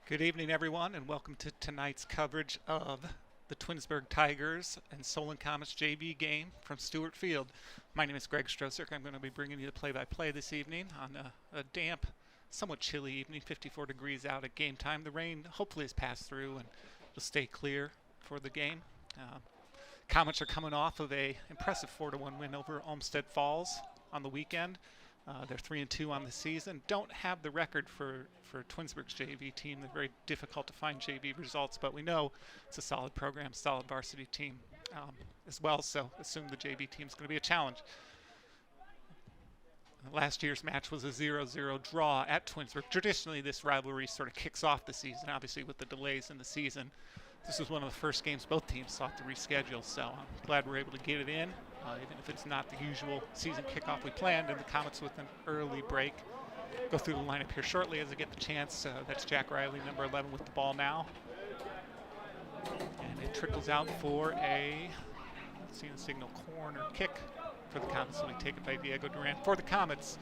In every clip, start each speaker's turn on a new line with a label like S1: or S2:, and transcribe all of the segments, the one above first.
S1: Good evening, everyone, and welcome to tonight's coverage of the Twinsburg Tigers and Solon Comets JV game from Stewart Field. My name is Greg Strosek. I'm going to be bringing you the play-by-play this evening on a damp, somewhat chilly evening, 54 degrees out at game time. The rain hopefully has passed through and will stay clear for the game. Comets are coming off of an impressive 4-1 win over Olmsted Falls on the weekend. They're 3-2 on the season. Don't have the record for Twinsburg's JV team. They're very difficult to find JV results, but we know it's a solid program, solid varsity team as well, so assume the JV team is going to be a challenge. Last year's match was a 0-0 draw at Twinsburg. Traditionally, this rivalry sort of kicks off the season, obviously with the delays in the season. This was one of the first games both teams sought to reschedule, so I'm glad we're able to get it in, even if it's not the usual season kickoff we planned, and the Comets with an early break. Go through the lineup here shortly as I get the chance. That's Jack Riley, number 11, with the ball now. And it trickles out for a, let's see the signal, corner kick for the Comets. So we take it by Diego Duran. For the Comets,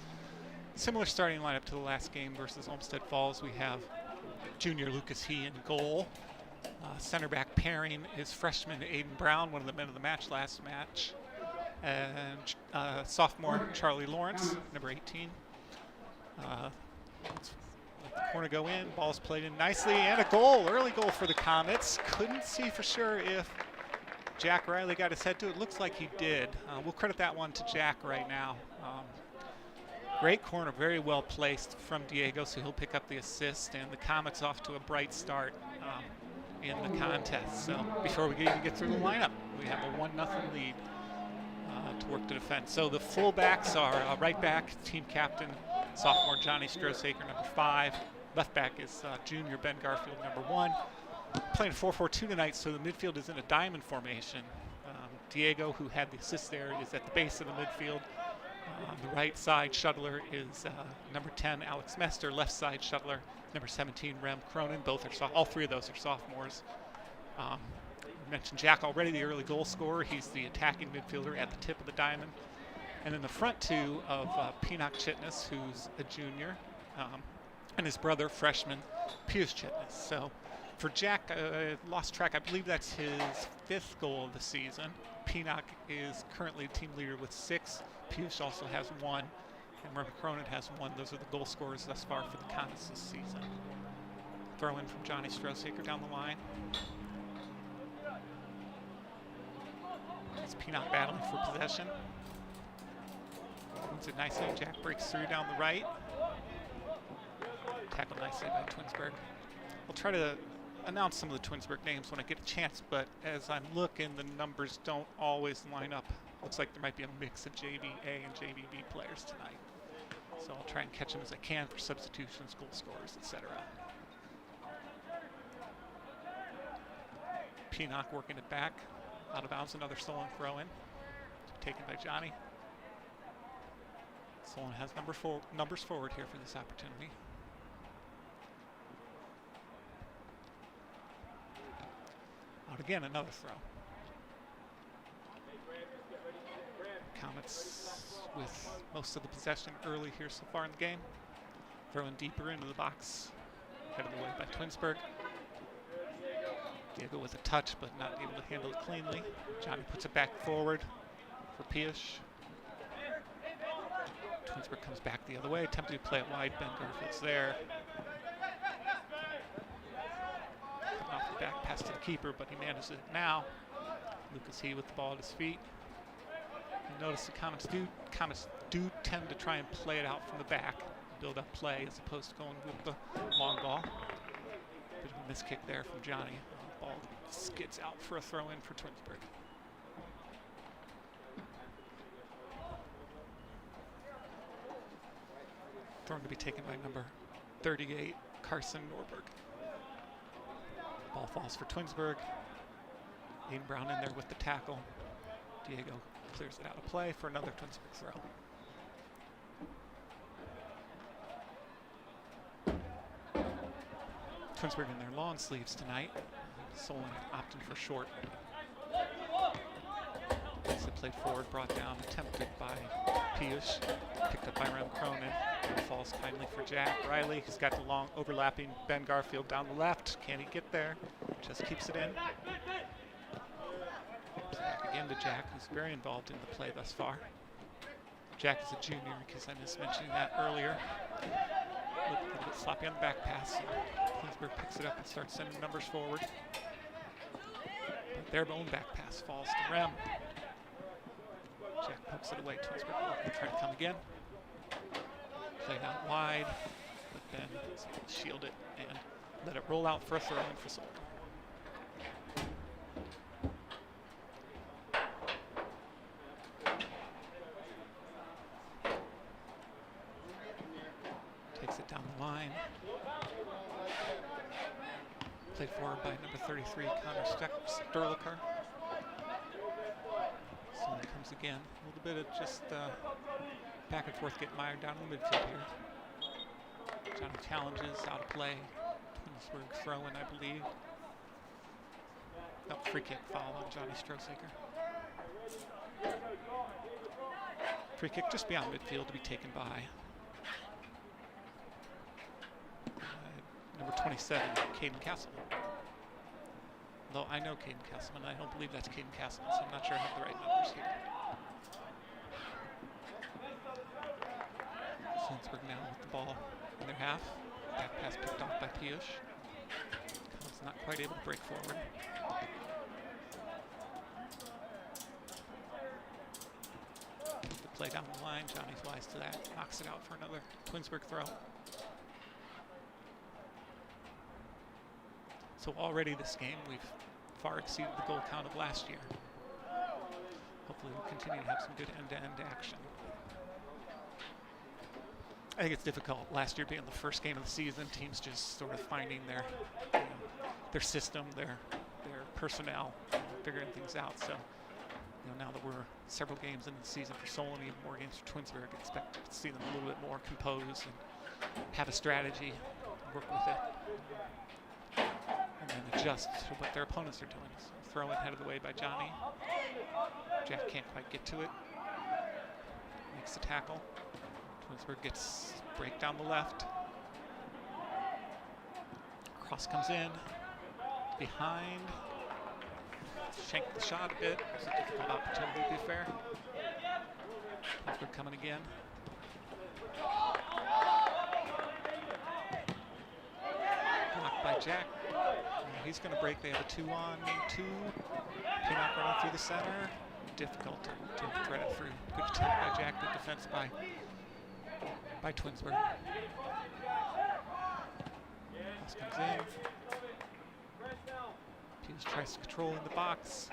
S1: similar starting lineup to the last game versus Olmsted Falls. We have junior Lucas He in goal. Center back pairing is freshman Aiden Brown, one of the men of the match last match. And sophomore Charlie Lawrence, number 18. Let the corner go in, ball's played in nicely, and a goal, early goal for the Comets. Couldn't see for sure if Jack Riley got his head to it. Looks like he did. We'll credit that one to Jack right now. Great corner, very well placed from Diego, so he'll pick up the assist, and the Comets off to a bright start in the contest. So before we even get through the lineup, we have a 1-0 lead to work to defend. So the fullbacks are right back, team captain, sophomore Johnny Strosaker, number 5. Left back is junior Ben Garfield, number 1. Playing 4-4-2 tonight, so the midfield is in a diamond formation. Diego, who had the assist there, is at the base of the midfield. On the right side shuttler is number 10, Alex Mester. Left side shuttler, number 17, Rem Cronin. All three of those are sophomores. We mentioned Jack already, the early goal scorer. He's the attacking midfielder at the tip of the diamond. And then the front two of Pinok Chitnis, who's a junior, and his brother, freshman, Pius Chitnis. So for Jack, lost track, I believe that's his 5th goal of the season. Pinok is currently team leader with 6. Pius also has 1, and Rem Cronin has 1. Those are the goal scorers thus far for the Comets this season. Throw in from Johnny Strosaker down the line. It's Pinok battling for possession. Moves it nicely. Jack breaks through down the right. Tackled nicely by Twinsburg. I'll try to announce some of the Twinsburg names when I get a chance, but as I'm looking, the numbers don't always line up. Looks like there might be a mix of JV-A and JV-B players tonight. So I'll try and catch them as I can for substitutions, goal scorers, etc. Pinok working it back. Out of bounds, another Solon throw in. Taken by Johnny. Solon has numbers forward here for this opportunity. Out again, another throw. Comets with most of the possession early here so far in the game. Throwing deeper into the box. Headed away by Twinsburg. Diego with a touch, but not able to handle it cleanly. Johnny puts it back forward for Pius. Twinsburg comes back the other way, attempting to play it wide. Ben Garfield's there. Coming off the back pass to the keeper, but he manages it now. Lucas He with the ball at his feet. You notice the Comets do tend to try and play it out from the back, build up play as opposed to going with the long ball. Bit of a miss kick there from Johnny. Ball skids out for a throw in for Twinsburg. Throw to be taken by number 38, Carson Norberg. Ball falls for Twinsburg. Aiden Brown in there with the tackle. Diego clears it out of play for another Twinsburg throw. Twinsburg in their long sleeves tonight. Solon opting for short. Takes it played forward, brought down, attempted by Piyush, picked up by Rem Cronin. Falls kindly for Jack. Riley, he's got the long overlapping Ben Garfield down the left. Can he get there? Just keeps it in. Back again to Jack, who's very involved in the play thus far. Jack is a junior, because I missed mentioning that earlier. A little bit sloppy on the back pass. Twinsburg picks it up and starts sending numbers forward. But their own back pass falls to Rem. Jack pokes it away. Twinsburg will try to come again. Played out wide, but then shield it and let it roll out for a throw in for Solon. Takes it down the line. Played forward by number 33, Connor Sterliker. Solon comes again. A little bit of just back and forth, getting mired down in the midfield here. Johnny challenges, out of play. Twinsburg throwing, I believe. Oh, free kick foul on Johnny Strosaker. Free kick just beyond midfield to be taken by number 27, Caden Castleman. Though I know Caden Castleman, I don't believe that's Caden Castleman, so I'm not sure I have the right numbers here. Twinsburg now with the ball in their half. Back pass picked off by Piyush. Collins not quite able to break forward. Keep the play down the line. Johnny's wise to that. Knocks it out for another Twinsburg throw. So already this game, we've far exceeded the goal count of last year. Hopefully we'll continue to have some good end-to-end action. I think it's difficult. Last year being the first game of the season, teams just sort of finding their system, their personnel, figuring things out. So, now that we're several games into the season for Solon, even more games for Twinsburg, I expect to see them a little bit more composed and have a strategy, work with it, and then adjust to what their opponents are doing. So throw it headed away by Johnny. Jack can't quite get to it. Makes the tackle. Twinsburg gets break down the left. Cross comes in. Behind. Shank the shot a bit. It's a difficult opportunity, to be fair. Twinsburg coming again. Blocked by Jack. He's going to break. They have a 2-on-2. Pinnock running through the center. Difficult to thread it through. Good attempt by Jack. Good defense by Twinsburg. Cross comes in. Hughes tries to control in the box.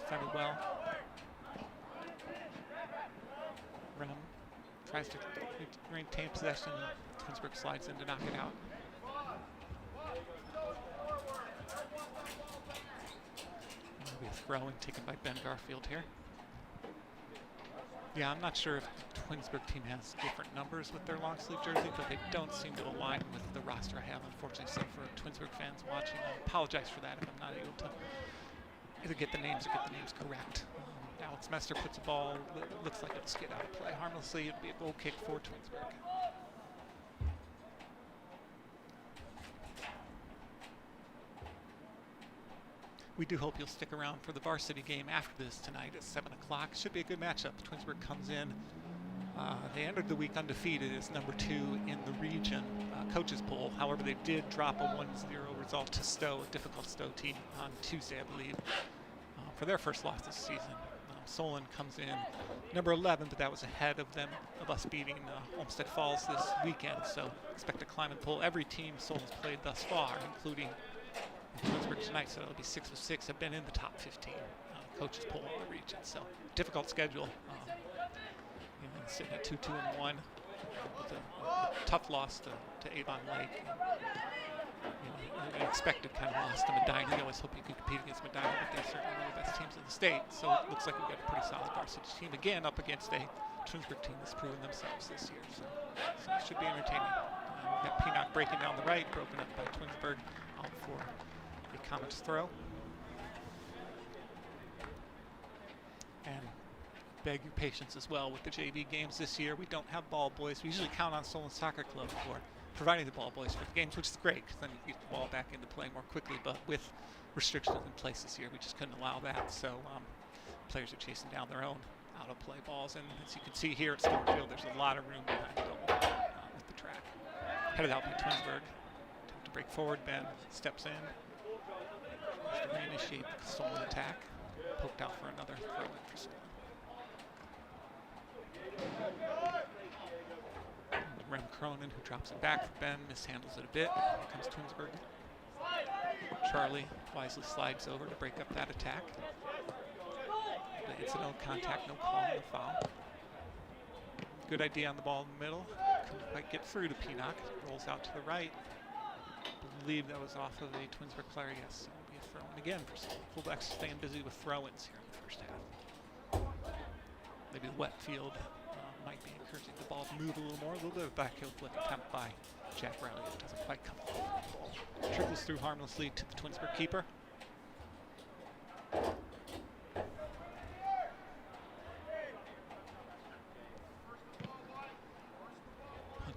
S1: Defended well. Rem tries to maintain possession. Twinsburg slides in to knock it out. There'll be a throw-in taken by Ben Garfield here. Yeah, I'm not sure if the Twinsburg team has different numbers with their long sleeve jersey, but they don't seem to align with the roster I have, unfortunately. So for Twinsburg fans watching, I apologize for that if I'm not able to either get the names or get the names correct. Alex Mester puts a ball, looks like it'll skid out of play harmlessly. It'll be a goal kick for Twinsburg. We do hope you'll stick around for the varsity game after this tonight at 7 o'clock. Should be a good matchup. Twinsburg comes in. They entered the week undefeated as number 2 in the region coaches poll. However, they did drop a 1-0 result to Stowe, a difficult Stowe team, on Tuesday, I believe, for their first loss this season. Solon comes in number 11, but that was ahead of us beating Olmsted Falls this weekend. So expect to climb and pull every team Solon's played thus far, including Twinsburg tonight, so it'll be 6 of 6 have been in the top 15 coaches poll in the region. So difficult schedule. Sitting at 2-2-1 with a tough loss to Avon Lake. An expected kind of loss to Medina. You always hope you can compete against Medina, but they're certainly one of the best teams in the state. So it looks like we've got a pretty solid varsity team again up against a Twinsburg team that's proven themselves this year. So it should be entertaining. We've got Pinnock breaking down the right, broken up by Twinsburg out for a Comets throw. And beg your patience as well with the JV games this year. We don't have ball boys. We usually count on Solon Soccer Club for providing the ball boys for the games, which is great because then you get the ball back into play more quickly. But with restrictions in place this year, we just couldn't allow that. So players are chasing down their own out-of-play balls. And as you can see here at Stonefield, there's a lot of room behind the goal with the track. Headed out by Twinsburg. Attempt to break forward. Ben steps in. To reinitiate the Solon attack. Poked out for another throw-in for Solon. Rem Cronin, who drops it back for Ben, mishandles it a bit. Here comes Twinsburg. Charlie wisely slides over to break up that attack. But it's a no contact, no call, no foul. Good idea on the ball in the middle. Couldn't quite get through to Pinock. Rolls out to the right. I believe that was off of a Twinsburg player. Yes, it will be a throw-in again for Solon. Fullbacks staying busy with throw-ins here in the first half. Maybe the wet field might be encouraging the ball to move a little more. A little bit of backheel flick attempt by Jack Riley. It doesn't quite come off. Trickles through harmlessly to the Twinsburg keeper. Punt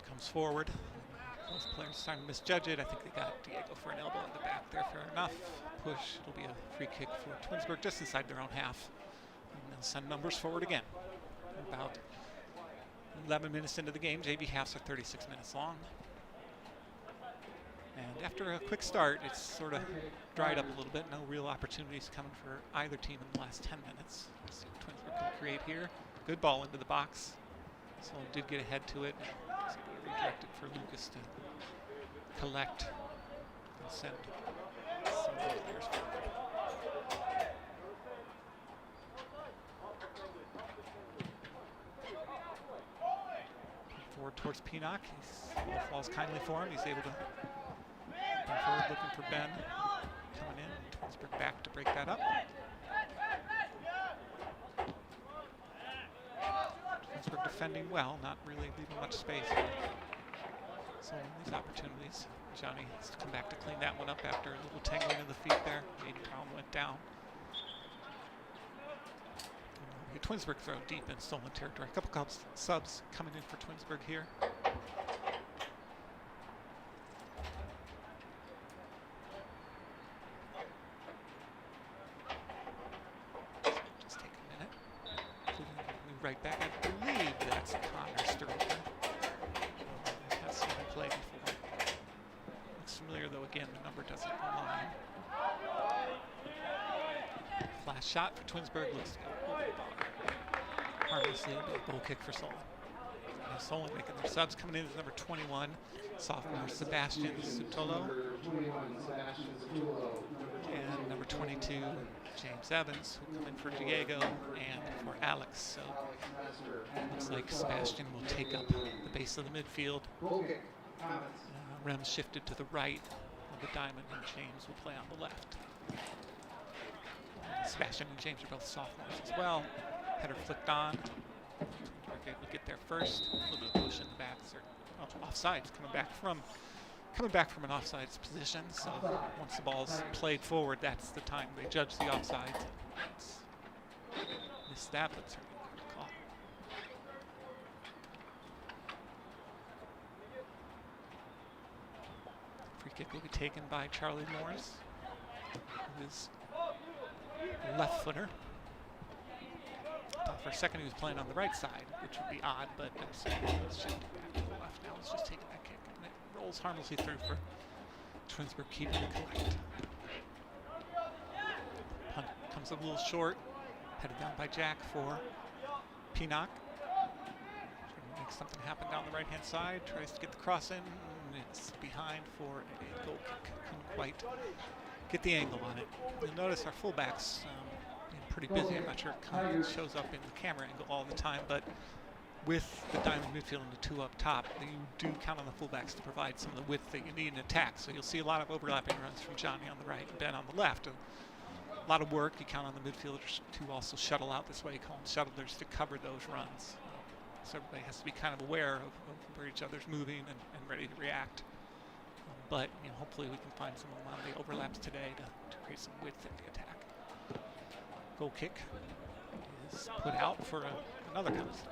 S1: comes forward. Both players starting to misjudge it. I think they got Diego for an elbow in the back there. Fair enough. Push. It'll be a free kick for Twinsburg just inside their own half. And they'll send numbers forward again. About 11 minutes into the game. JV halves are 36 minutes long. And after a quick start, it's sort of dried up a little bit. No real opportunities coming for either team in the last 10 minutes. Let's see what Twinsburg can create here. Good ball into the box. Solon did get ahead to it. It's redirected for Lucas to collect and send some of those players forward. Forward towards Pinock. The ball falls kindly for him. He's able to come forward looking for Ben. Coming in. Twinsburg back to break that up. Twinsburg defending well, not really leaving much space. So these opportunities. Johnny has to come back to clean that one up after a little tangling of the feet there. Aiden Brown went down. Twinsburg throw deep in Solon territory. A couple subs coming in for Twinsburg here. So just take a minute. Move right back. I believe that's Connor Sterling. Has seen him play before. Looks familiar though. Again, the number doesn't align. Flash shot for Twinsburg. Looks to go over the bar. Harmlessly, a goal kick for Solon. Now Solon making their subs. Coming in is number 21, sophomore Sebastian Sutolo. And number 22, James Evans, who come in for Diego and for Alex. So looks like Sebastian will take up the base of the midfield. Rem's shifted to the right of the diamond, and James will play on the left. Sebastian and James are both sophomores as well. Header flicked on. We're able to get there first. A little bit of push in the back. Offsides coming back from an offsides position. So once the ball's played forward, that's the time they judge the offsides. Missed that, but certainly a good call. Free kick will be taken by Charlie Morris, who is a left footer. For a second he was playing on the right side, which would be odd, but it's shifted back to the left now. Let's just take that kick, and it rolls harmlessly through for Twinsburg keeping the collect. Punt comes a little short, headed down by Jack for Pinock. Trying to make something happen down the right-hand side, tries to get the cross in, and it's behind for a goal kick. Couldn't quite get the angle on it. You'll notice our fullbacks pretty busy. I'm not sure it shows up in the camera angle all the time, but with the diamond midfield and the two up top, you do count on the fullbacks to provide some of the width that you need in attack. So you'll see a lot of overlapping runs from Johnny on the right and Ben on the left. A lot of work. You count on the midfielders to also shuttle out this way. You call them shuttlers to cover those runs. So everybody has to be kind of aware of where each other's moving and ready to react. But hopefully we can find some of the overlaps today to create some width in the attack. Goal kick is put out for another contest.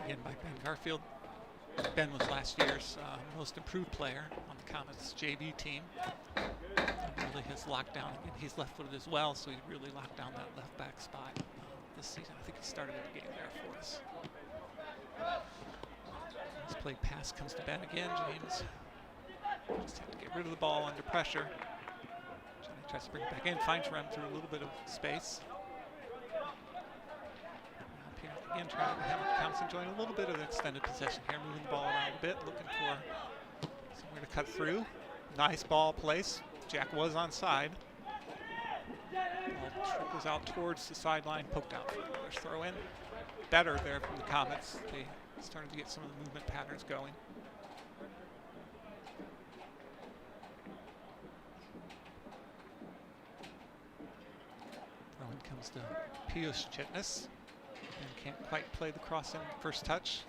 S1: Again by Ben Garfield. Ben was last year's most improved player on the Comets JV team. Really has locked down, and he's left-footed as well, so he really locked down that left back spot this season. I think he started the game there for us. This play pass comes to Ben again. James just had to get rid of the ball under pressure. Johnny tries to bring it back in, finds Rem through a little bit of space. Again, trying to have Comets enjoying a little bit of extended possession here, moving the ball around a bit, looking for somewhere to cut through. Nice ball place. Jack was onside. Ball trickles out towards the sideline, poked out for another throw in. Better there from the Comets. They started to get some of the movement patterns going. Throw in comes to Pius Chitness. And can't quite play the cross in first touch.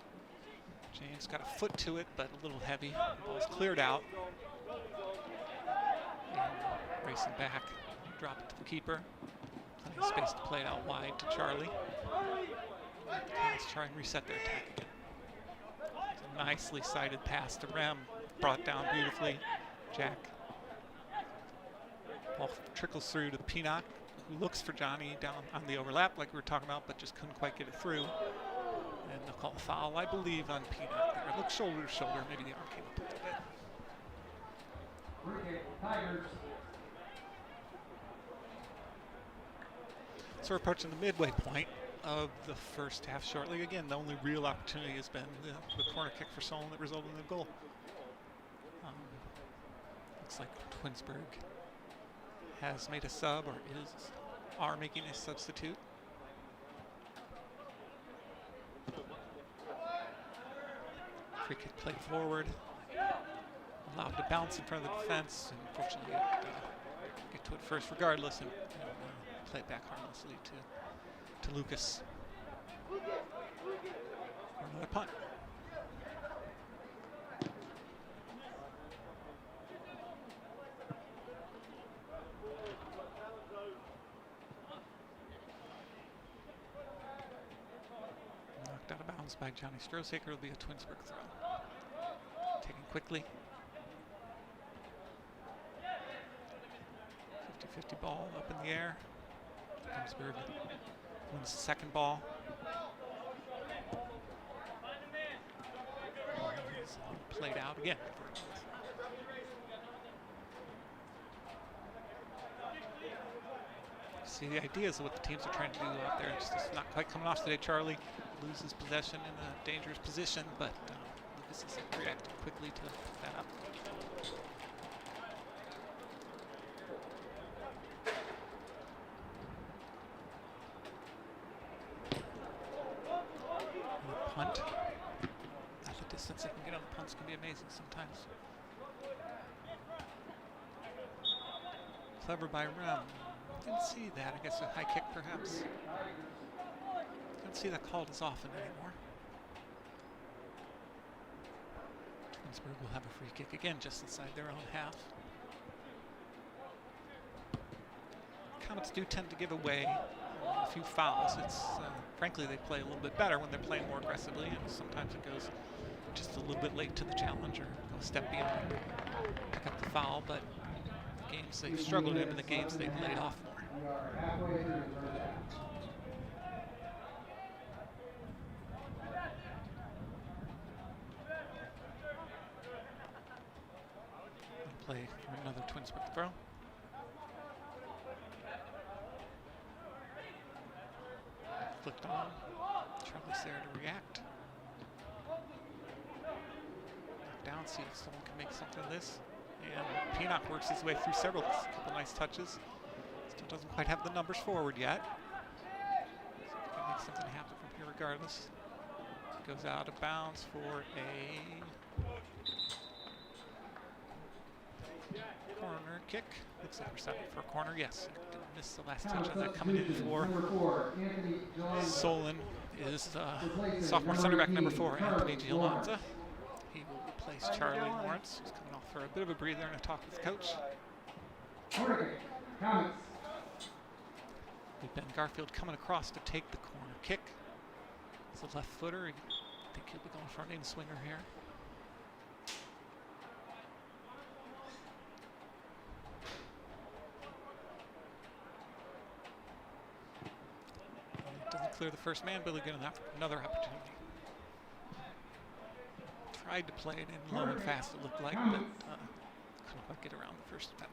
S1: James got a foot to it, but a little heavy. The ball's cleared out. And racing back, drop it to the keeper. Plenty of space to play it out wide to Charlie. Let's try and reset their attack again. It's a nicely sighted pass to Rem, brought down beautifully. Jack. Ball trickles through to Pinnock, who looks for Johnny down on the overlap like we were talking about, but just couldn't quite get it through. And they'll call a foul, I believe, on Pinnock there. It looked shoulder to shoulder, maybe the arm came up a little bit. So we're approaching the midway point of the first half shortly. Again, the only real opportunity has been the corner kick for Solon that resulted in the goal. Looks like Twinsburg has made a sub, or are making a substitute. Free kick played forward, allowed to bounce in front of the defense, and unfortunately get to it first regardless, and play it back harmlessly to Lucas. For another punt. Knocked out of bounds by Johnny Strosaker. It'll be a Twinsburg throw. Taken quickly. 50-50 ball up in the air. Twinsburg wins the second ball. Played out again. See the ideas of what the teams are trying to do out there. It's just not quite coming off today. Charlie loses possession in a dangerous position, but Lucas is reacting quickly to pick that up. Punt. At the distance they can get on the punts can be amazing sometimes. Clever by Rem. Didn't see that. I guess a high kick perhaps. Don't see that called as often anymore. Twinsburg will have a free kick again just inside their own half. Comets do tend to give away a few fouls. It's frankly they play a little bit better when they're playing more aggressively, and sometimes it goes just a little bit late to the challenge or go a step beyond, pick up the foul. But the games they've struggled in, and the games they've laid off more. Play for another Twinsburg throw. Flicked on. Charlie's there to react. Knock down, see if someone can make something of this. And Pinnock works his way through couple nice touches. Still doesn't quite have the numbers forward yet. So can make something happen from here regardless. Goes out of bounds for a corner kick. Looks like we're set for a corner. Yes, missed the last touch on that coming in for Solon is sophomore center back number 4, Anthony Gialanza. He will replace Charlie Lawrence, who's coming off for a bit of a breather and a talk with the coach. Ben Garfield coming across to take the corner kick. It's a left footer. I think he'll be going for an in-swinger here. Doesn't clear the first man. Billy getting another opportunity. Tried to play it in low and fast, it looked like, but couldn't quite get around the first defender.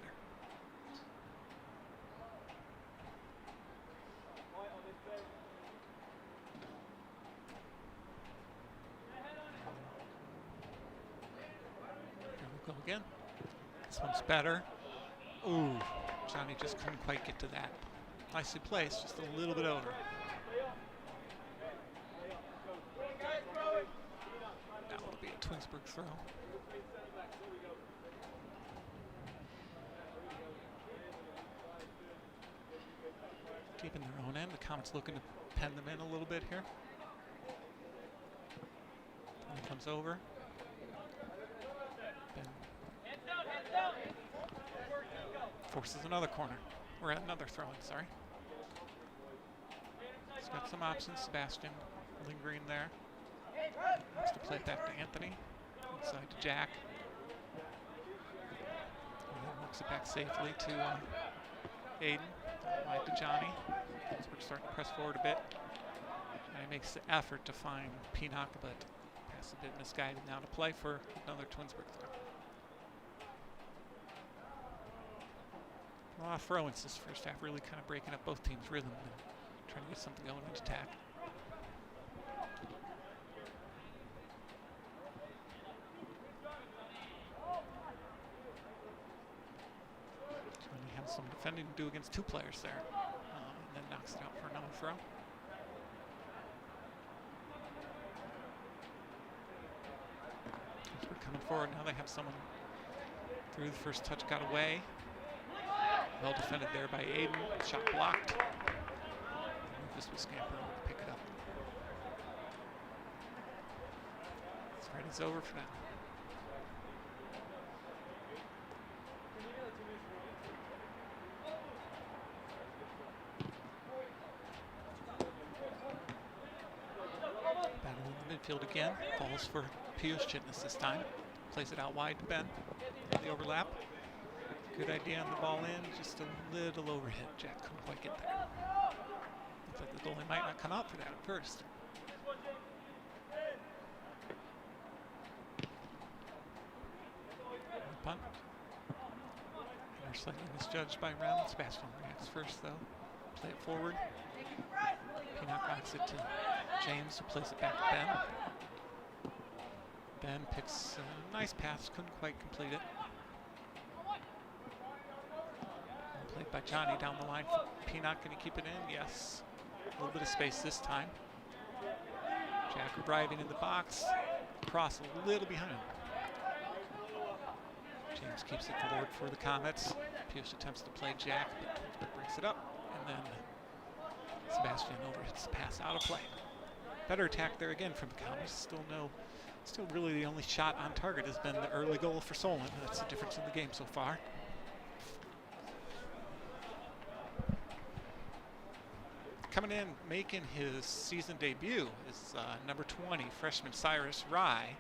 S1: Here we go again. This one's better. Ooh, Johnny just couldn't quite get to that. Nicely placed, just a little bit over. Now it'll be a Twinsburg throw. Keeping their own end. The Comets looking to pen them in a little bit here. And he comes over. Ben forces another corner. We're at another throw-in, sorry. He's got some options. Sebastian lingering there. Wants to play it back to Anthony. Inside to Jack. And then works it back safely to Aiden. Wide to Johnny. So we're starting to press forward a bit. Johnny makes the effort to find Pinocchio, but pass a bit misguided. Now to play for another Twinsburg throw. A lot of throw-ins this first half, really kind of breaking up both teams' rhythm and trying to get something going in attack. Certainly has some defending to do against two players there, and then knocks it out for another throw. As we're coming forward, now they have someone through. The first touch got away. Well defended there by Aiden. Shot blocked. This will scamper over to pick it up. This fight is over for now. Battle in the midfield again. Falls for Pius Chitness this time. Plays it out wide to Ben. The overlap. Good idea on the ball in, just a little overhit. Jack couldn't quite get there. Looks like the goalie might not come out for that at first. Punt. They're slightly misjudged by Brown. Sebastian reacts first, though. Play it forward. Pinocchio knocks it to James, who plays it back to Ben. Ben picks a nice pass, couldn't quite complete it. Played by Johnny down the line. Pinocchio, can he keep it in? Yes. A little bit of space this time. Jack arriving in the box. Cross a little behind. James keeps it forward for the Comets. Pius attempts to play Jack, but breaks it up. And then Sebastian overhits the pass out of play. Better attack there again from the Comets. Still really the only shot on target has been the early goal for Solon. That's the difference in the game so far. Coming in, making his season debut is number 20, freshman Cyrus Ray.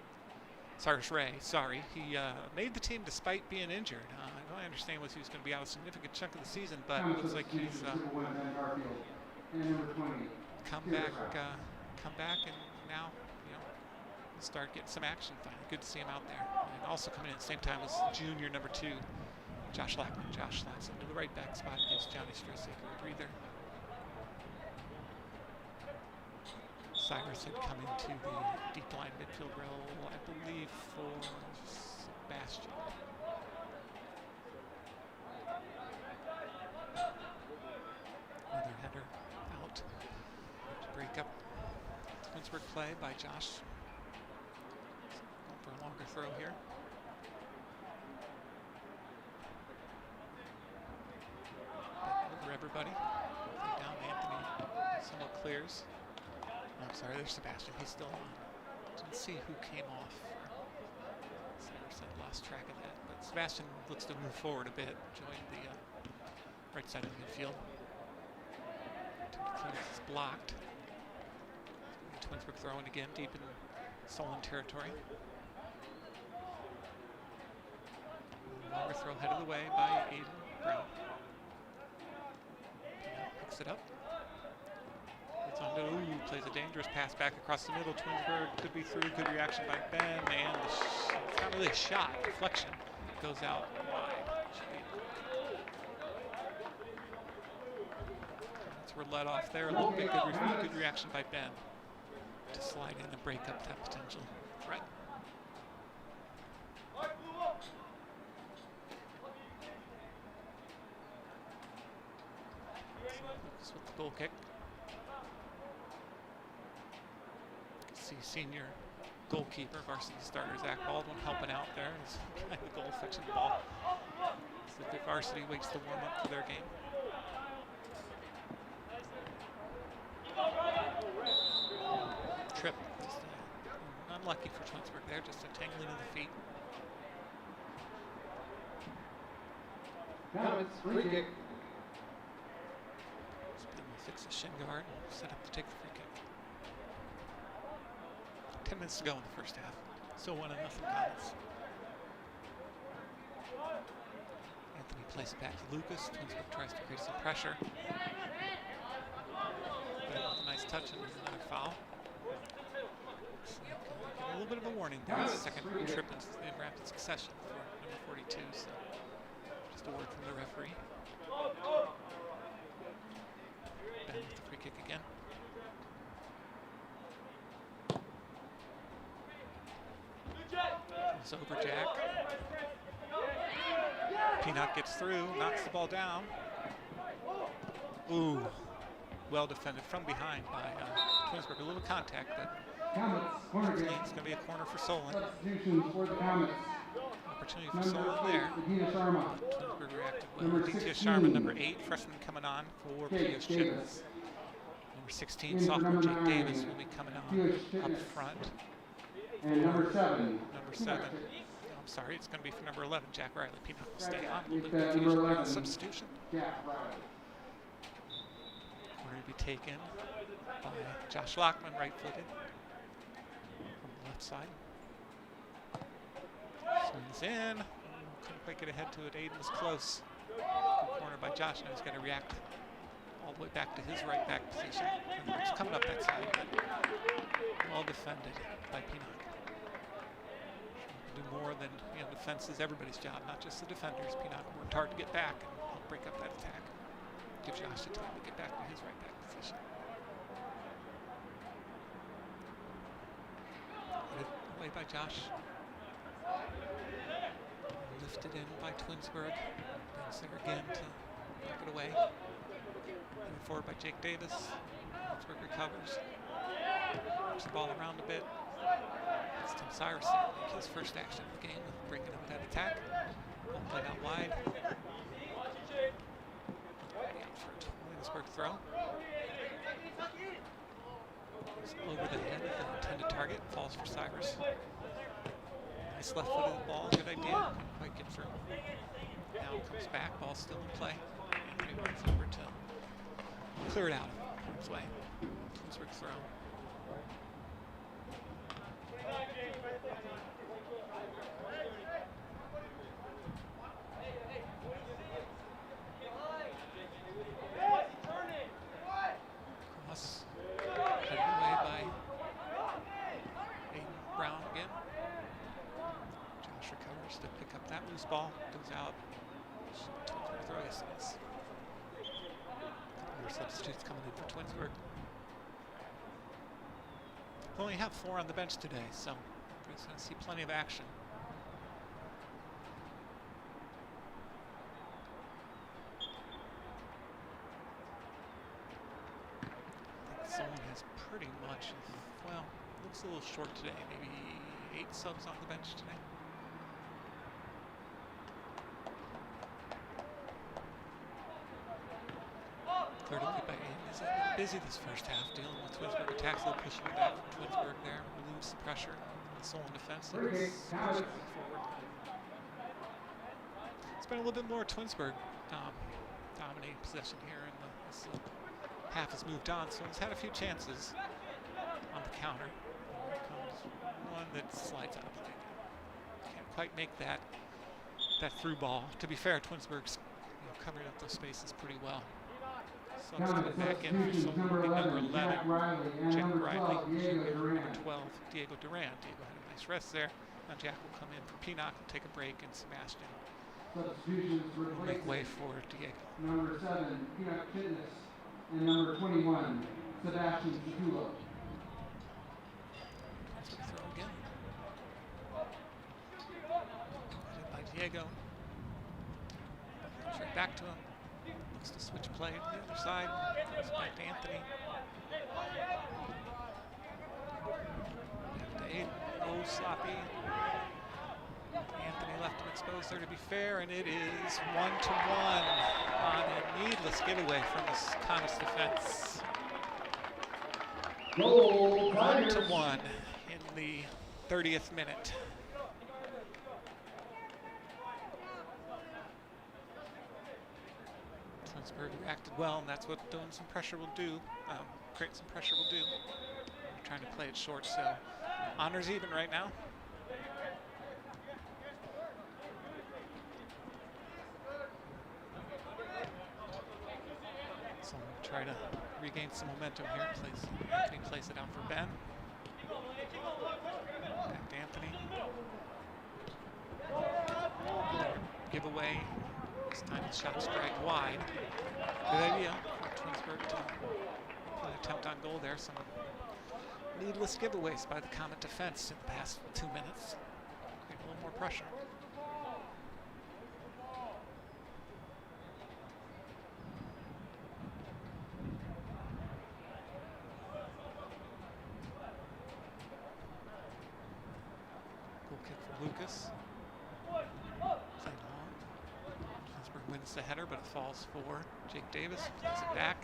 S1: He made the team despite being injured. I understand he was going to be out a significant chunk of the season, but it looks like he's come back, and now start getting some action finally. Good to see him out there. And also coming in at the same time was junior number 2, Josh Lackman. Josh slides into the right back spot, gives Johnny Strasek a breather. Cyrus had come into the deep line midfield role, I believe, for Sebastian. Another header out to break up Twinsburg play by Josh. Going for a longer throw here. Over everybody. Down Anthony. Somewhat clears. I'm sorry, there's Sebastian. He's still on. Didn't see who came off. Cyrus had lost track of that, but Sebastian looks to move forward a bit, join the right side of the midfield. Clearance is blocked. Twinsburg throwing again deep in Solon territory. Longer throw headed the way by Aiden Brown. Picks it up. It's on to, plays a dangerous pass back across the middle. Twinsburg could be through. Good reaction by Ben. And it's not really a shot. Deflection goes out wide. We're let off there a little bit. Good reaction by Ben to slide in and break up that potential threat. Lucas with the goal kick. You can see senior goalkeeper, varsity starter Zach Baldwin helping out there. He's behind the goal, fetching the ball. So the varsity waits to warm up for their game. Trip. Just, unlucky for Twinsburg there, just a tangling of the feet.
S2: It's free kick.
S1: Fix the shin guard, set up to take the free kick. 10 minutes to go in the first half. Still 1-0 Comets. Anthony plays it back to Lucas. Twinsburg tries to create some pressure. A nice touch and another foul. A little bit of a warning there. It's the second trip in rapid succession for number 42. So just a word from the referee. Ben with the free kick again. It's over Jack. Peanut gets through, knocks the ball down. Ooh. Well defended from behind by Twinsburg. A little contact, but it's going to be a corner for Solon. Opportunity for Solon there. Twinsburg reacted well. Aditya Sharma, number 8, freshman coming on for Piyush Chittis. Number 16, sophomore Jake Davis will be coming on up front.
S2: And number 7.
S1: Number 7. I'm sorry, it's going to be for number 11, Jack Riley. Peanut will stay on. A little bit of confusion around substitution. To be taken by Josh Lockman, right-footed from the left side. Swings in. Couldn't quite get ahead to it. Aiden was close. Good corner by Josh. Now he's got to react all the way back to his right back position. He's coming up that side, but well defended by Peanut. Do more than defense is everybody's job, not just the defenders. Peanut worked hard to get back and help break up that attack. Give Josh the time to get back to his right back position. Away by Josh. Lifted in by Twinsburg. Brings there again to knock it away. Headed forward by Jake Davis. Twinsburg recovers. Moves the ball around a bit. It's Tim Cyrus make his first action of the game, bringing up that attack. Ball played out wide. Twinsburg throw. Goes over the head of the intended target, falls for Cyrus. Nice left-footed ball, good idea. Couldn't quite get through. Now it comes back, ball still in play. And he runs over to clear it out of its way. Twinsburg throw. Ball goes out. Throw distance. More substitutes coming in for Twinsburg. We only have 4 on the bench today, so we're going to see plenty of action. I think Solon has pretty much, well, looks a little short today. Maybe 8 subs on the bench today. Third away by Aiden. He's busy this first half, dealing with Twinsburg attacks. They'll push him back from Twinsburg there, relieves the pressure. The Solon defense is pushing forward. been a little bit more Twinsburg dominating possession here, and this half has moved on. So he's had a few chances on the counter. Here comes one that slides out of play. Can't quite make that through ball. To be fair, Twinsburg's covering up those spaces pretty well. So I'm coming back in for Solon, number 11, Jack Riley, number 12, Diego Duran. Diego had a nice rest there. Now Jack will come in for Pinnock, will take a break, and Sebastian will make way for Diego.
S2: Number 7, Pinnock Fitness, and number 21, Sebastian Shula.
S1: Throw again. Headed by Diego. Straight back to him. Looks to switch play to the other side. It's back to Anthony. Back to Aiden. Oh, sloppy. Anthony left him exposed there, to be fair, and it is 1-1 on a needless giveaway from the Comets defense. 1-1 in the 30th minute. Twinsburg reacted well, and that's what doing some pressure will do. Create some pressure will do. We're trying to play it short, so honors even right now. So I'm going to try to regain some momentum here. Anthony plays it out for Ben. Back to Anthony. Giveaway. This time the shot strike wide. Good idea for Twinsburg to put an attempt on goal there. Some needless giveaways by the Comet defense in the past 2 minutes. Create a little more pressure. Goal kick for Lucas. Played long. Twinsburg wins the header, but it falls for Jake Davis. Plays it back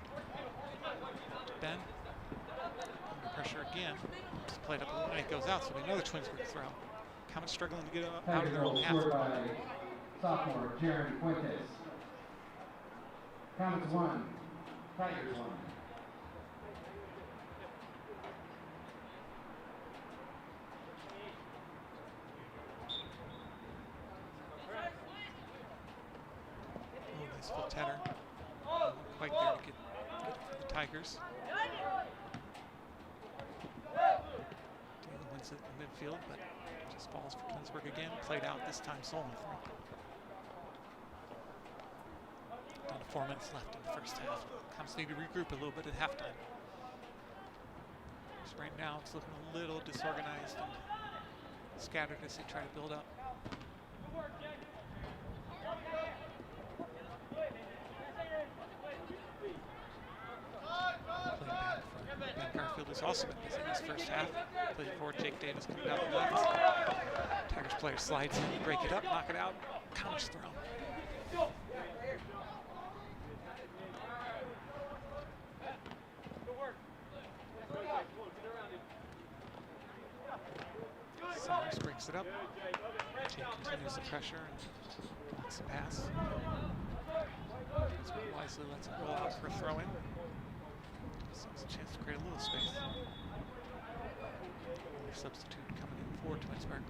S1: to Ben. Under pressure again. Just played up a little, and it goes out, so another Twinsburg throw. Comets struggling to get out of their own half.
S2: Sophomore Jaron Fuentes. Comets 1, Tigers 1.
S1: Nice foot header. Quite there to get it for the Tigers. Taylor wins it in the midfield, but just falls for Twinsburg again. Played out this time, Solon through. Down to 4 minutes left in the first half. Comets need to regroup a little bit at halftime. So right now it's looking a little disorganized and scattered as they try to build up. Who's also been busy this first half. Played forward, Jake Davis coming down the left. Tigers player slides in, break it up, knock it out. Comets throw. Summers breaks it up. Jake continues the pressure and blocks the pass. Wisely lets it roll out for a throw-in. So it's a chance to create a little space. Another substitute coming in for Twinsburg.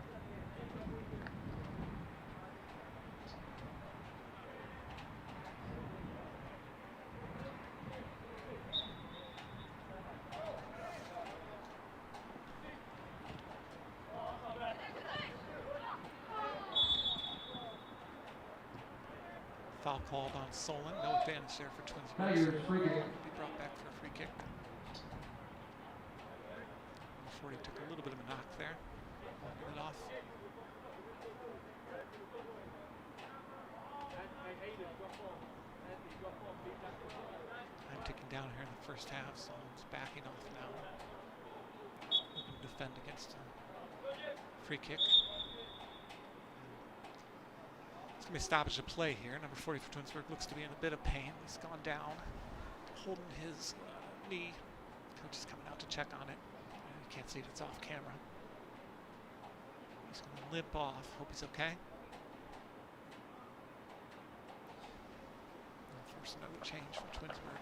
S1: Foul called on Solon. No advantage there for Twinsburg.
S2: Tigers free kick.
S1: Be brought back for a free kick. Before he took a little bit of a knock there. Walking it off. I'm ticking down here in the first half. Solon's backing off now. Looking to defend against a free kick. It's going to be a stoppage of play here. Number 40 for Twinsburg looks to be in a bit of pain. He's gone down, holding his knee. Coach is coming out to check on it. You can't see it, it's off camera. He's going to limp off. Hope he's okay. force another change from Twinsburg.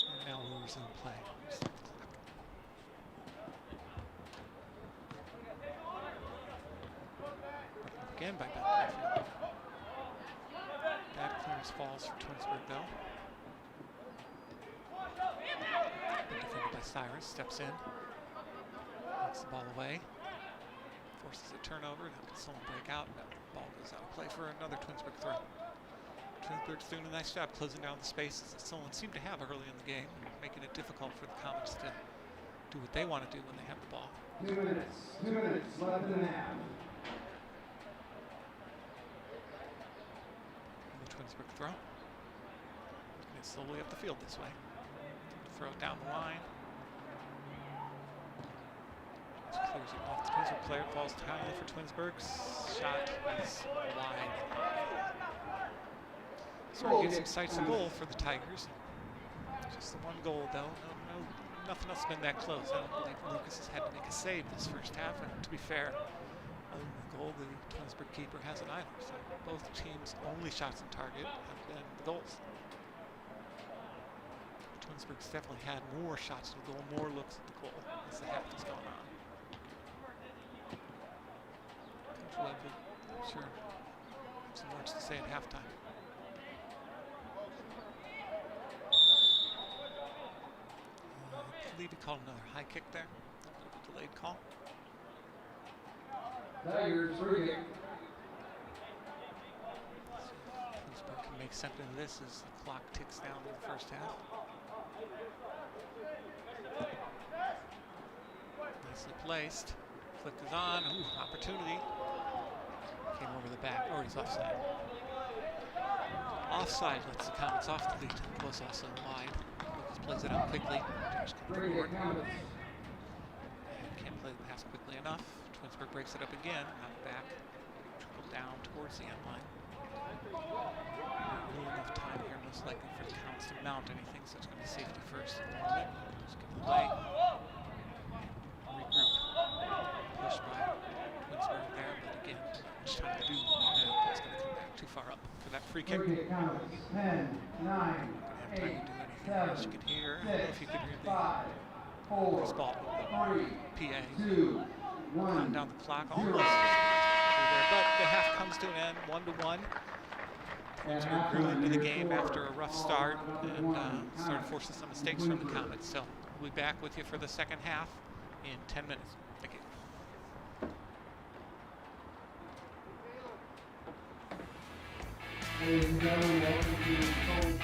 S1: And now we'll resume play. Reset the clock. Again by Ben Griffin. Bad clearance falls for Twinsburg though. Good defended by Cyrus, steps in. Knocks the ball away. Forces a turnover, now can Solon break out, and that ball goes out of play for another Twinsburg throw. Twinsburg's doing a nice job closing down the spaces that Solon seemed to have early in the game, making it difficult for the Comets to do what they want to do when they have the ball.
S2: 2 minutes. 2 minutes left in the half.
S1: Twinsburg throw. It's slowly up the field this way. Throw it down the line. Just clears it off the Twinsburg player. Falls timely for Twinsburg's shot is wide. Starting to get some sights of goal for the Tigers. Just the one goal though. Nothing else has been that close. I don't believe Lucas has had to make a save this first half. And to be fair, other than the goal, the Twinsburg keeper hasn't either. So both teams' only shots on target have been the goals. Twinsburg's definitely had more shots to the goal, more looks at the goal as the half is going on. Coach Webb will, I'm sure, have some words to say at halftime. I believe he called another high kick there. A delayed call.
S2: Tigers Pre-game.
S1: Twinsburg can make something of this as the clock ticks down to the first half. Nicely placed. Flick is on. Ooh, opportunity. Came over the back. Or he's offside. Offside lets the Comets off the lead. It was also wide. Lucas plays it out quickly. Just
S2: Pre-game Comets.
S1: Can't play the pass quickly enough. Twinsburg breaks it up again. Out back. Trickle down towards the end line. Not really enough time here, most likely, for the Comets to mount anything, so it's going to be safety first at the moment. Just give it away. Regroup. Push by Twinsburg there, but again, much time to do. It's going to come back too far up for that free kick.
S2: Pre-game Comets. 10, 9, 8, 7,
S1: as you can hear,
S2: 6,
S1: if you could hear
S2: 5,
S1: the
S2: 4,
S1: this ball,
S2: 3,
S1: PA
S2: 2,
S1: run
S2: 1.
S1: down the clock almost through there, but the half comes to an end, 1-1. Twinsburg grew into the game after a rough start and started forcing some mistakes from the Comets. So we'll be back with you for the second half in 10 minutes. Thank you.
S2: Ladies and gentlemen, welcome to Solon.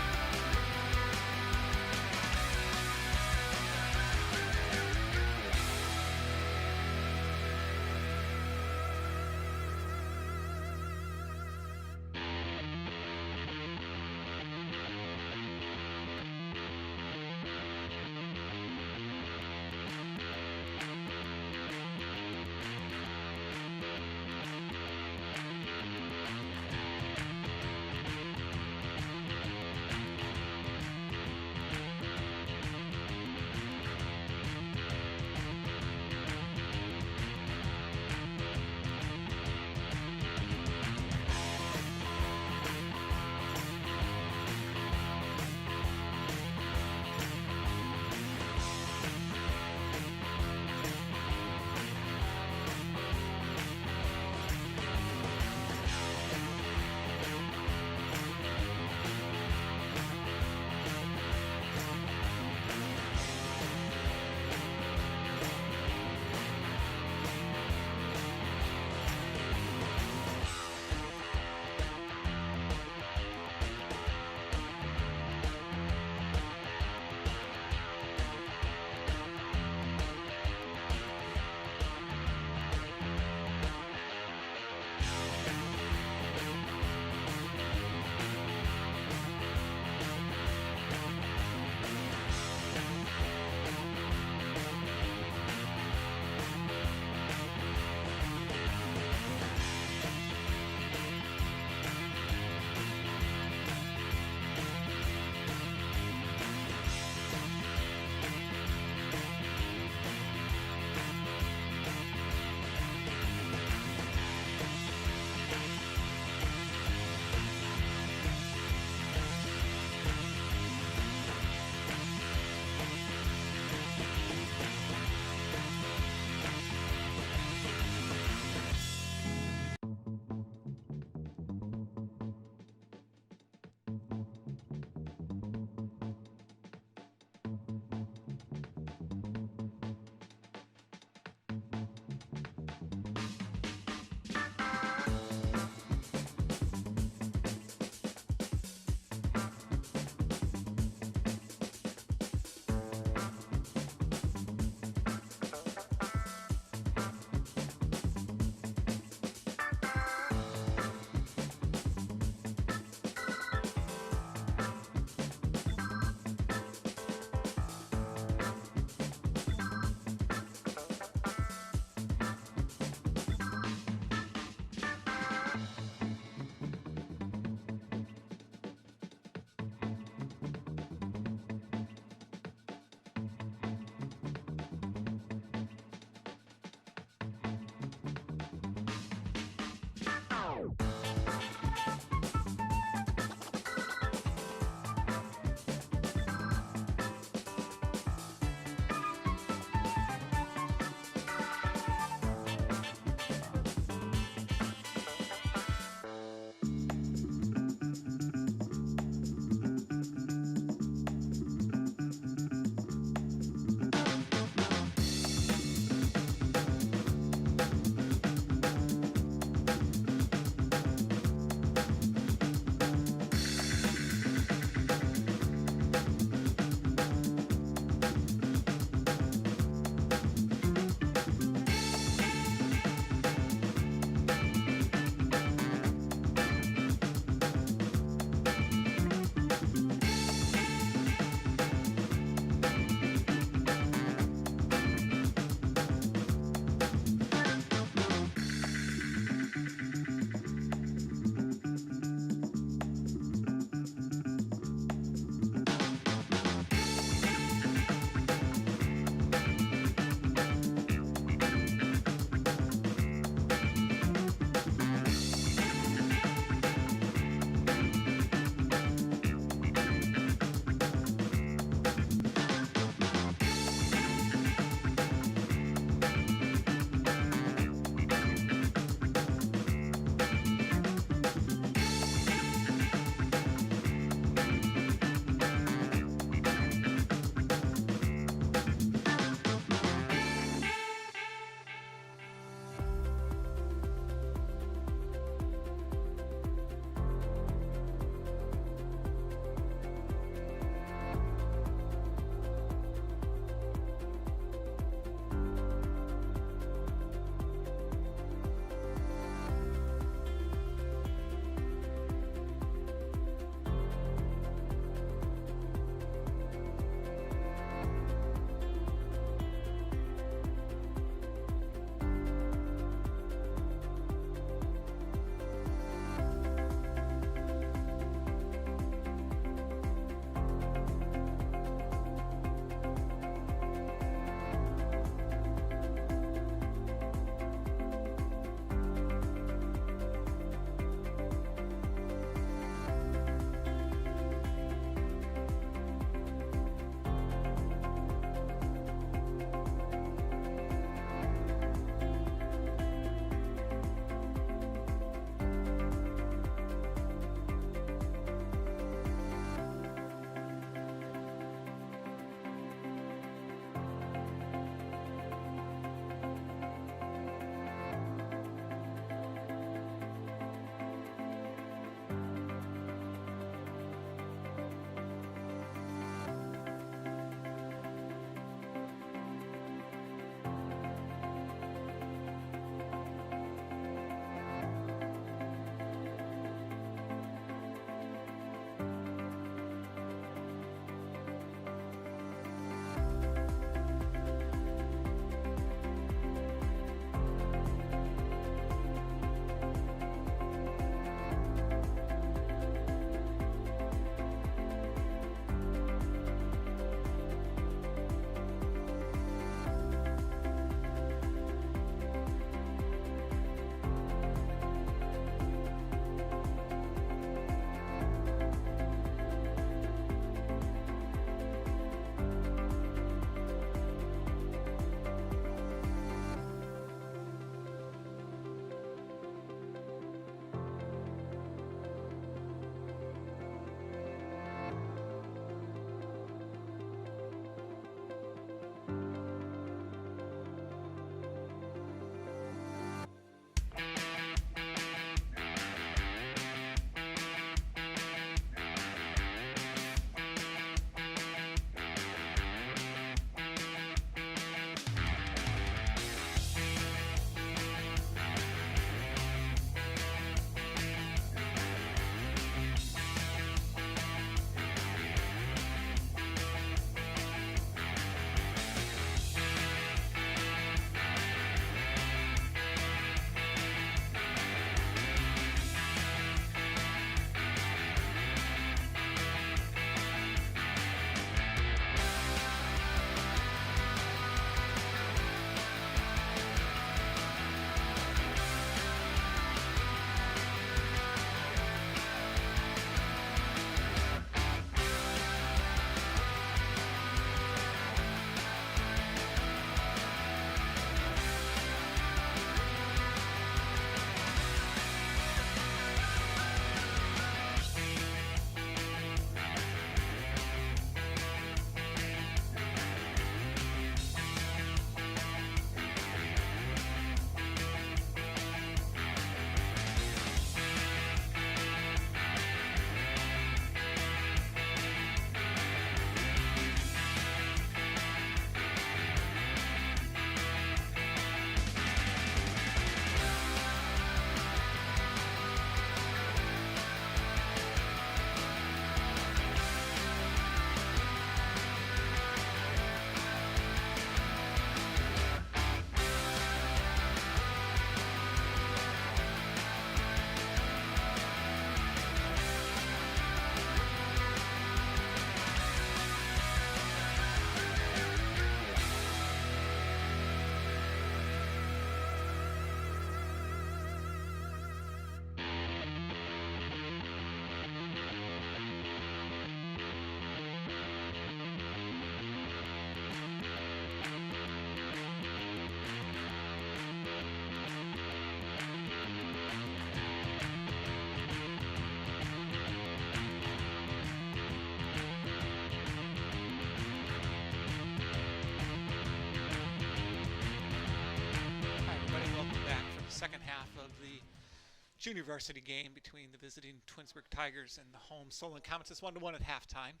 S1: junior varsity game between the visiting Twinsburg Tigers and the home Solon Comets. It's 1-1 at halftime.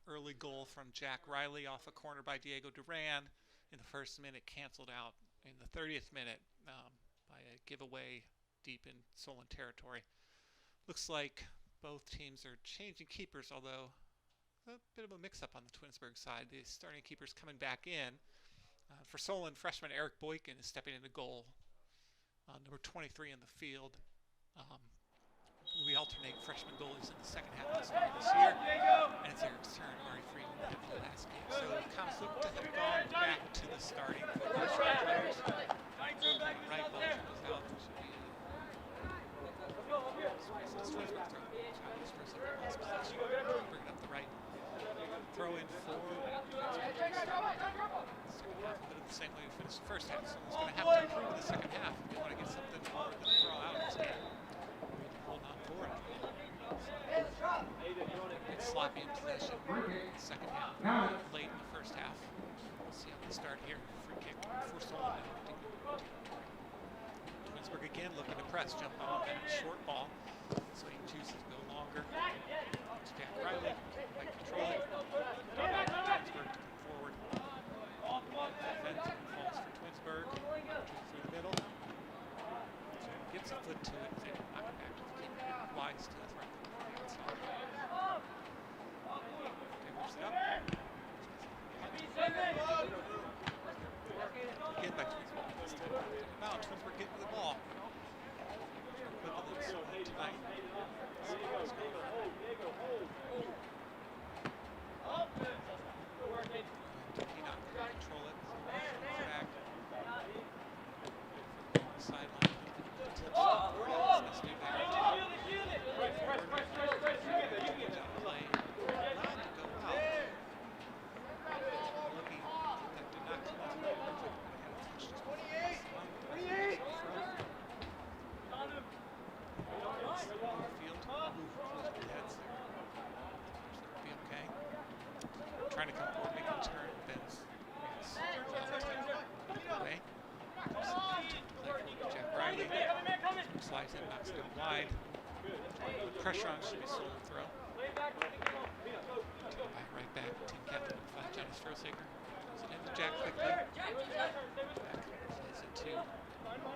S1: Early goal from Jack Riley off a corner by Diego Duran in the first minute, canceled out in the 30th minute by a giveaway deep in Solon territory. Looks like both teams are changing keepers, although a bit of a mix-up on the Twinsburg side. The starting keeper's coming back in. For Solon, freshman Eric Boykin is stepping into goal. Number 23 in the field. We alternate freshman goalies in the second half of this year, and it's Eric's turn. Ari Freeman had the last game. So Comets look to have gone back to the starting players. Right ball goes out. Should be bring it up the right. Throw in for second half, a bit of the same way we finished the first half. So it's going to have to improve in the second half if you want to get something more than throw out of this game. Hold on for it. It's sloppy in possession in the second half, late in the first half. We'll see how they start here. Free kick for Solon. Twinsburg again looking to press, jump on that short ball. So he chooses to go longer. It's Jack Riley, might control it. Twinsburg to come forward. Defense falls for Twinsburg. Through the middle. So he gets a foot to it. They knock it back to the keeper. Wise to the front. They moves it up. Again by Twinsburg. This time about Twinsburg getting to the ball. Tonight. He not control it. Back. Sideline. Play. Allowed to go out. Looking. That did not come out. 28. Field. Close to the heads there. Be okay. Trying to come forward, making a turn. Ben's. Away. Jack Riley. Slides in, knocks it out wide. Pressure on should be Solon throw. Right back. Team captain by Johnny Strosaker. Goes it into Jack quickly. Back. Plays it to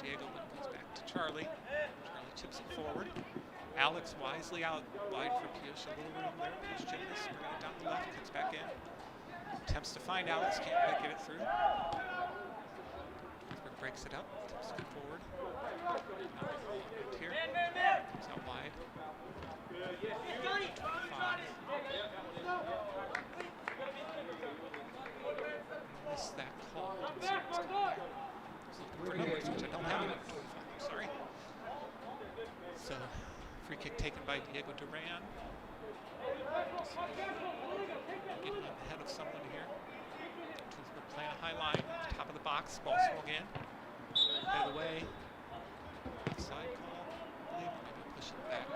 S1: Diego, but it goes back to Charlie. Charlie chips it forward. Alex wisely out wide for Pioche. A little room there. Pioche gymnast. Bringing it down the left. Cuts back in. Attempts to find Alex. Can't quite get it through. Twinsburg breaks it up. Attempts to come forward. Here. Comes out wide. 5. Missed that call. For numbers, which I don't have. I'm sorry. So, free kick taken by Diego Duran. Getting ahead of someone here. Twinsburg playing a high line, top of the box, ball swung in. Out of the way. Offside call, I believe, maybe push it back.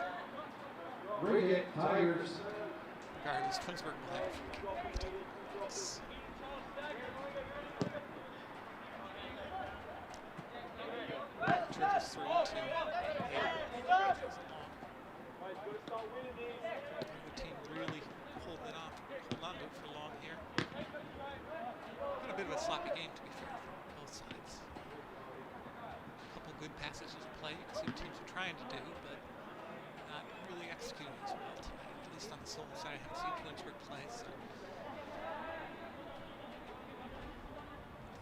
S2: Bring it, Tigers.
S1: Regardless, Twinsburg will have a free kick. Dribbles through to the team really holding it off, holding on to it for long here. Had a bit of a sloppy game, to be fair, from both sides. A couple good passages of play. You can see what teams are trying to do, but not really executing as well tonight. At least on the Solon side, I haven't seen Twinsburg play, so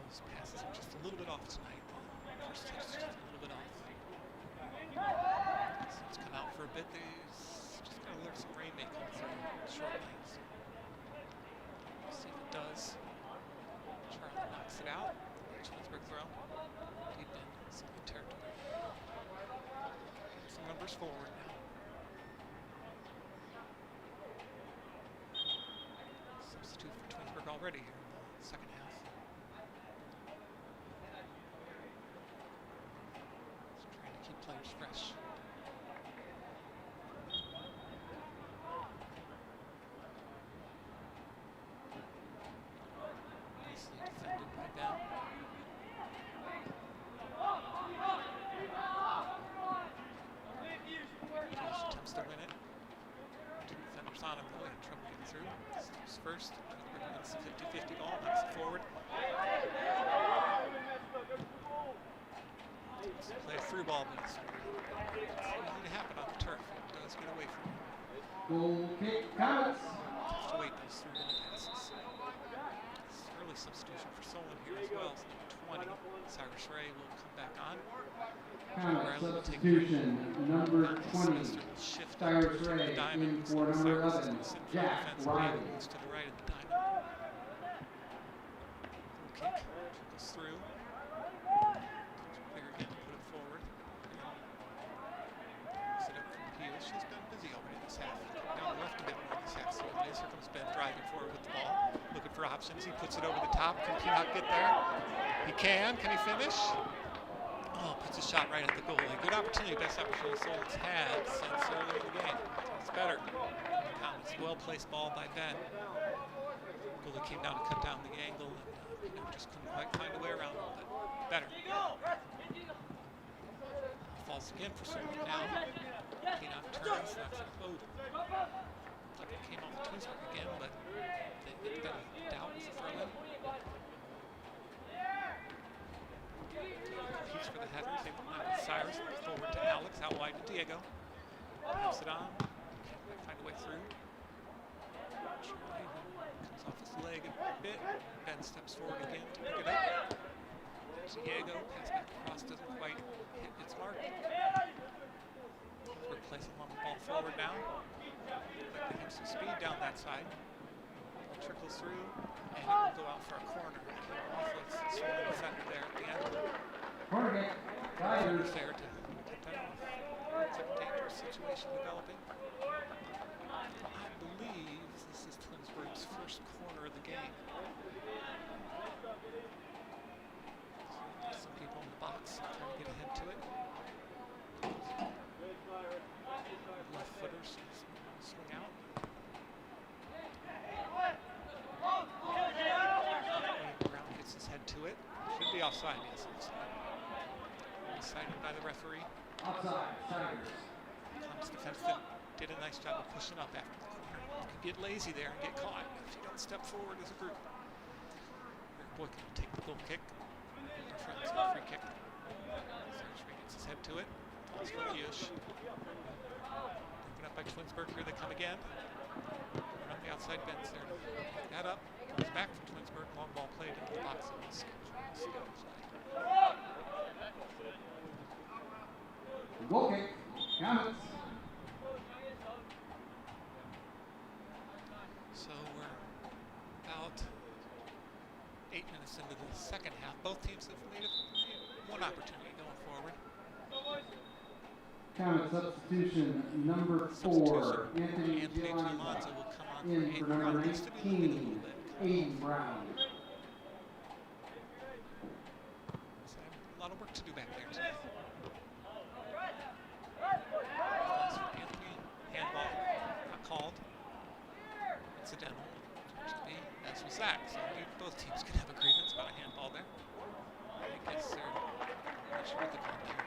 S1: those passes are just a little bit off tonight. First touch is just a little bit off. So it's come out for a bit. There's just got to let some rain make come through short lanes. We'll see if it does. Charlie knocks it out. Twinsburg throw. Deep in Solon territory. Some numbers forward now. Substitute for Twinsburg already here in the second half. Keep players fresh. Nicely defended by Ben. forward. Play a through ball, but it's easy to happen on the turf. It does get away from you.
S2: Goal kick, Comets.
S1: Have to wait those through ball passes. It's early substitution for Solon here as well. So number 20, Cyrus Ray will come back on.
S2: Comet substitution, number 20, Cyrus Ray in for number 11, Jack Riley.
S1: Moves to the right of the diamond. Kick trickles through. Player again to put it forward. Set up from Peel. She's been busy already this half. Down left a bit more this half. So here comes Ben driving forward with the ball. Looking for options. He puts it over the top. Can Keenock get there? He can. Can he finish? Oh, puts a shot right at the goalie. Good opportunity, best opportunity Solon's had since early in the game. It's better. It's a well-placed ball by Ben. Goalie came down to cut down the angle and just couldn't quite find a way around it, but better. Falls again for Solon now. Keenock turns, knocks it. Oh, looks like it came off the Twinsburg again, but they got a doubt with the throw-in. Competes for the headers. They went out with Cyrus, forward to Alex, out wide to Diego. Pass it on. Can't find a way through. Comes off his leg a bit. Ben steps forward again to pick it up. Diego, pass back across, doesn't quite hit its mark. We're placing on the ball forward now. Like they have some speed down that side. Ball trickles through, and it will go out for a corner. Off of Solon defender there at the end.
S2: Corner kick, Tigers.
S1: There to cut that off. It's a dangerous situation developing. I believe this is Twinsburg's first corner of the game. Some people in the box trying to get ahead to it. Left footers swing out. Brown gets his head to it. Should be offside, yes. Decided by the referee.
S2: Offside, Tigers.
S1: Comes defense did a nice job of pushing up after the corner. You can get lazy there and get caught if you don't step forward as a group. Your boy can take the goal kick. Our friends have a free kick. Cyrus Ray gets his head to it. Falls for Yush. Broken up by Twinsburg. Here they come again. Run the outside Ben's there. Pick that up. Comes back from Twinsburg. Long ball played into the box.
S2: Goal kick, Comets.
S1: So we're about 8 minutes into the second half. Both teams have made one opportunity going forward.
S2: Comet substitution number 4, Anthony
S1: Gialanza will come on
S2: in for number 19, Aiden Brown.
S1: So a lot of work to do back there today. Handball not called. Incidental. As was that. So both teams can have a grievance about a handball there. I guess they're not sure what the call here.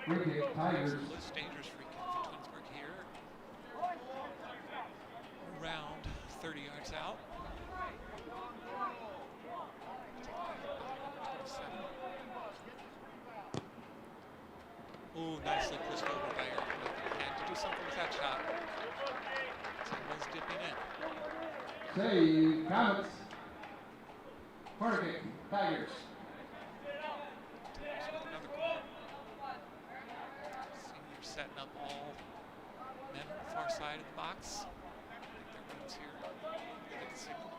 S2: Free kick, Tigers.
S1: Dangerous free kick for Twinsburg here. Around 30 yards out. Ooh, nicely pushed over by Eric. And to do something with that shot. Someone's dipping in.
S2: Save, Comets. Corner kick, Tigers.
S1: Another corner. Senior setting up all men on the far side of the box. I think their runs here. They get the signal.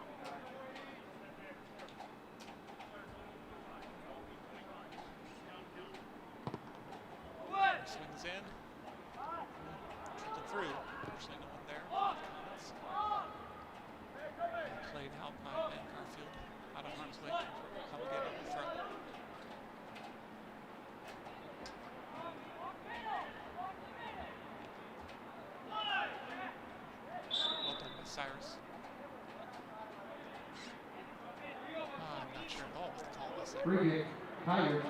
S1: Swings in. Trickled through. Unfortunately, no one there. Comets. Played out by Ben Garfield. Out of harm's way. Come again on the front. Well done by Cyrus. I'm not sure at all what the call was there.
S2: Free kick, Tigers.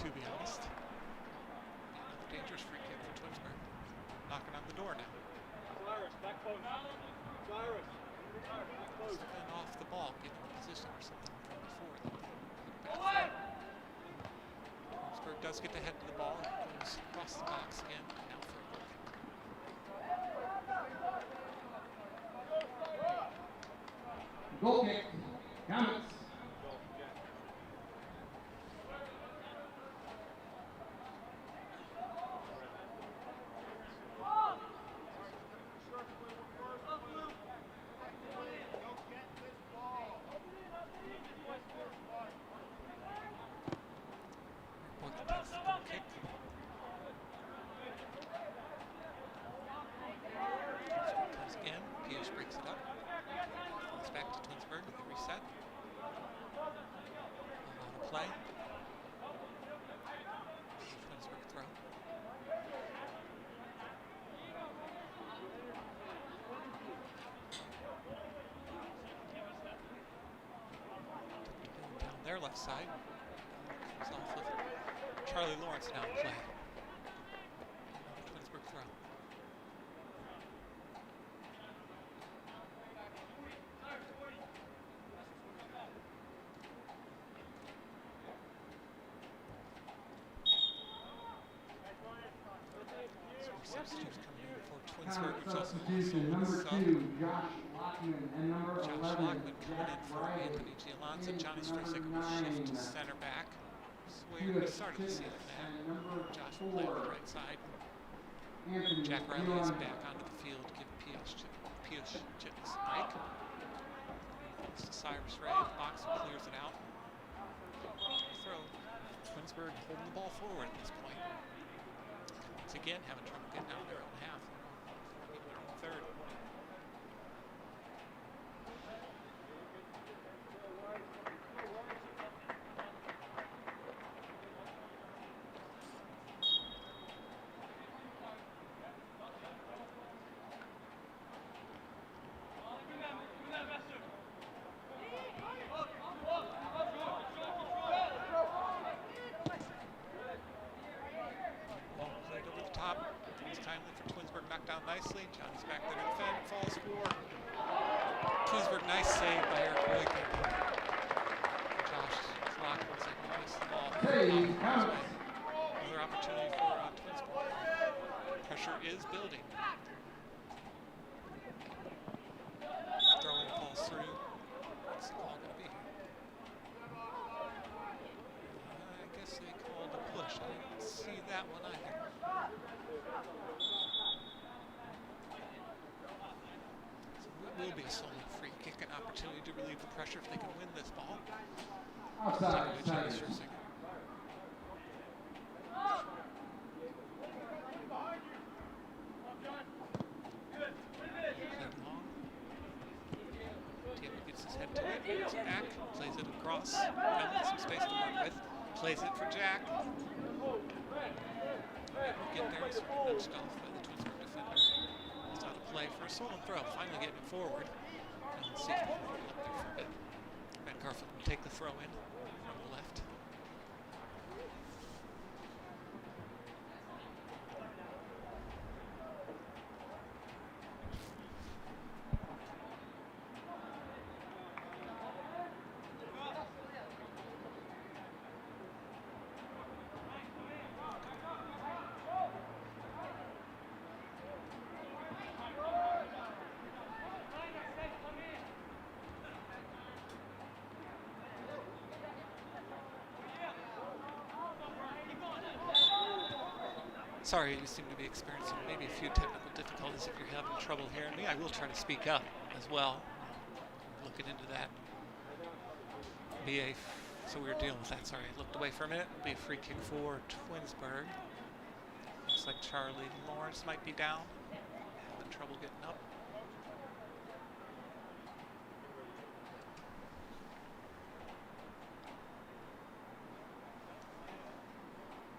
S1: To be honest. Another dangerous free kick for Twinsburg. Knocking on the door now.
S3: Cyrus, back post. Cyrus.
S1: Something off the ball, given the position or something from before. Twinsburg does get the head to the ball. It goes across the box again. Now for a goal kick.
S2: Goal kick. Comets.
S1: Their left side. Comes off of Charlie Lawrence now in play. Twinsburg throw. Substitutes coming in for Twinsburg, which also
S2: Substitution number 2, Josh Lockman, and number 11,
S1: Lockman coming in
S2: Jack
S1: for
S2: Riley.
S1: Anthony Gialonza. Johnny
S2: Number
S1: Strisick will
S2: 9,
S1: shift to center back. This is where we started to see that. Josh will play on the right side.
S2: Anthony
S1: Jack Riley is
S2: Gialonza.
S1: back onto the field, give Pioche Chipness Mike. It's to Cyrus Ray, the box clears it out. Throw. Twinsburg holding the ball forward at this point. Once again, having trouble getting out of their own half. Maybe their own third. Down nicely. Johnny's back there to defend. Fall score. Twinsburg, nice save by Eric Boykin. Josh Lockwood's like to miss the ball. Another opportunity for Twinsburg. Pressure is building. Throwing falls through. What's the call going to be? I guess they called a push. I didn't see that one either. Will be a Solon free kick, an opportunity to relieve the pressure if they can win this ball.
S2: Outside.
S1: Diego gets his head to it, moves it back, plays it across, with some space to work with, plays it for Jack. Get there, it's nudged off by the Twinsburg defender. It's out of play for a Solon throw, finally getting it forward. And let's see if we can get up there for a bit. Ben Garfield will take the throw in from the left. Sorry, you seem to be experiencing maybe a few technical difficulties. If you're having trouble hearing me, I will try to speak up as well. Looking into that. So we were dealing with that. Sorry, I looked away for a minute. It'll be a free kick for Twinsburg. Looks like Charlie Lawrence might be down. Having trouble getting up.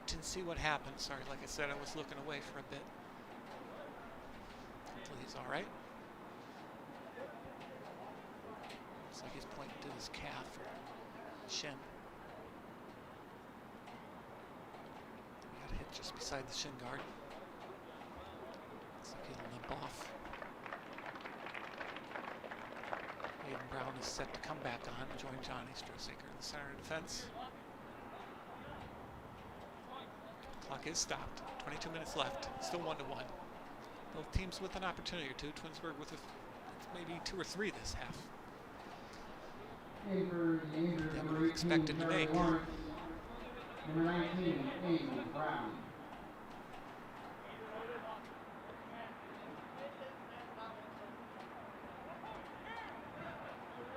S1: Didn't see what happened. Sorry, like I said, I was looking away for a bit. Hopefully he's all right. Looks like he's pointing to his calf or shin. He got hit just beside the shin guard. Looks like he'll limp off. Hayden Brown is set to come back on and join Johnny Strosaker in the center of defense. Clock is stopped. 22 minutes left. Still 1-1. Both teams with an opportunity or two. Twinsburg with maybe 2 or 3 this half. That we were expected to make.
S2: Number 19, Hayden Brown.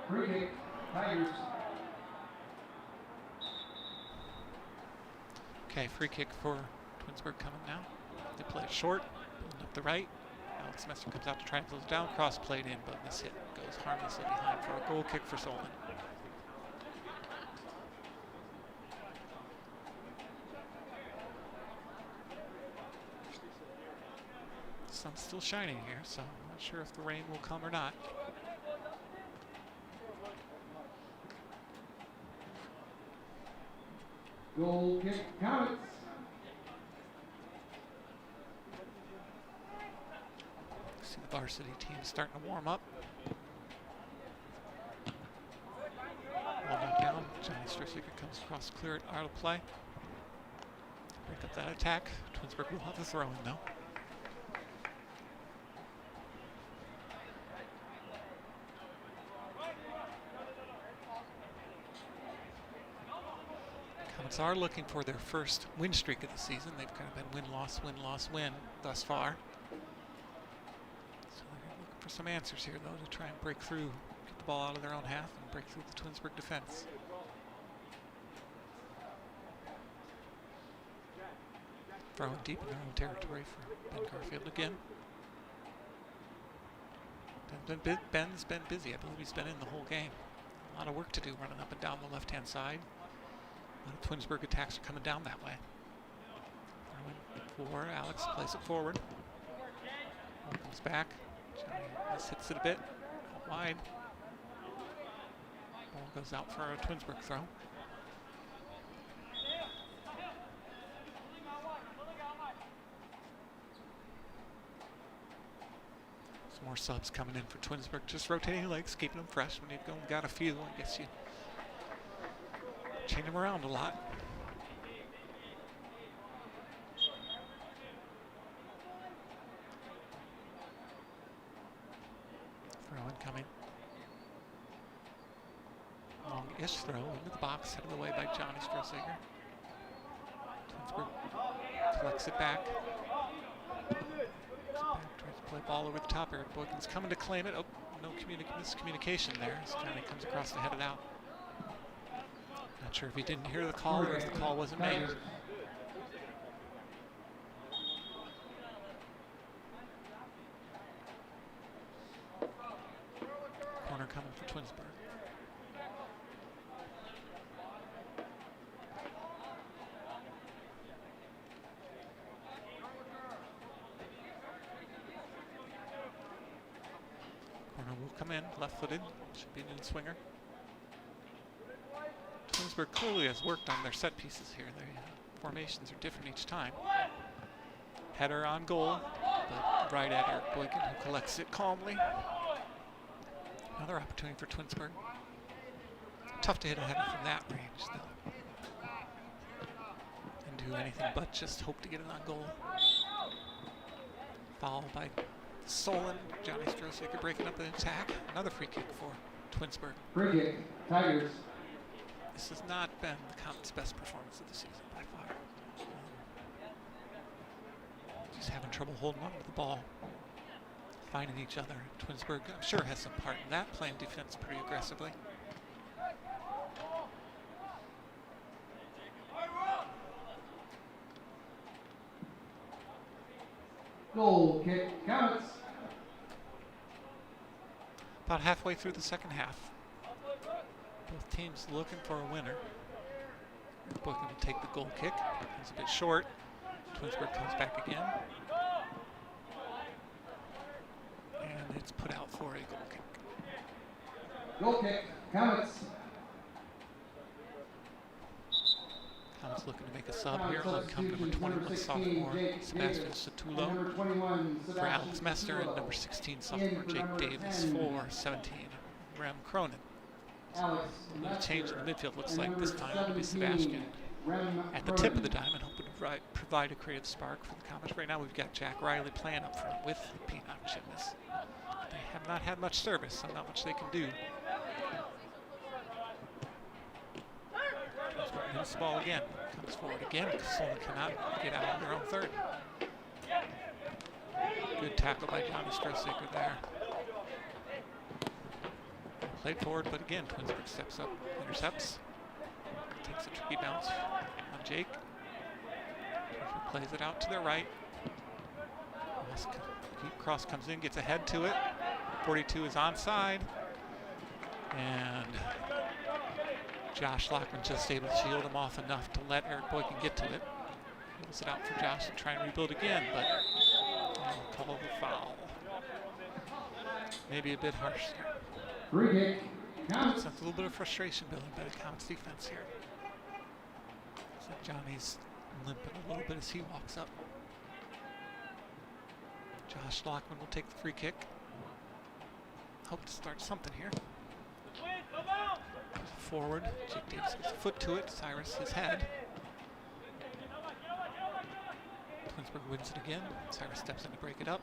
S2: Free kick, Tigers.
S1: Okay, free kick for Twinsburg coming now. They play it short, building up the right. Alex Messer comes out to try and close it down. Cross played in, but this hit goes harmlessly behind for a goal kick for Solon. The sun's still shining here, so I'm not sure if the rain will come or not.
S2: Goal kick counts.
S1: See the varsity team starting to warm up. Ball knocked down. Johnny Strosaker comes across, clear it out of play. Break up that attack. Twinsburg will have the throw in though. Comets are looking for their first win streak of the season. They've kind of been win-loss thus far. So they're looking for some answers here, though, to try and break through, get the ball out of their own half, and break through the Twinsburg defense. Throwing deep in their own territory for Ben Garfield again. Ben's been busy. I believe he's been in the whole game. A lot of work to do running up and down the left-hand side. A lot of Twinsburg attacks are coming down that way. Throwing for Alex, plays it forward. Ball comes back. Johnny just hits it a bit. Out wide. Ball goes out for a Twinsburg throw. Some more subs coming in for Twinsburg. Just rotating legs, keeping them fresh. When you've got a few, I guess you change them around a lot. Throw incoming. Long-ish throw into the box, headed away by Johnny Strosaker. Twinsburg collects it back. Tries to play ball over the top. Eric Boykin's coming to claim it. Oh, no miscommunication there as Johnny comes across to head it out. Not sure if he didn't hear the call or if the call wasn't made. Corner coming for Twinsburg. Corner will come in, left-footed. Should be an in-swinger. Twinsburg clearly has worked on their set pieces here. Their formations are different each time. Header on goal, but right at Eric Boykin, who collects it calmly. Another opportunity for Twinsburg. Tough to hit a header from that range, though. And do anything but just hope to get it on goal. Foul by Solon. Johnny Strosaker breaking up an attack. Another free kick for Twinsburg.
S2: Free kick, Tigers.
S1: This has not been the Comets' best performance of the season by far. Just having trouble holding on to the ball, finding each other. Twinsburg, I'm sure, has some part in that, playing defense pretty aggressively.
S2: Goal kick counts.
S1: About halfway through the second half. Both teams looking for a winner. Boykin will take the goal kick. It's a bit short. Twinsburg comes back again. And it's put out for a goal kick.
S2: Goal kick, Comets.
S1: Comets looking to make a sub here. On come number 21, sophomore Sebastian Satulo for Alex Mester, and number 16, sophomore Jake Davis for 17, Rem Cronin.
S2: Alex
S1: A little change in the midfield looks
S2: and
S1: like this
S2: number
S1: time. It'll be
S2: 17,
S1: Sebastian
S2: Rem
S1: at the tip of the
S2: Cronin.
S1: diamond, hoping to provide a creative spark for the Comets. Right now we've got Jack Riley playing up front with Peanut and Chipness. They have not had much service, so not much they can do. Wins the ball again. Comes forward again. Solon cannot get out of their own third. Good tackle by Johnny Strossaker there. Played forward, but again, Twinsburg steps up, intercepts. Takes a tricky bounce on Jake. Twinsburg plays it out to their right. Cross comes in, gets ahead to it. 42 is onside. And Josh Lockman just able to shield him off enough to let Eric Boykin get to it. Pulls it out for Josh to try and rebuild again, but call the foul. Maybe a bit harsh there.
S2: Free kick. Counts.
S1: Sense a little bit of frustration building by the Comets defense here. Looks like Johnny's limping a little bit as he walks up. Josh Lockman will take the free kick. Hope to start something here. Forward, Jake Davis gets a foot to it, Cyrus his head. Twinsburg wins it again. Cyrus steps in to break it up.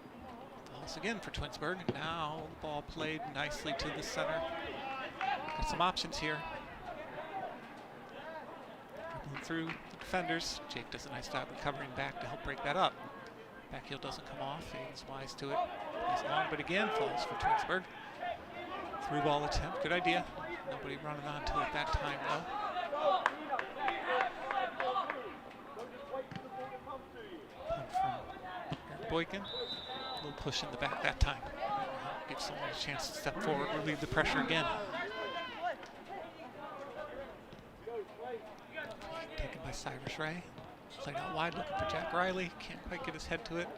S1: Falls again for Twinsburg. Now the ball played nicely to the center. Got some options here. Dribbling through the defenders. Jake does a nice job recovering back to help break that up. Back heel doesn't come off. Aiden's wise to it. Plays long, but again falls for Twinsburg. Through ball attempt. Good idea. Nobody running onto it that time, though. Punt from Eric Boykin. A little push in the back that time. Gives someone a chance to step forward, relieve the pressure again. Taken by Cyrus Ray. Played out wide, looking for Jack Riley. Can't quite get his head to it.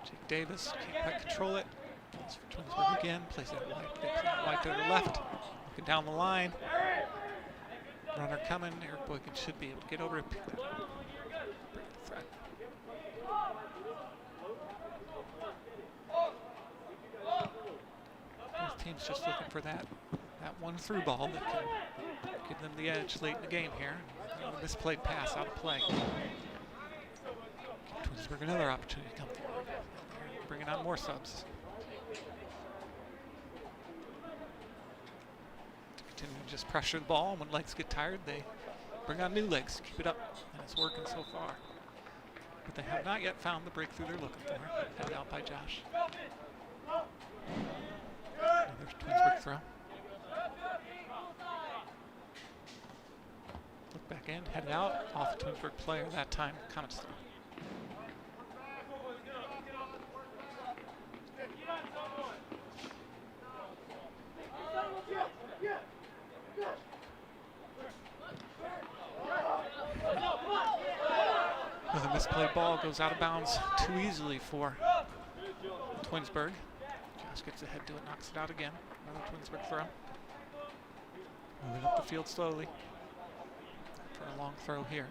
S1: Jake Davis can't quite control it. Falls for Twinsburg again. Plays it wide. They play it wide to the left. Looking down the line. Runner coming. Eric Boykin should be able to get over it. Break the threat. Both teams just looking for that one through ball that can give them the edge late in the game here. A misplayed pass out of play. Twinsburg another opportunity to come forward. They're bringing out more subs. Continue to just pressure the ball, and when legs get tired, they bring on new legs to keep it up, and it's working so far. But they have not yet found the breakthrough they're looking for. Headed out by Josh. There's Twinsburg throw. Look back in, headed out, off the Twinsburg player that time. Comets throw. The misplayed ball goes out of bounds too easily for Twinsburg. Josh gets ahead to it, knocks it out again. Another Twinsburg throw. Moving up the field slowly for a long throw here.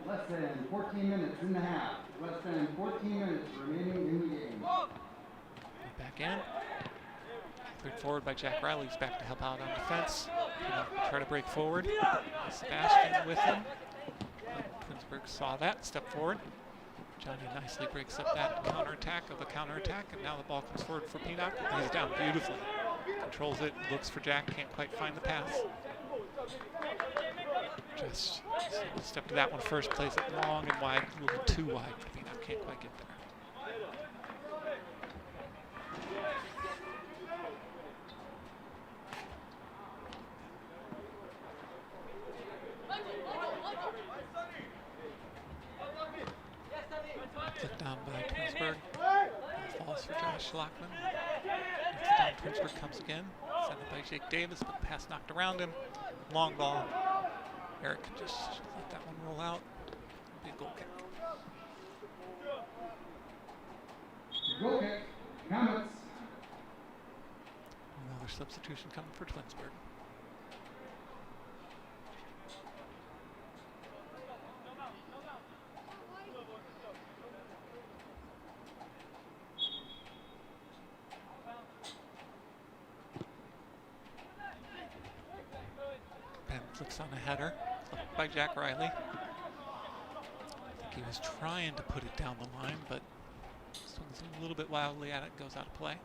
S2: Less than 14 minutes in the half. Less than 14 minutes remaining in the game.
S1: Back in. Cleared forward by Jack Riley. He's back to help out on defense. Try to break forward. Sebastian with him. Twinsburg saw that, stepped forward. Johnny nicely breaks up that counterattack of a counterattack, and now the ball comes forward for Peanut. He's down beautifully. Controls it, looks for Jack, can't quite find the pass. Just step to that one first, plays it long and wide, a little bit too wide for Peanut, can't quite get there. Flipped down by Twinsburg. Falls for Josh Lockman. Down, Twinsburg comes again. Sent it by Jake Davis, but the pass knocked around him. Long ball. Eric can just let that one roll out. Big goal kick.
S2: Goal kick. Comets.
S1: Another substitution coming for Twinsburg. Pierce on a header, clipped by Jack Riley. I think he was trying to put it down the line, but swings a little bit wildly at it, goes out of play.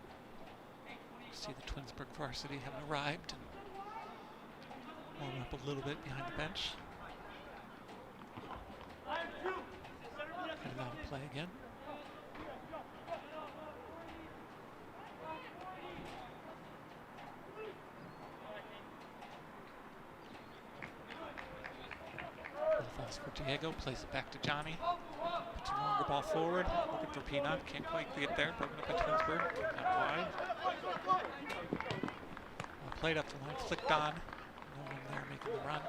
S1: See the Twinsburg varsity having arrived and warm up a little bit behind the bench. Headed out of play again. For Diego, plays it back to Johnny. Puts a longer ball forward. Looking for Peanut. Can't quite get there. Broken up by Twinsburg. Out wide. Well played up the line. Flicked on. No one there making the run.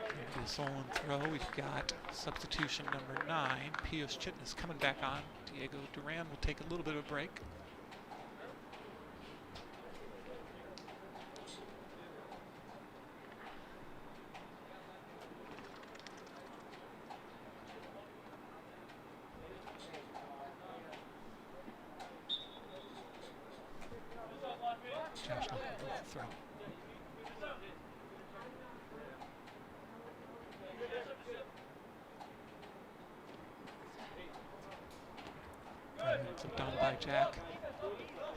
S1: Maybe a Solon throw. We've got substitution number 9. Pius Chitness coming back on. Diego Duran will take a little bit of a break. Josh not going to throw. Flipped on by Jack.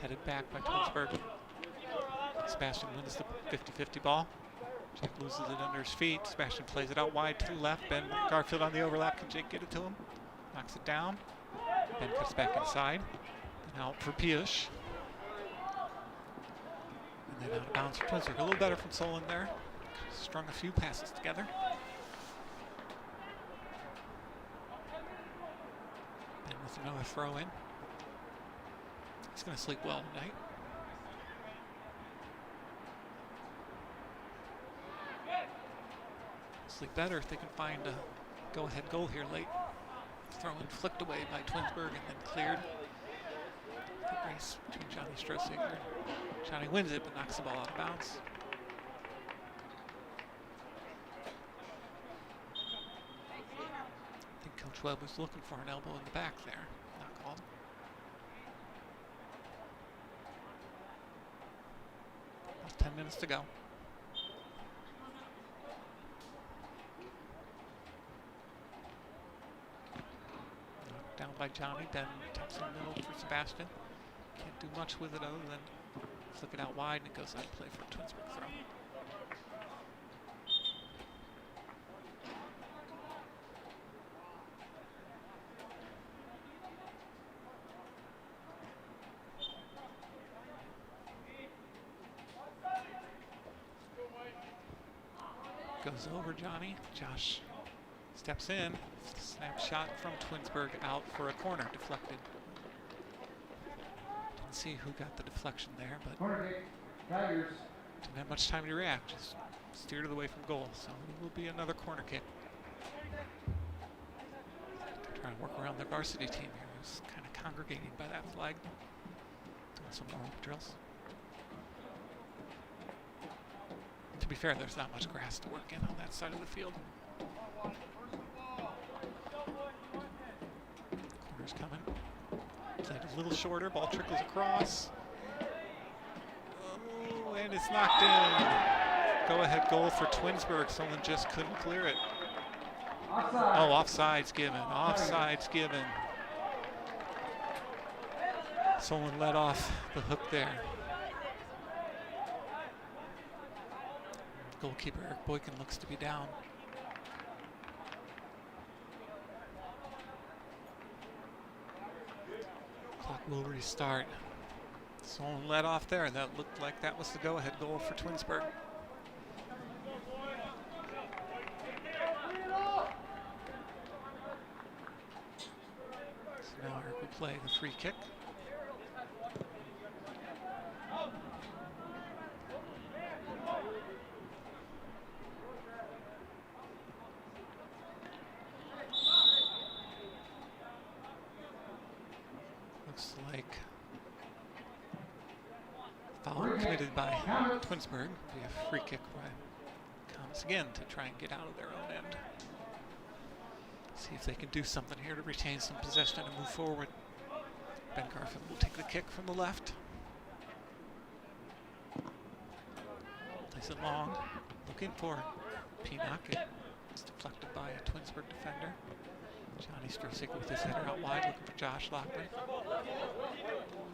S1: Headed back by Twinsburg. Sebastian wins the 50-50 ball. Jack loses it under his feet. Sebastian plays it out wide to the left. Ben Garfield on the overlap. Can Jake get it to him? Knocks it down. Ben cuts back inside. And out for Pius. And then out of bounds for Twinsburg. A little better from Solon there. Strung a few passes together. And with another throw in. He's going to sleep well tonight. Sleep better if they can find a go-ahead goal here late. Throw in flicked away by Twinsburg and then cleared. Good race between Johnny Strohsager. Johnny wins it but knocks the ball out of bounds. I think Coach Webb was looking for an elbow in the back there. Not called. About 10 minutes to go. Knocked down by Johnny. Ben taps in the middle for Sebastian. Can't do much with it other than flick it out wide and it goes out of play for a Twinsburg throw. Goes over Johnny. Josh steps in. Snapshot from Twinsburg out for a corner. Deflected. Didn't see who got the deflection there, but didn't have much time to react. Just steered it away from goal. So it will be another corner kick. Trying to work around their varsity team here. Who's kind of congregating by that flag. Doing some warm-up drills. To be fair, there's not much grass to work in on that side of the field. Corner's coming. Played a little shorter. Ball trickles across. Oh, and it's knocked in. Go-ahead goal for Twinsburg. Someone just couldn't clear it.
S2: Offside.
S1: Oh, offside's given. Offside's given. Someone let off the hook there. Goalkeeper Eric Boykin looks to be down. Clock will restart. Someone let off there. That looked like that was the go-ahead goal for Twinsburg. So now Eric will play the free kick. Looks like foul committed by Twinsburg. We have free kick by Thomas again to try and get out of their own end. See if they can do something here to retain some possession and move forward. Ben Garfield will take the kick from the left. Plays it long. Looking for P-knock. It's deflected by a Twinsburg defender. Johnny Strusik with his header out wide, looking for Josh Lockman.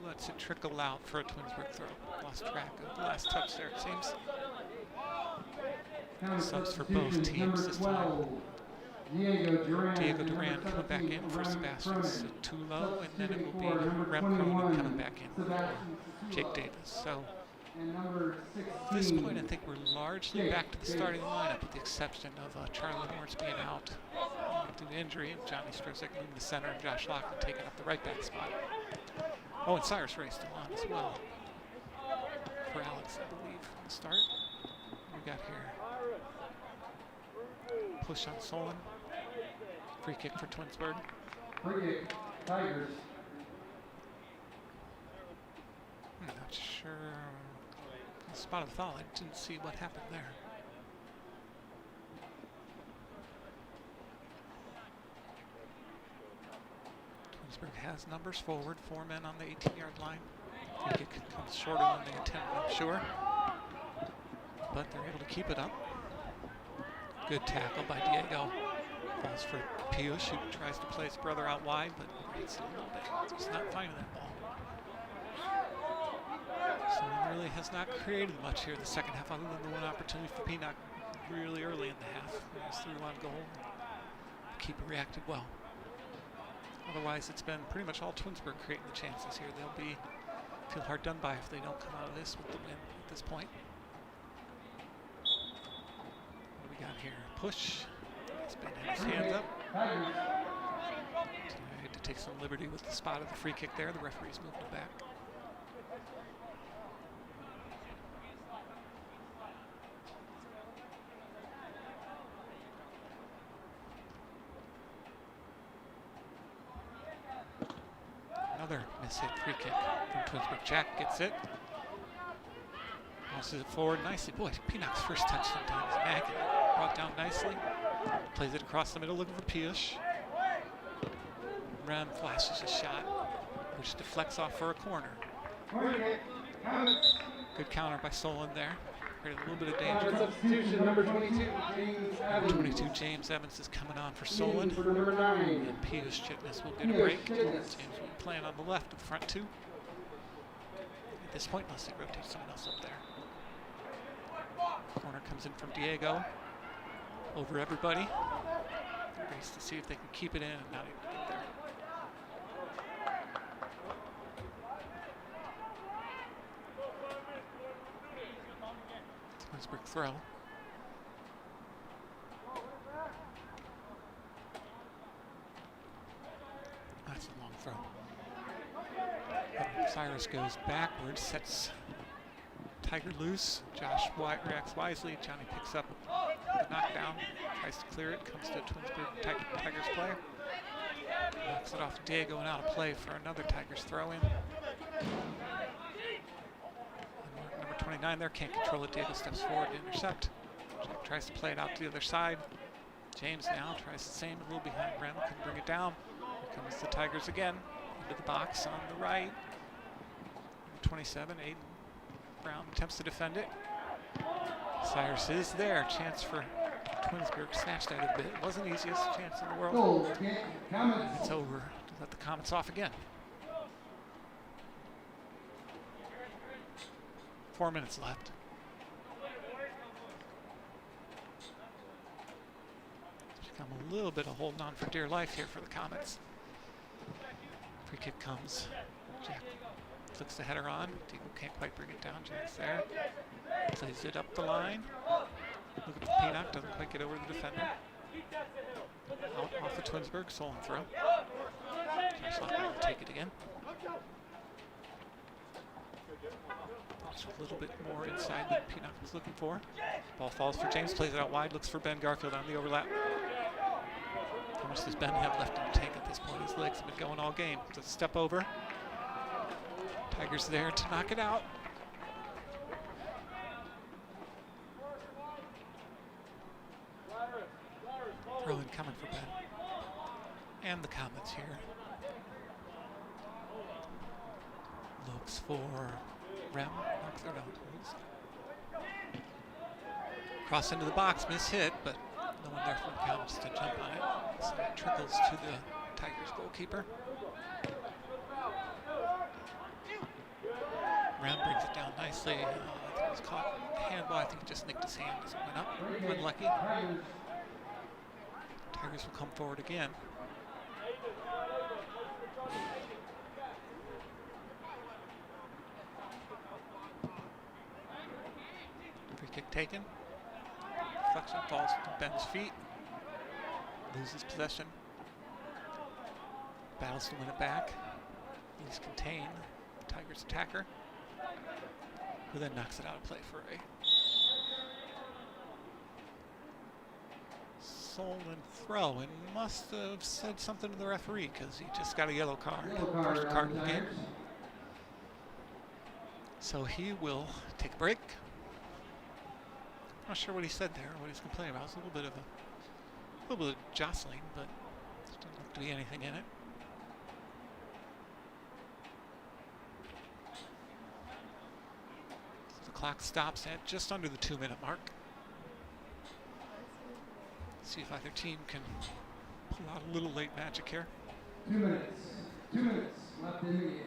S1: Lets it trickle out for a Twinsburg throw. Lost track of the last touch there, it seems. Subs for both teams this time. Diego Duran coming back in for Sebastian Tulo, and then it will be Rem Cronin coming back in for Jake Davis. So at this point, I think we're largely back to the starting lineup, with the exception of Charlie Lawrence being out due to injury, and Johnny Strusik moving to center, and Josh Lockman taking up the right back spot. Oh, and Cyrus Ray still on as well for Alex, I believe, from the start. What we got here? Push on Solon. Free kick for Twinsburg.
S2: Free kick, Tigers.
S1: I'm not sure. I spotted the foul. I didn't see what happened there. Twinsburg has numbers forward. 4 men on the 18-yard line. Free kick comes shorter than they intended, I'm sure. But they're able to keep it up. Good tackle by Diego. Falls for Pius, who tries to play his brother out wide, but it's a little bit. He's not finding that ball. So he really has not created much here the second half, other than the one opportunity for P-knock really early in the half. He was through on goal. Keeper reacted well. Otherwise, it's been pretty much all Twinsburg creating the chances here. They'll feel hard done by if they don't come out of this with the win at this point. What do we got here? Push. Ben has his hands up. Tried to take some liberty with the spot of the free kick there. The referee's moved it back. Another mishit free kick from Twinsburg. Jack gets it. Tosses it forward nicely. Boy, P-knock's first touch sometimes. Immaculate. Brought down nicely. Plays it across the middle, looking for Pius. Rem flashes a shot, which deflects off for a corner. Good counter by Solon there. Created a little bit of danger.
S2: Substitution, number 22, James Evans.
S1: 22, James Evans is coming on for Solon.
S2: For number 9.
S1: And Pius Chitness will get a break. James will be playing on the left of the front two. At this point, unless they rotate someone else up there. Corner comes in from Diego. Over everybody. Race to see if they can keep it in and not even get there. Twinsburg throw. That's a long throw. Cyrus goes backwards, sets Tiger loose. Josh reacts wisely. Johnny picks up the knockdown, tries to clear it, comes to Twinsburg Tigers player. Knocks it off Diego and out of play for another Tigers throw in. Number 29 there, can't control it. Diego steps forward to intercept. Jack tries to play it out to the other side. James now tries the same, a little behind Rem, can bring it down. Here comes the Tigers again, into the box on the right. Number 27, Aiden Brown attempts to defend it. Cyrus is there. Chance for Twinsburg, snatched out a bit. It wasn't the easiest chance in the world. It's over to let the Comets off again. 4 minutes left. It's become a little bit of holding on for dear life here for the Comets. Free kick comes. Jack flicks the header on. Diego can't quite bring it down. Jack's there. Plays it up the line. Look at the P-knock, doesn't quite get over the defender. Out off the Twinsburg, Solon throw. Josh Lockman will take it again. Just a little bit more inside than P-knock was looking for. Ball falls for James, plays it out wide, looks for Ben Garfield on the overlap. How much does Ben have left in the tank at this point? His legs have been going all game. Does step over. Tigers there to knock it out. Throw-in coming for Ben. And the Comets here. Looks for Rem. Knocks it out. Cross into the box, miss hit, but no one there from the Comets to jump on it. So it trickles to the Tigers goalkeeper. Brown brings it down nicely. I think it was caught handball. I think he just nicked his hand as it went up. Unlucky. Tigers will come forward again. Free kick taken. Deflection falls to Ben's feet. Loses possession. Battles to win it back. He's contained. The Tigers attacker, who then knocks it out of play for a Solon throw, and must have said something to the referee because he just got a yellow card. First card of the game. So he will take a break. Not sure what he said there, what he's complaining about. It was a little bit of jostling, but there didn't look to be anything in it. So the clock stops at just under the 2-minute mark. See if either team can pull out a little late magic here.
S2: 2 minutes. 2 minutes left in the game.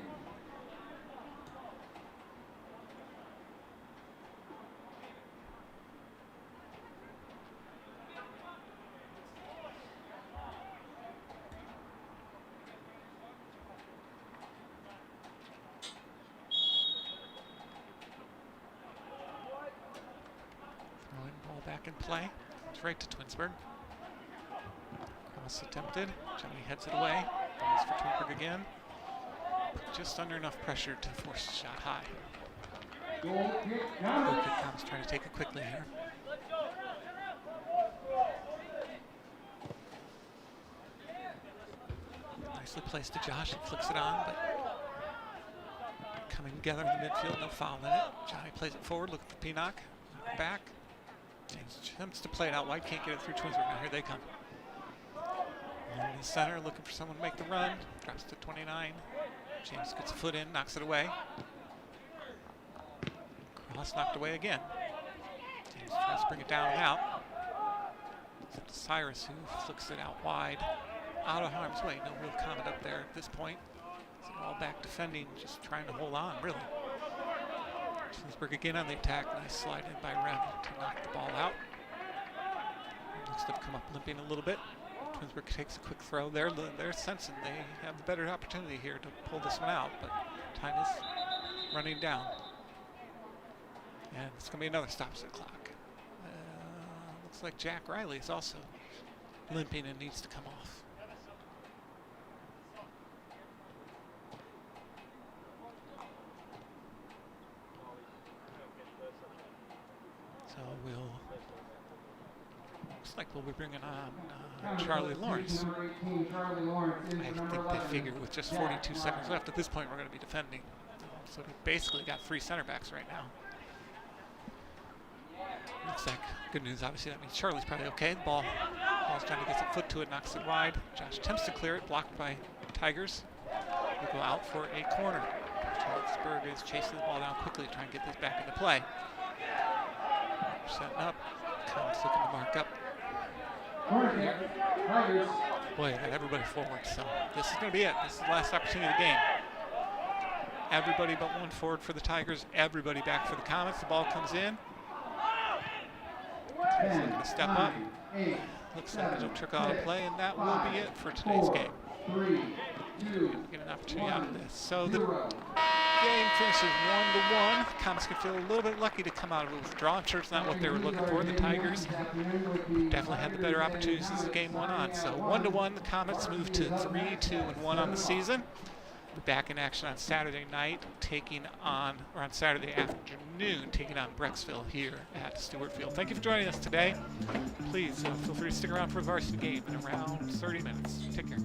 S1: Throwing ball back in play. It's right to Twinsburg. Cross attempted. Johnny heads it away. Balls for Twinsburg again. Just under enough pressure to force the shot high. Goal kick comes, trying to take it quickly here. Nicely placed to Josh. He flicks it on, but coming together in the midfield, no foul in it. Johnny plays it forward, looking for Pinock. Back. James attempts to play it out wide, can't get it through Twinsburg. Now here they come. In the center, looking for someone to make the run. Drops to 29. James gets a foot in, knocks it away. Cross knocked away again. James tries to bring it down and out. It's up to Cyrus, who flicks it out wide. Out of harm's way. No real comment up there at this point. So all back defending, just trying to hold on, really. Twinsburg again on the attack. Nice slide in by Rem to knock the ball out. Looks to have come up limping a little bit. Twinsburg takes a quick throw there. They're sensing they have a better opportunity here to pull this one out, but time is running down. And it's going to be another stoppage at the clock. Looks like Jack Riley is also limping and needs to come off. So looks like we'll be bringing on Charlie Lawrence. I think they figure with just 42 seconds left, at this point we're going to be defending. So we basically got 3 center backs right now. Looks like good news, obviously that means Charlie's probably okay. The ball's trying to get a foot to it, knocks it wide. Josh attempts to clear it, blocked by Tigers. We'll go out for a corner. Twinsburg is chasing the ball down quickly, trying to get this back into play. Setting up, Combs looking to mark up. Boy, got everybody forward, so this is going to be it. This is the last opportunity of the game. Everybody but one forward for the Tigers, everybody back for the Comets. The ball comes in. He's looking to step up. Looks like it'll trickle out of play, and that will be it for today's game. Get an opportunity out of this. So the game finishes 1-1. Comets can feel a little bit lucky to come out of a withdrawal. I'm sure it's not what they were looking for. The Tigers definitely had the better opportunities as the game went on. So 1-1, the Comets move to 3-2-1 on the season. We're back in action on Saturday night, on Saturday afternoon, taking on Brecksville here at Stewart Field. Thank you for joining us today. Please feel free to stick around for the varsity game in around 30 minutes. Take care.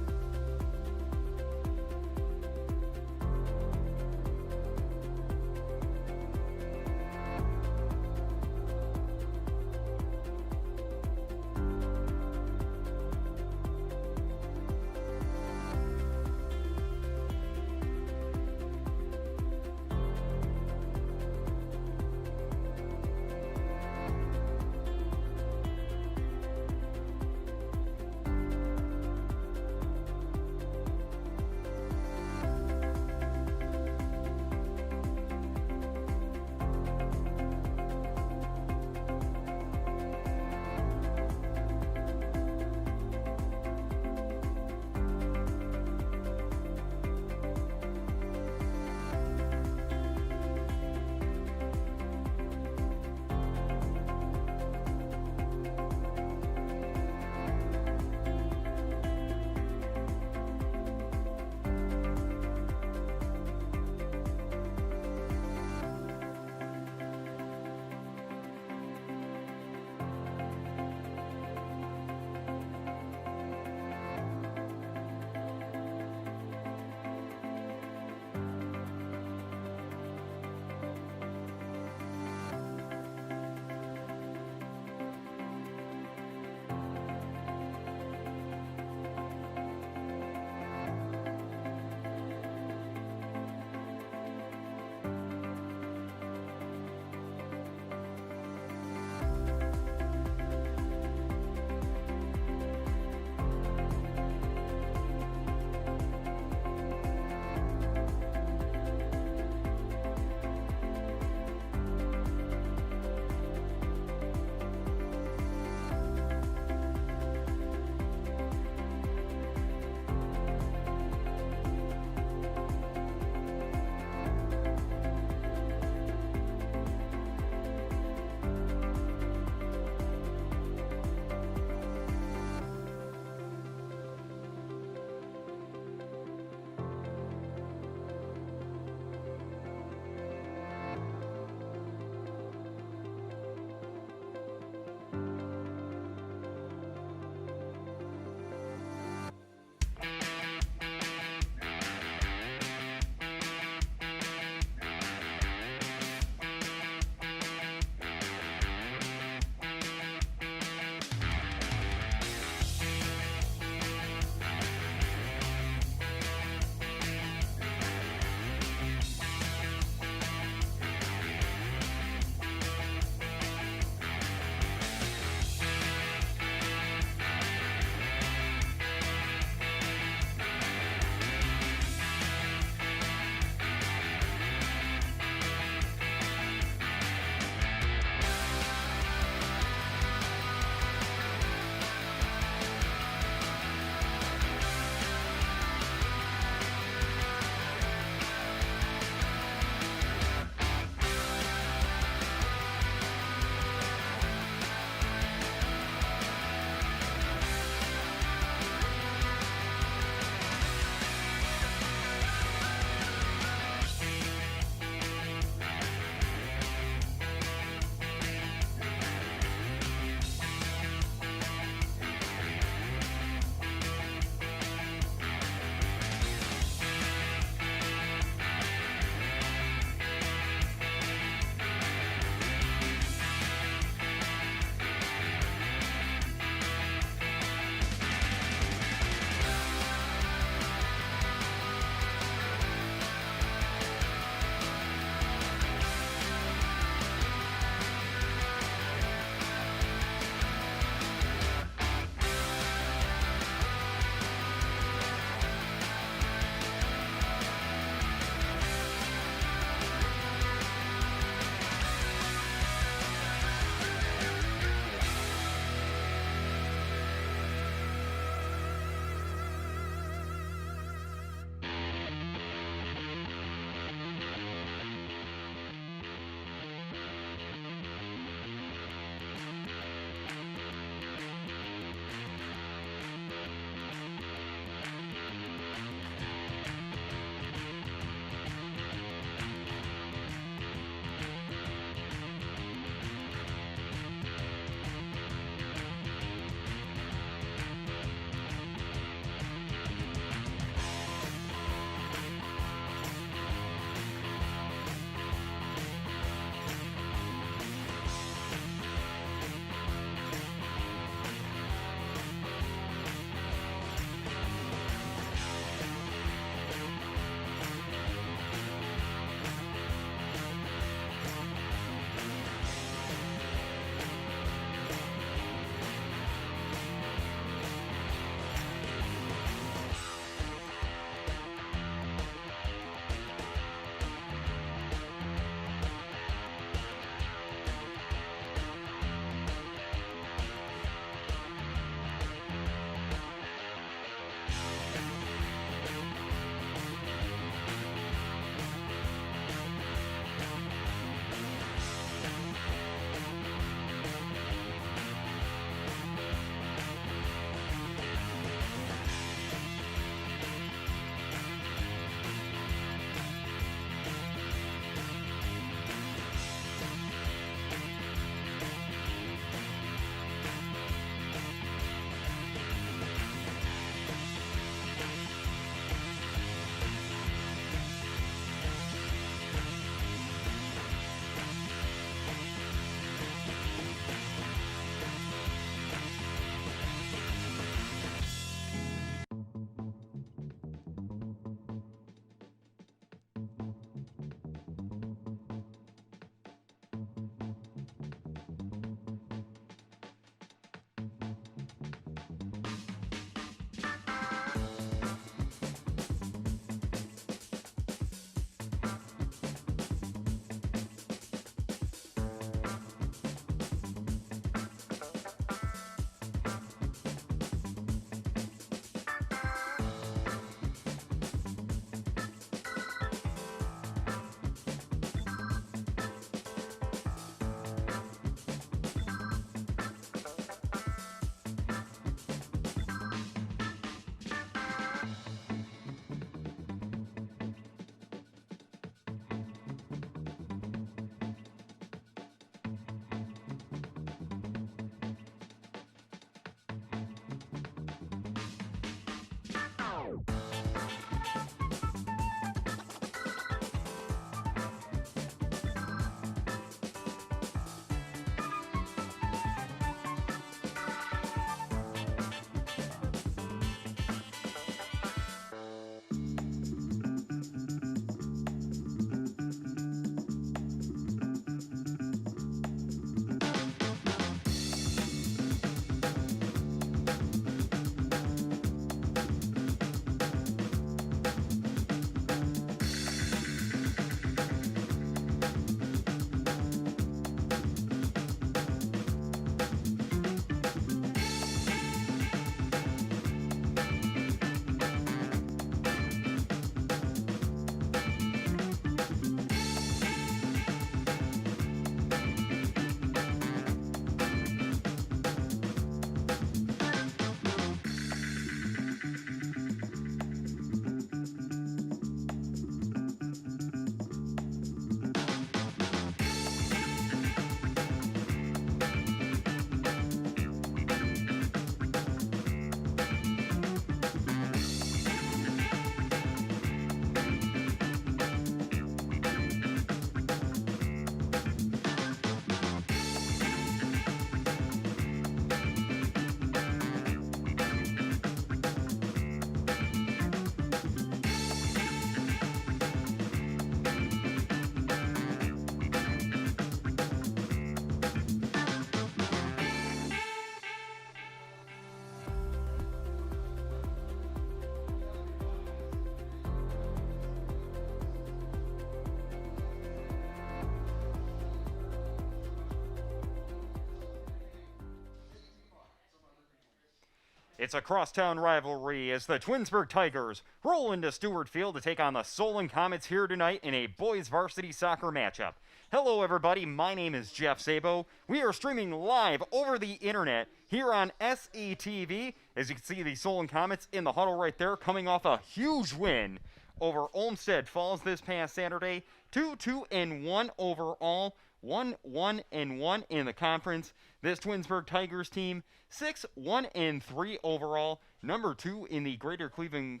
S3: It's a crosstown rivalry as the Twinsburg Tigers roll into Stewart Field to take on the Solon Comets here tonight in a boys varsity soccer matchup. Hello everybody, my name is Jeff Sabo. We are streaming live over the internet here on SETV. As you can see, the Solon Comets in the huddle right there, coming off a huge win over Olmsted Falls this past Saturday. 2-2-1 overall, 1-1-1 in the conference. This Twinsburg Tigers team 6-1-3 overall, number 2 in the Greater Cleveland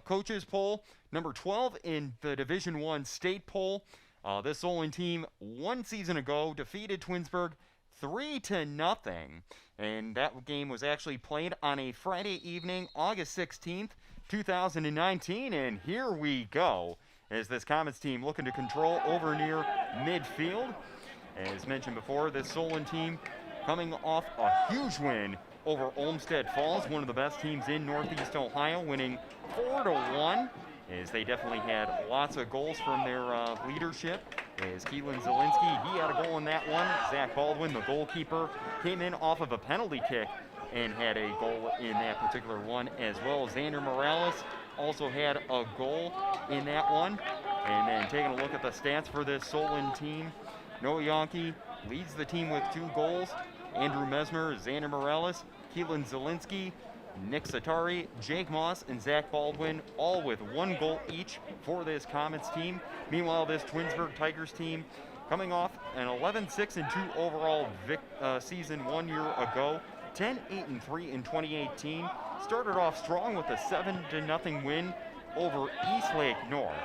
S3: coaches poll, number 12 in the Division I state poll. This Solon team 1 season ago defeated Twinsburg 3-0, and that game was actually played on a Friday evening, August 16th, 2019, and here we go as this Comets team looking to control over near midfield. As mentioned before, this Solon team coming off a huge win over Olmsted Falls, one of the best teams in Northeast Ohio, winning 4-1, as they definitely had lots of goals from their leadership. As Keelan Zielinski, he had a goal in that one. Zach Baldwin, the goalkeeper, came in off of a penalty kick and had a goal in that particular one, as well as Xander Morales also had a goal in that one. And then taking a look at the stats for this Solon team, Noah Yonke leads the team with 2 goals. Andrew Mesmer, Xander Morales, Keelan Zielinski, Nick Satari, Jake Moss, and Zach Baldwin, all with 1 goal each for this Comets team. Meanwhile, this Twinsburg Tigers team coming off an 11-6-2 overall season 1 year ago, 10-8-3 in 2018. Started off strong with a 7-0 win over Eastlake North.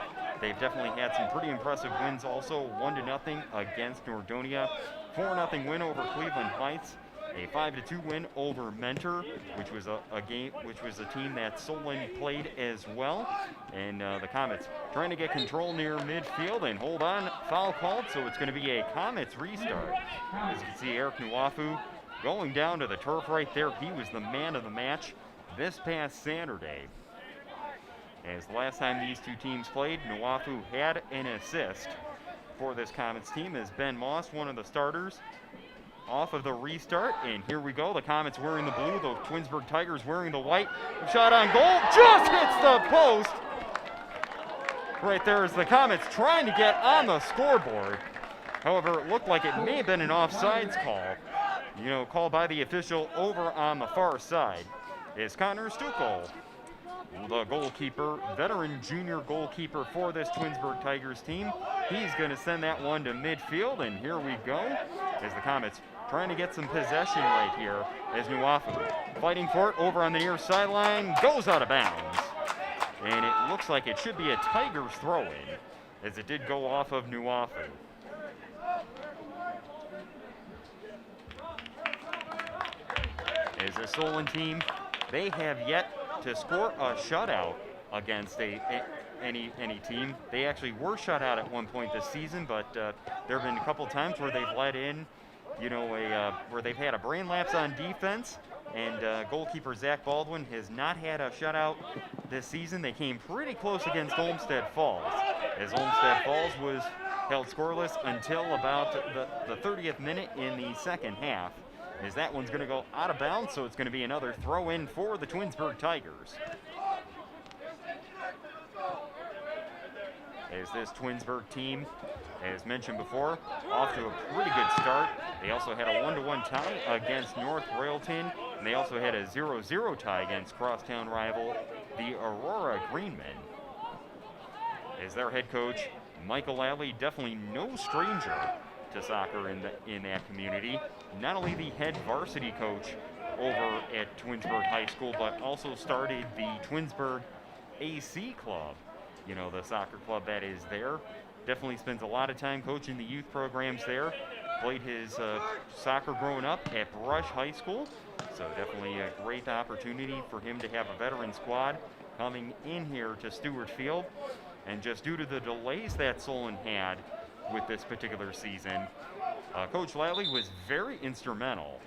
S3: They've definitely had some pretty impressive wins also, 1-0 against Nordonia, 4-0 win over Cleveland Heights, a 5-2 win over Mentor, which was a team that Solon played as well. And the Comets trying to get control near midfield, and hold on, foul called, so it's going to be a Comets restart. As you can see, Eric Nuafu going down to the turf right there. He was the man of the match this past Saturday. As the last time these two teams played, Nuafu had an assist for this Comets team as Ben Moss, one of the starters, off of the restart. And here we go, the Comets wearing the blue, the Twinsburg Tigers wearing the white. Shot on goal, just hits the post. Right there is the Comets trying to get on the scoreboard. However, it looked like it may have been an offsides call. Called by the official over on the far side. Is Connor Stuckel, the goalkeeper, veteran junior goalkeeper for this Twinsburg Tigers team. He's going to send that one to midfield, and here we go as the Comets trying to get some possession right here as Nuafu fighting for it over on the near sideline, goes out of bounds. And it looks like it should be a Tigers throw-in, as it did go off of Nuafu. As a Solon team, they have yet to score a shutout against any team. They actually were shut out at one point this season, but there have been a couple times where they've let in, where they've had a brain lapse on defense, and goalkeeper Zach Baldwin has not had a shutout this season. They came pretty close against Olmsted Falls, as Olmsted Falls was held scoreless until about the 30th minute in the second half. As that one's going to go out of bounds, so it's going to be another throw-in for the Twinsburg Tigers. As this Twinsburg team, as mentioned before, off to a pretty good start. They also had a 1-1 tie against North Royalton, and they also had a 0-0 tie against crosstown rival, the Aurora Greenmen. As their head coach, Michael Alley, definitely no stranger to soccer in that community. Not only the head varsity coach over at Twinsburg High School, but also started the Twinsburg AC Club, the soccer club that is there. Definitely spends a lot of time coaching the youth programs there. Played his soccer growing up at Brush High School, so definitely a great opportunity for him to have a veteran squad coming in here to Stewart Field. And just due to the delays that Solon had with this particular season, Coach Lally was very instrumental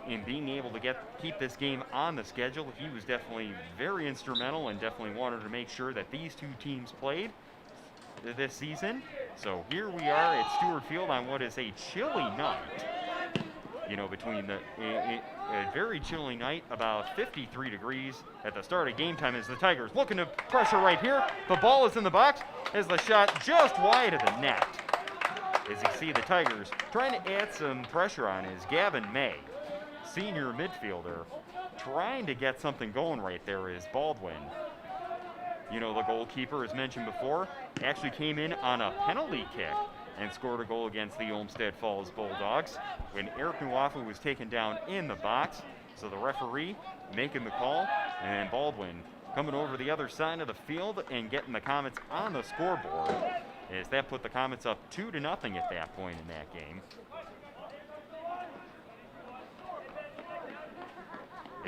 S3: in being able to keep this game on the schedule. He was definitely very instrumental and definitely wanted to make sure that these two teams played this season. So here we are at Stewart Field on what is a chilly night. between a very chilly night, about 53 degrees at the start of game time as the Tigers looking to pressure right here. The ball is in the box as the shot just wide of the net. As you see the Tigers trying to add some pressure on is Gavin May, senior midfielder, trying to get something going right there is Baldwin. The goalkeeper, as mentioned before, actually came in on a penalty kick and scored a goal against the Olmsted Falls Bulldogs when Eric Nuafu was taken down in the box. So the referee making the call, and Baldwin coming over the other side of the field and getting the Comets on the scoreboard, as that put the Comets up 2-0 at that point in that game.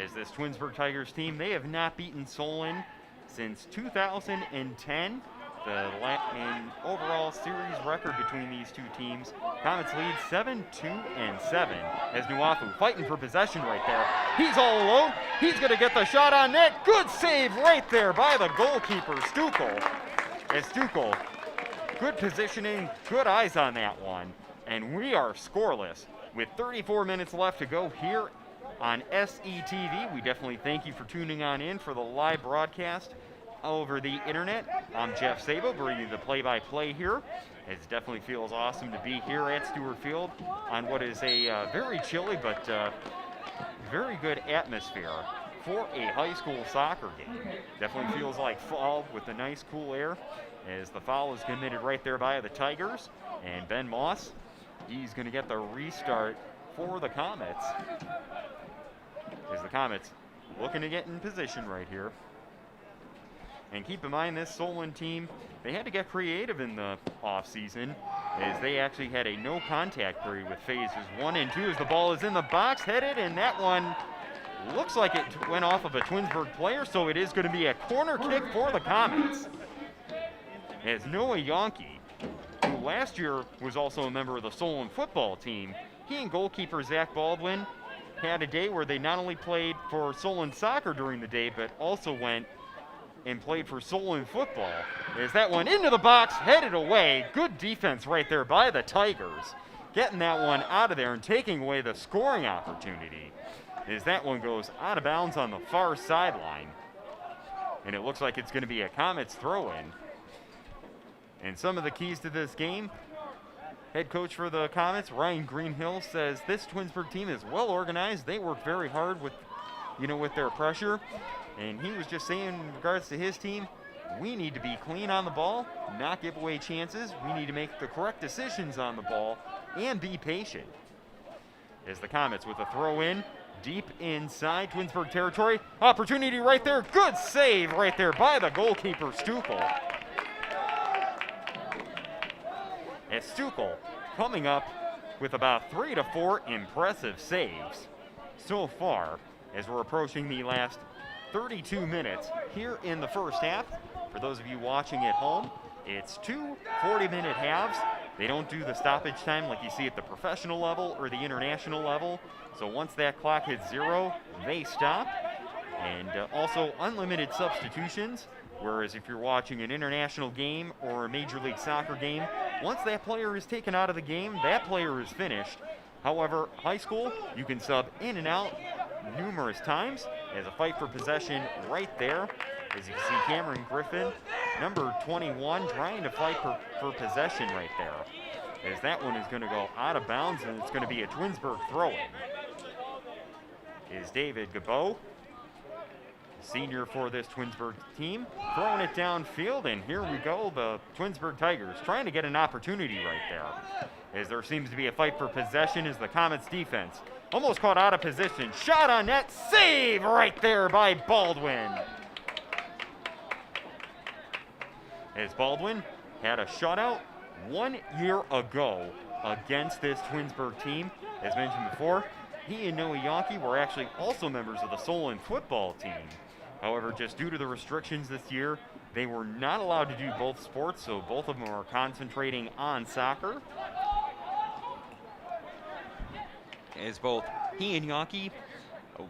S3: As this Twinsburg Tigers team, they have not beaten Solon since 2010. In overall series record between these two teams, Comets lead 7-2-7 as Nuafu fighting for possession right there. He's all alone. He's going to get the shot on net. Good save right there by the goalkeeper, Stukel. As Stukel, good positioning, good eyes on that one. And we are scoreless with 34 minutes left to go here on SETV. We definitely thank you for tuning on in for the live broadcast over the internet. I'm Jeff Sabo, bringing the play-by-play here. It definitely feels awesome to be here at Stewart Field on what is a very chilly but very good atmosphere for a high school soccer game. Definitely feels like fall with the nice cool air, as the foul is committed right there by the Tigers. And Ben Moss, he's going to get the restart for the Comets, as the Comets looking to get in position right here. And keep in mind, this Solon team, they had to get creative in the offseason, as they actually had a no-contact period with phases 1 and 2 as the ball is in the box, headed, and that one looks like it went off of a Twinsburg player, so it is going to be a corner kick for the Comets. As Noah Yonke, who last year was also a member of the Solon football team, he and goalkeeper Zach Baldwin had a day where they not only played for Solon soccer during the day, but also went and played for Solon football. As that one into the box, headed away. Good defense right there by the Tigers, getting that one out of there and taking away the scoring opportunity, as that one goes out of bounds on the far sideline. And it looks like it's going to be a Comets throw-in. And some of the keys to this game, head coach for the Comets, Ryan Greenhill, says this Twinsburg team is well organized. They work very hard with their pressure. And he was just saying, in regards to his team, we need to be clean on the ball, not give away chances. We need to make the correct decisions on the ball and be patient. As the Comets with a throw in deep inside Twinsburg territory. Opportunity right there. Good save right there by the goalkeeper, Stukel. As Stukel coming up with about 3 to 4 impressive saves so far, as we're approaching the last 32 minutes here in the first half. For those of you watching at home, it's 2 40-minute halves. They don't do the stoppage time like you see at the professional level or the international level. So once that clock hits 0, they stop. And also unlimited substitutions, whereas if you're watching an international game or a Major League Soccer game, once that player is taken out of the game, that player is finished. However, high school, you can sub in and out numerous times. As a fight for possession right there, as you can see Cameron Griffin, number 21, trying to fight for possession right there, as that one is going to go out of bounds, and it's going to be a Twinsburg throw-in. Is David Gabo, senior for this Twinsburg team, throwing it downfield, and here we go, the Twinsburg Tigers trying to get an opportunity right there, as there seems to be a fight for possession as the Comets defense almost caught out of position. Shot on net, save right there by Baldwin. As Baldwin had a shutout 1 year ago against this Twinsburg team. As mentioned before, he and Noah Yonke were actually also members of the Solon football team. However, just due to the restrictions this year, they were not allowed to do both sports, so both of them are concentrating on soccer. As both he and Yonke,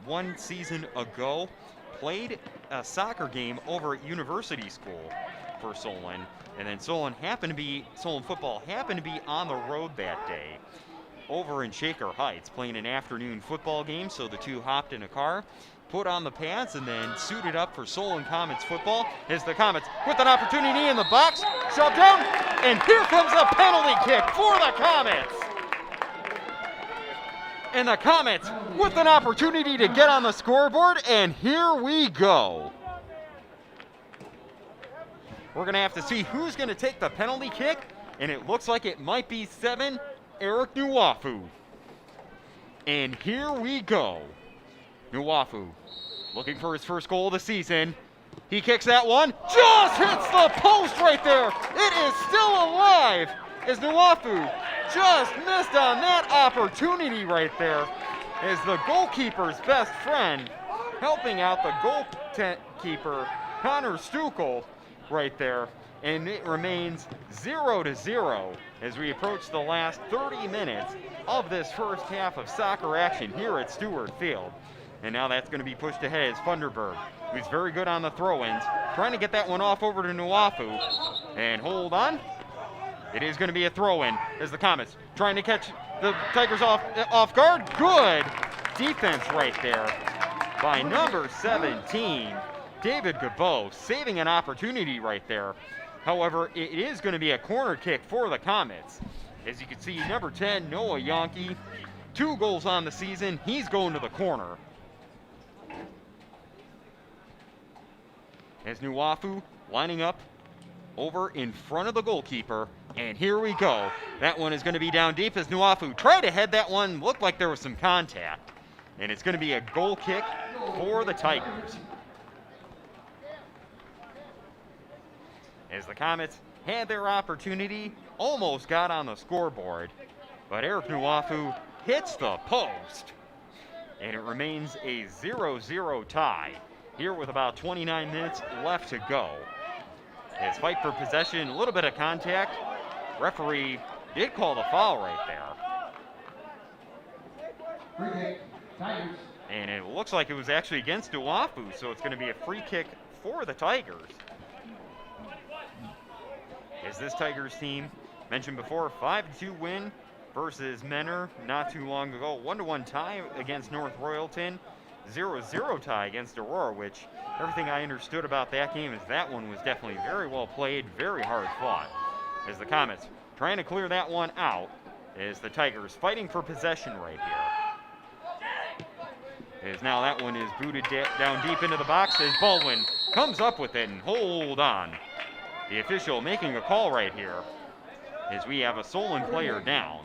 S3: 1 season ago, played a soccer game over at University School for Solon, and then Solon football happened to be on the road that day. over in Shaker Heights playing an afternoon football game, so the two hopped in a car, put on the pads, and then suited up for Solon Comets football as the Comets with an opportunity in the box, shoved down, and here comes a penalty kick for the Comets. And the Comets with an opportunity to get on the scoreboard, and here we go. We're going to have to see who's going to take the penalty kick, and it looks like it might be 7, Eric Nuafu. And here we go. Nuafu looking for his first goal of the season. He kicks that one, just hits the post right there. It is still alive as Nuafu just missed on that opportunity right there as the goalkeeper's best friend helping out the goalkeeper, Connor Stukel, right there. And it remains 0-0 as we approach the last 30 minutes of this first half of soccer action here at Stewart Field. And now that's going to be pushed ahead as Funderburg, who's very good on the throw-ins, trying to get that one off over to Nuafu. And hold on. It is going to be a throw-in as the Comets trying to catch the Tigers off guard. Good defense right there by number 17, David Gabot, saving an opportunity right there. However, it is going to be a corner kick for the Comets. As you can see, number 10, Noah Yonke, 2 goals on the season. He's going to the corner. As Nuafu lining up over in front of the goalkeeper. And here we go. That one is going to be down deep as Nuafu tried to head that one. Looked like there was some contact. And it's going to be a goal kick for the Tigers. As the Comets had their opportunity, almost got on the scoreboard. But Eric Nuafu hits the post. And it remains a 0-0 tie here with about 29 minutes left to go. As fight for possession, a little bit of contact. Referee did call the foul right there.
S2: Free kick, Tigers.
S3: And it looks like it was actually against Nuafu, so it's going to be a free kick for the Tigers. As this Tigers team, mentioned before, 5-2 win versus Menor not too long ago. 1-1 tie against North Royalton. 0-0 tie against Aurora, which everything I understood about that game is that one was definitely very well played, very hard fought. As the Comets trying to clear that one out, as the Tigers fighting for possession right here. As now that one is booted down deep into the box as Baldwin comes up with it, and hold on. The official making a call right here as we have a Solon player down.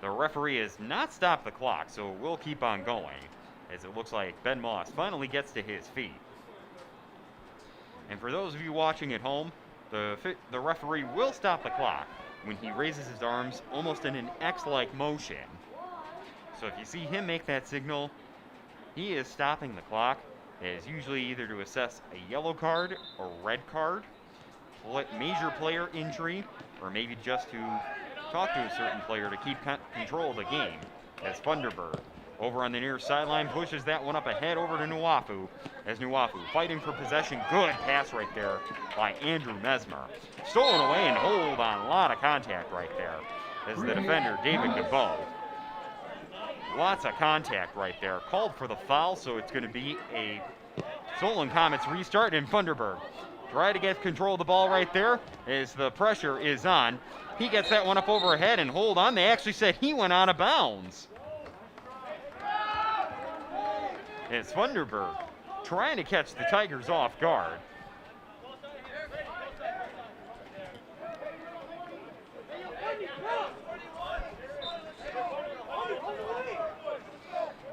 S3: The referee has not stopped the clock, so we'll keep on going as it looks like Ben Moss finally gets to his feet. And for those of you watching at home, the referee will stop the clock when he raises his arms almost in an X-like motion. So if you see him make that signal, he is stopping the clock. It is usually either to assess a yellow card or red card, major player injury, or maybe just to talk to a certain player to keep control of the game. As Funderburg over on the near sideline pushes that one up ahead over to Nuafu. As Nuafu fighting for possession. Good pass right there by Andrew Mesmer. Stolen away and hold on. A lot of contact right there as the defender, David Gabot. Lots of contact right there. Called for the foul, so it's going to be a Solon Comets restart. And Funderburg try to get control of the ball right there as the pressure is on. He gets that one up overhead and hold on. They actually said he went out of bounds. It's Funderburg trying to catch the Tigers off guard.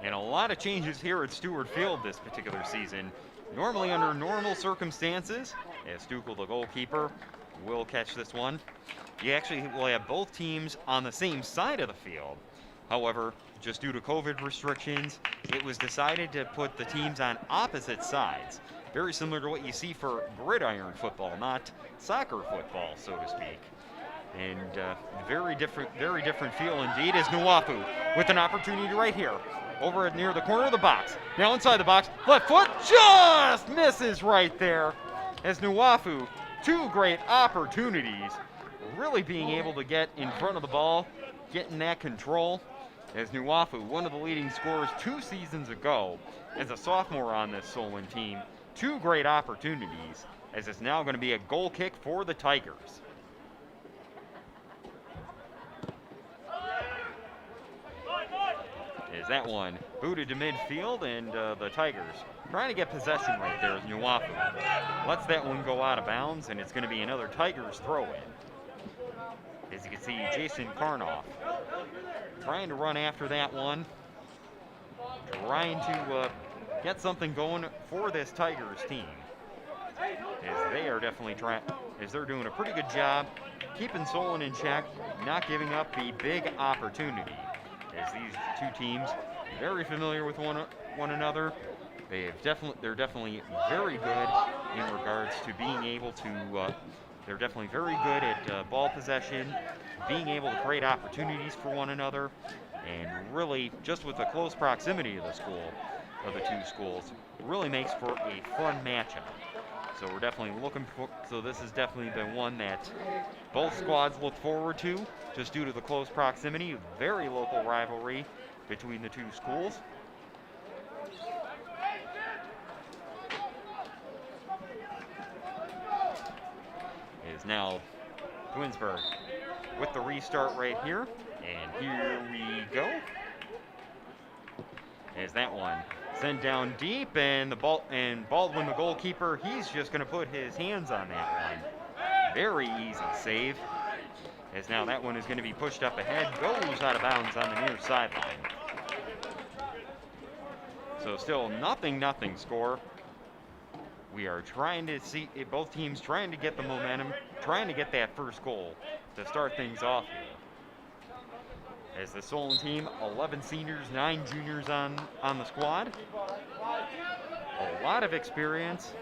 S3: And a lot of changes here at Stewart Field this particular season. Normally under normal circumstances, as Stukel, the goalkeeper, will catch this one, you actually will have both teams on the same side of the field. However, just due to COVID restrictions, it was decided to put the teams on opposite sides. Very similar to what you see for gridiron football, not soccer football, so to speak. And very different feel indeed as Nuafu with an opportunity right here. Over near the corner of the box. Now inside the box, left foot just misses right there. As Nuafu, two great opportunities really being able to get in front of the ball, getting that control. As Nuafu, one of the leading scorers 2 seasons ago, as a sophomore on this Solon team, 2 great opportunities, as it's now going to be a goal kick for the Tigers. Is that one booted to midfield, and the Tigers trying to get possession right there as Nuafu lets that one go out of bounds, and it's going to be another Tigers throw-in. As you can see, Jason Karnoff trying to run after that one, trying to get something going for this Tigers team. As they are definitely they're doing a pretty good job keeping Solon in check, not giving up the big opportunity. As these 2 teams very familiar with one another, they're definitely very good in regards to being able to. They're definitely very good at ball possession, being able to create opportunities for one another, and really, just with the close proximity of the 2 schools, really makes for a fun matchup. So we're definitely so this has definitely been one that both squads look forward to, just due to the close proximity, very local rivalry between the 2 schools. Is now Twinsburg with the restart right here, and here we go. Is that one sent down deep, and Baldwin, the goalkeeper, he's just going to put his hands on that one. Very easy save. As now that one is going to be pushed up ahead, goes out of bounds on the near sideline. So still nothing score. We are trying to see both teams trying to get the momentum, trying to get that first goal to start things off here. As the Solon team, 11 seniors, 9 juniors on the squad. A lot of experience.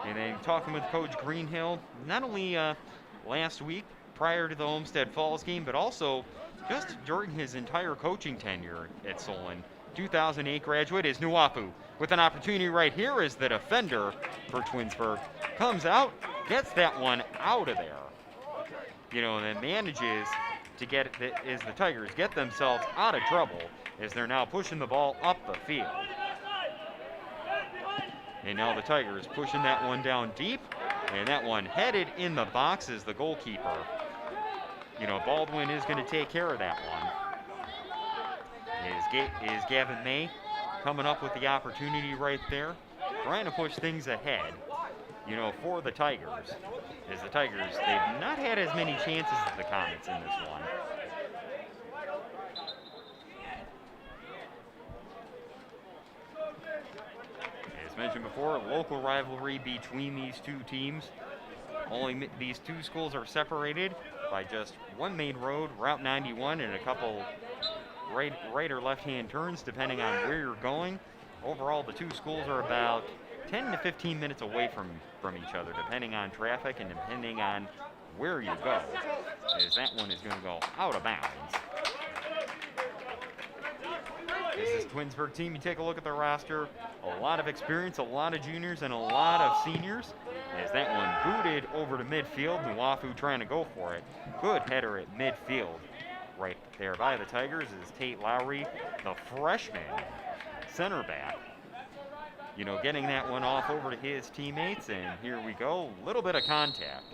S3: And then talking with Coach Greenhill, not only last week prior to the Olmsted Falls game, but also just during his entire coaching tenure at Solon. 2008 graduate is Nuafu with an opportunity right here as the defender for Twinsburg comes out, gets that one out of there. And then manages to get it as the Tigers get themselves out of trouble as they're now pushing the ball up the field. And now the Tigers pushing that one down deep, and that one headed in the box as the goalkeeper. Baldwin is going to take care of that one. Is Gavin May coming up with the opportunity right there, trying to push things ahead, for the Tigers. As the Tigers, they've not had as many chances as the Comets in this one. As mentioned before, local rivalry between these 2 teams. Only these 2 schools are separated by just one main road, Route 91, and a couple right or left-hand turns depending on where you're going. Overall, the 2 schools are about 10 to 15 minutes away from each other, depending on traffic and depending on where you go, as that one is going to go out of bounds. This is Twinsburg team. You take a look at the roster, a lot of experience, a lot of juniors, and a lot of seniors, as that one booted over to midfield. Nuafu trying to go for it. Good header at midfield. Right there by the Tigers is Tate Lowry, the freshman center back. Getting that one off over to his teammates, and here we go, a little bit of contact.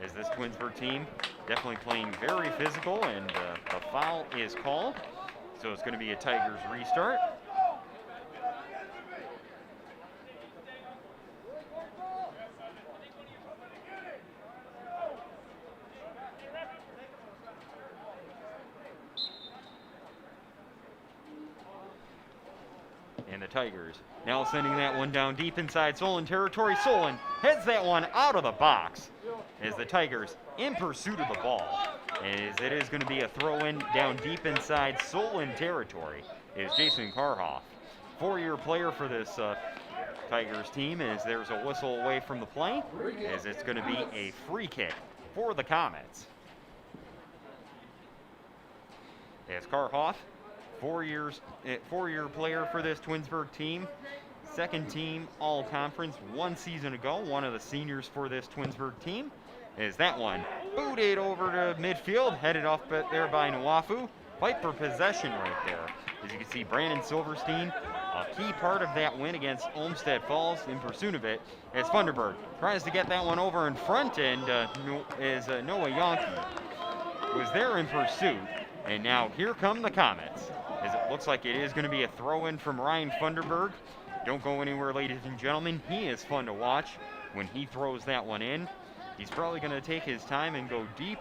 S3: As this Twinsburg team definitely playing very physical, and the foul is called. So it's going to be a Tigers restart. And the Tigers now sending that one down deep inside Solon territory. Solon heads that one out of the box as the Tigers in pursuit of the ball. As it is going to be a throw-in down deep inside Solon territory is Jason Karhoff. 4-year player for this Tigers team, as there's a whistle away from the play, as it's going to be a free kick for the Comets. As Karhoff, 4-year player for this Twinsburg team, 2nd team all-conference 1 season ago, one of the seniors for this Twinsburg team. Is that one booted over to midfield, headed off there by Nwafu. Fight for possession right there. As you can see, Brandon Silverstein, a key part of that win against Olmsted Falls in pursuit of it, as Funderburg tries to get that one over in front, and Noah Yonke was there in pursuit. And now here come the Comets, as it looks like it is going to be a throw-in from Ryan Funderburg. Don't go anywhere, ladies and gentlemen. He is fun to watch when he throws that one in. He's probably going to take his time and go deep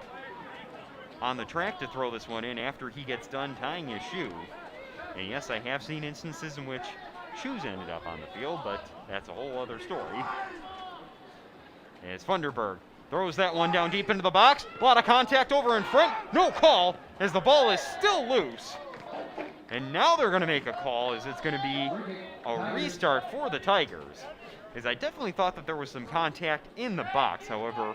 S3: on the track to throw this one in after he gets done tying his shoe. And yes, I have seen instances in which shoes ended up on the field, but that's a whole other story. As Funderburg throws that one down deep into the box. A lot of contact over in front. No call, as the ball is still loose. And now they're going to make a call, as it's going to be a restart for the Tigers. As I definitely thought that there was some contact in the box. However,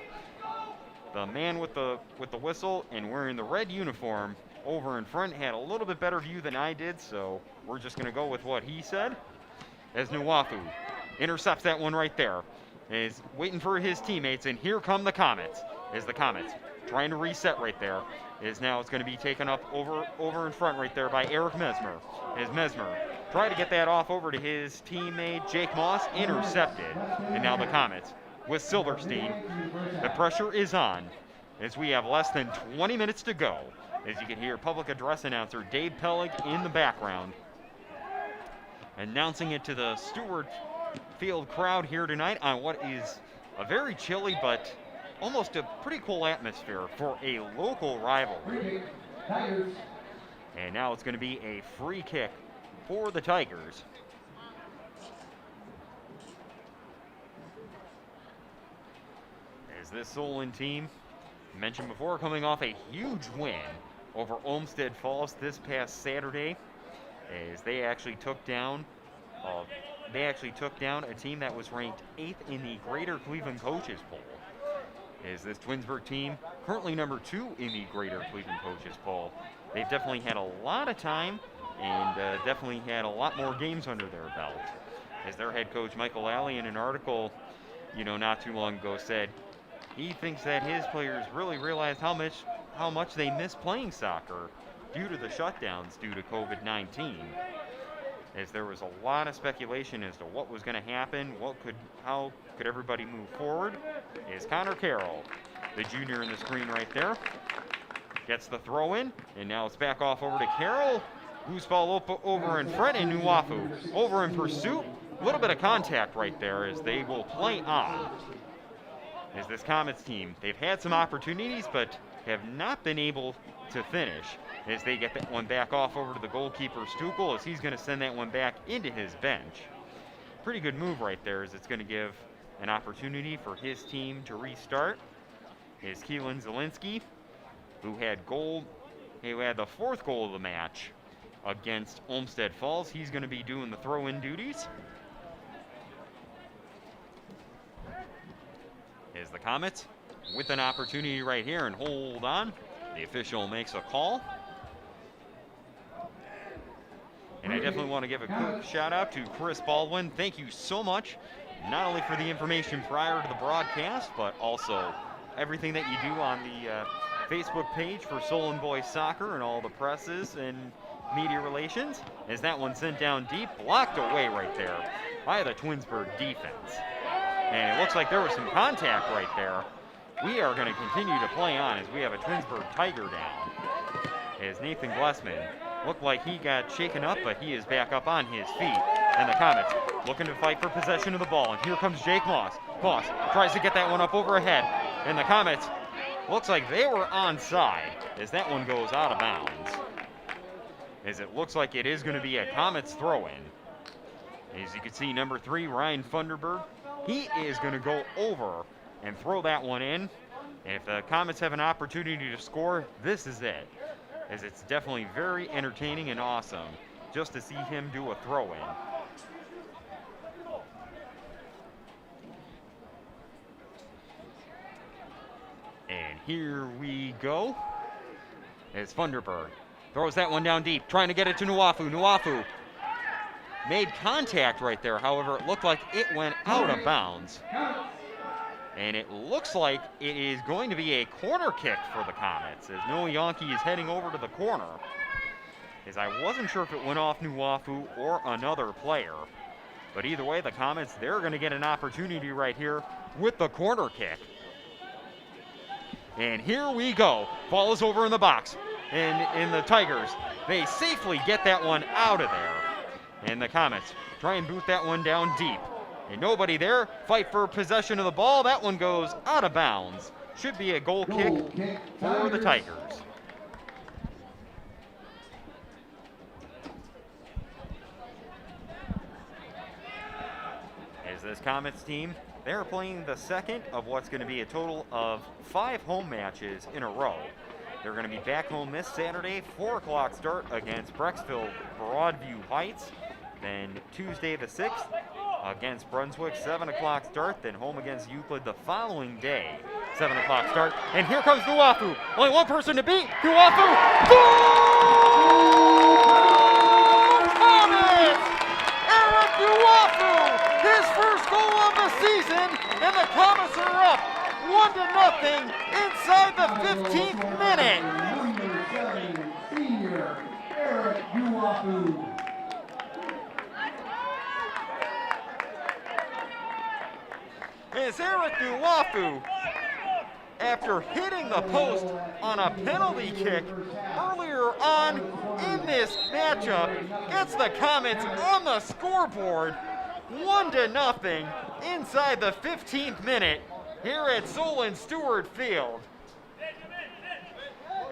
S3: the man with the whistle and wearing the red uniform over in front had a little bit better view than I did, so we're just going to go with what he said. As Nwafu intercepts that one right there, is waiting for his teammates, and here come the Comets. As the Comets trying to reset right there, is now it's going to be taken up over in front right there by Eric Mesmer. As Mesmer tried to get that off over to his teammate Jake Moss, intercepted. And now the Comets with Silverstein. The pressure is on as we have less than 20 minutes to go. As you can hear public address announcer Dave Pellig in the background announcing it to the Stewart Field crowd here tonight on what is a very chilly but almost a pretty cool atmosphere for a local rivalry. And now it's going to be a free kick for the Tigers. As this Solon team, mentioned before, coming off a huge win over Olmsted Falls this past Saturday, as they actually took down a team that was ranked 8th in the Greater Cleveland Coaches Poll. As this Twinsburg team, currently number 2 in the Greater Cleveland Coaches Poll, they've definitely had a lot of time and definitely had a lot more games under their belt. As their head coach Michael Alley, in an article, not too long ago, said he thinks that his players really realized how much they miss playing soccer due to the shutdowns due to COVID-19. As there was a lot of speculation as to what was going to happen, how could everybody move forward. Is Connor Carroll, the junior in the screen right there, gets the throw in, and now it's back off over to Carroll. Loose ball over in front, and Nwafu over in pursuit. A little bit of contact right there as they will play on. As this Comets team, they've had some opportunities but have not been able to finish, as they get that one back off over to the goalkeeper Stukel, as he's going to send that one back into his bench. Pretty good move right there, as it's going to give an opportunity for his team to restart. Is Keelan Zielinski, who had the 4th goal of the match against Olmsted Falls. He's going to be doing the throw-in duties. Is the Comets with an opportunity right here, and hold on. The official makes a call. And I definitely want to give a quick shout out to Chris Baldwin. Thank you so much, not only for the information prior to the broadcast, but also everything that you do on the Facebook page for Solon Boys Soccer and all the presses and media relations. As that one sent down deep, blocked away right there by the Twinsburg defense. And it looks like there was some contact right there. We are going to continue to play on as we have a Twinsburg Tiger down. As Nathan Glessman looked like he got shaken up, but he is back up on his feet. And the Comets looking to fight for possession of the ball. And here comes Jake Moss. Moss tries to get that one up overhead. And the Comets, looks like they were onside as that one goes out of bounds. As it looks like it is going to be a Comets throw-in. As you can see, number 3, Ryan Funderburg, he is going to go over and throw that one in. And if the Comets have an opportunity to score, this is it. As it's definitely very entertaining and awesome just to see him do a throw-in. And here we go. As Funderburg throws that one down deep, trying to get it to Nwafu. Nwafu made contact right there. However, it looked like it went out of bounds. And it looks like it is going to be a corner kick for the Comets as Noah Yonke is heading over to the corner. As I wasn't sure if it went off Nuafu or another player. But either way, the Comets, they're going to get an opportunity right here with the corner kick. And here we go. Ball is over in the box. And the Tigers, they safely get that one out of there. And the Comets try and boot that one down deep. And nobody there. Fight for possession of the ball. That one goes out of bounds. Should be a goal kick for the Tigers. As this Comets team, they're playing the second of what's going to be a total of 5 home matches in a row. They're going to be back home this Saturday, 4 o'clock start against Brecksville Broadview Heights. Then Tuesday the 6th against Brunswick, 7 o'clock start. Then home against Euclid the following day, 7 o'clock start. And here comes Nuafu. Only one person to beat. Nuafu. Goal! Comets! Eric Nuafu! His first goal of the season, and the Comets are up 1-0 inside the 15th minute.
S2: Number 7, senior Eric Nuafu.
S3: As Eric Nuafu, after hitting the post on a penalty kick earlier on in this matchup, gets the Comets on the scoreboard 1-0 inside the 15th minute here at Solon Stewart Field.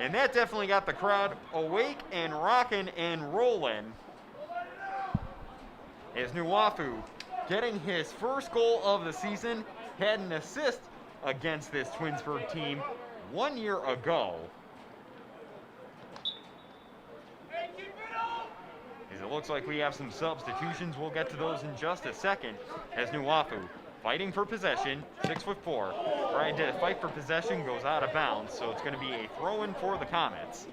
S3: And that definitely got the crowd awake and rocking and rolling as Nuafu, getting his first goal of the season, had an assist against this Twinsburg team 1 year ago. As it looks like we have some substitutions, we'll get to those in just a second. As Nuafu, fighting for possession, 6'4", trying to fight for possession, goes out of bounds, so it's going to be a throw-in for the Comets.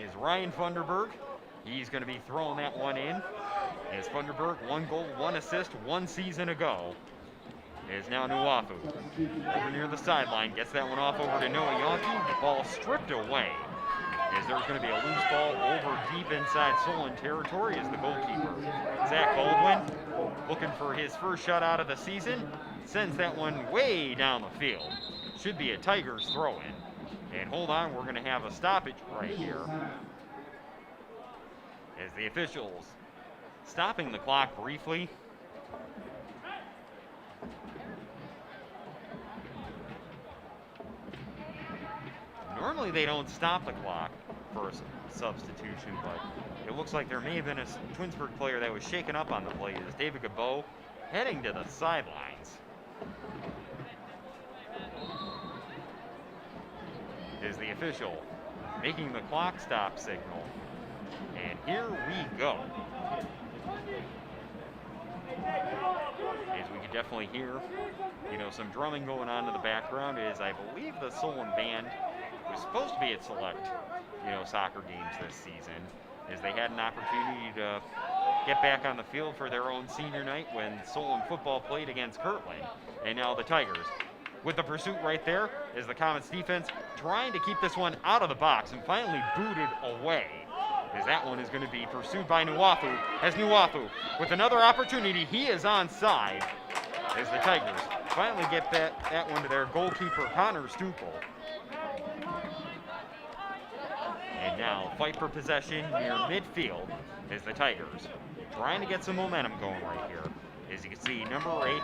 S3: Is Ryan Funderburg, he's going to be throwing that one in. As Funderburg, 1 goal, 1 assist, 1 season ago. Is now Nuafu. Over near the sideline, gets that one off over to Noah Yonke. The ball stripped away. As there's going to be a loose ball over deep inside Solon territory as the goalkeeper, Zach Baldwin, looking for his first shot out of the season, sends that one way down the field. Should be a Tigers throw-in. And hold on, we're going to have a stoppage right here. As the officials stopping the clock briefly. Normally they don't stop the clock for a substitution, but it looks like there may have been a Twinsburg player that was shaken up on the play as David Gabot heading to the sidelines. Is the official making the clock stop signal. And here we go. As we can definitely hear, some drumming going on in the background, is I believe the Solon band was supposed to be at select, soccer games this season, as they had an opportunity to get back on the field for their own senior night when Solon football played against Kirtland. And now the Tigers, with the pursuit right there, is the Comets defense trying to keep this one out of the box and finally booted away. As that one is going to be pursued by Nuafu. As Nuafu, with another opportunity, he is onside. As the Tigers finally get that one to their goalkeeper, Connor Stuple. And now fight for possession near midfield as the Tigers trying to get some momentum going right here. As you can see, number 8,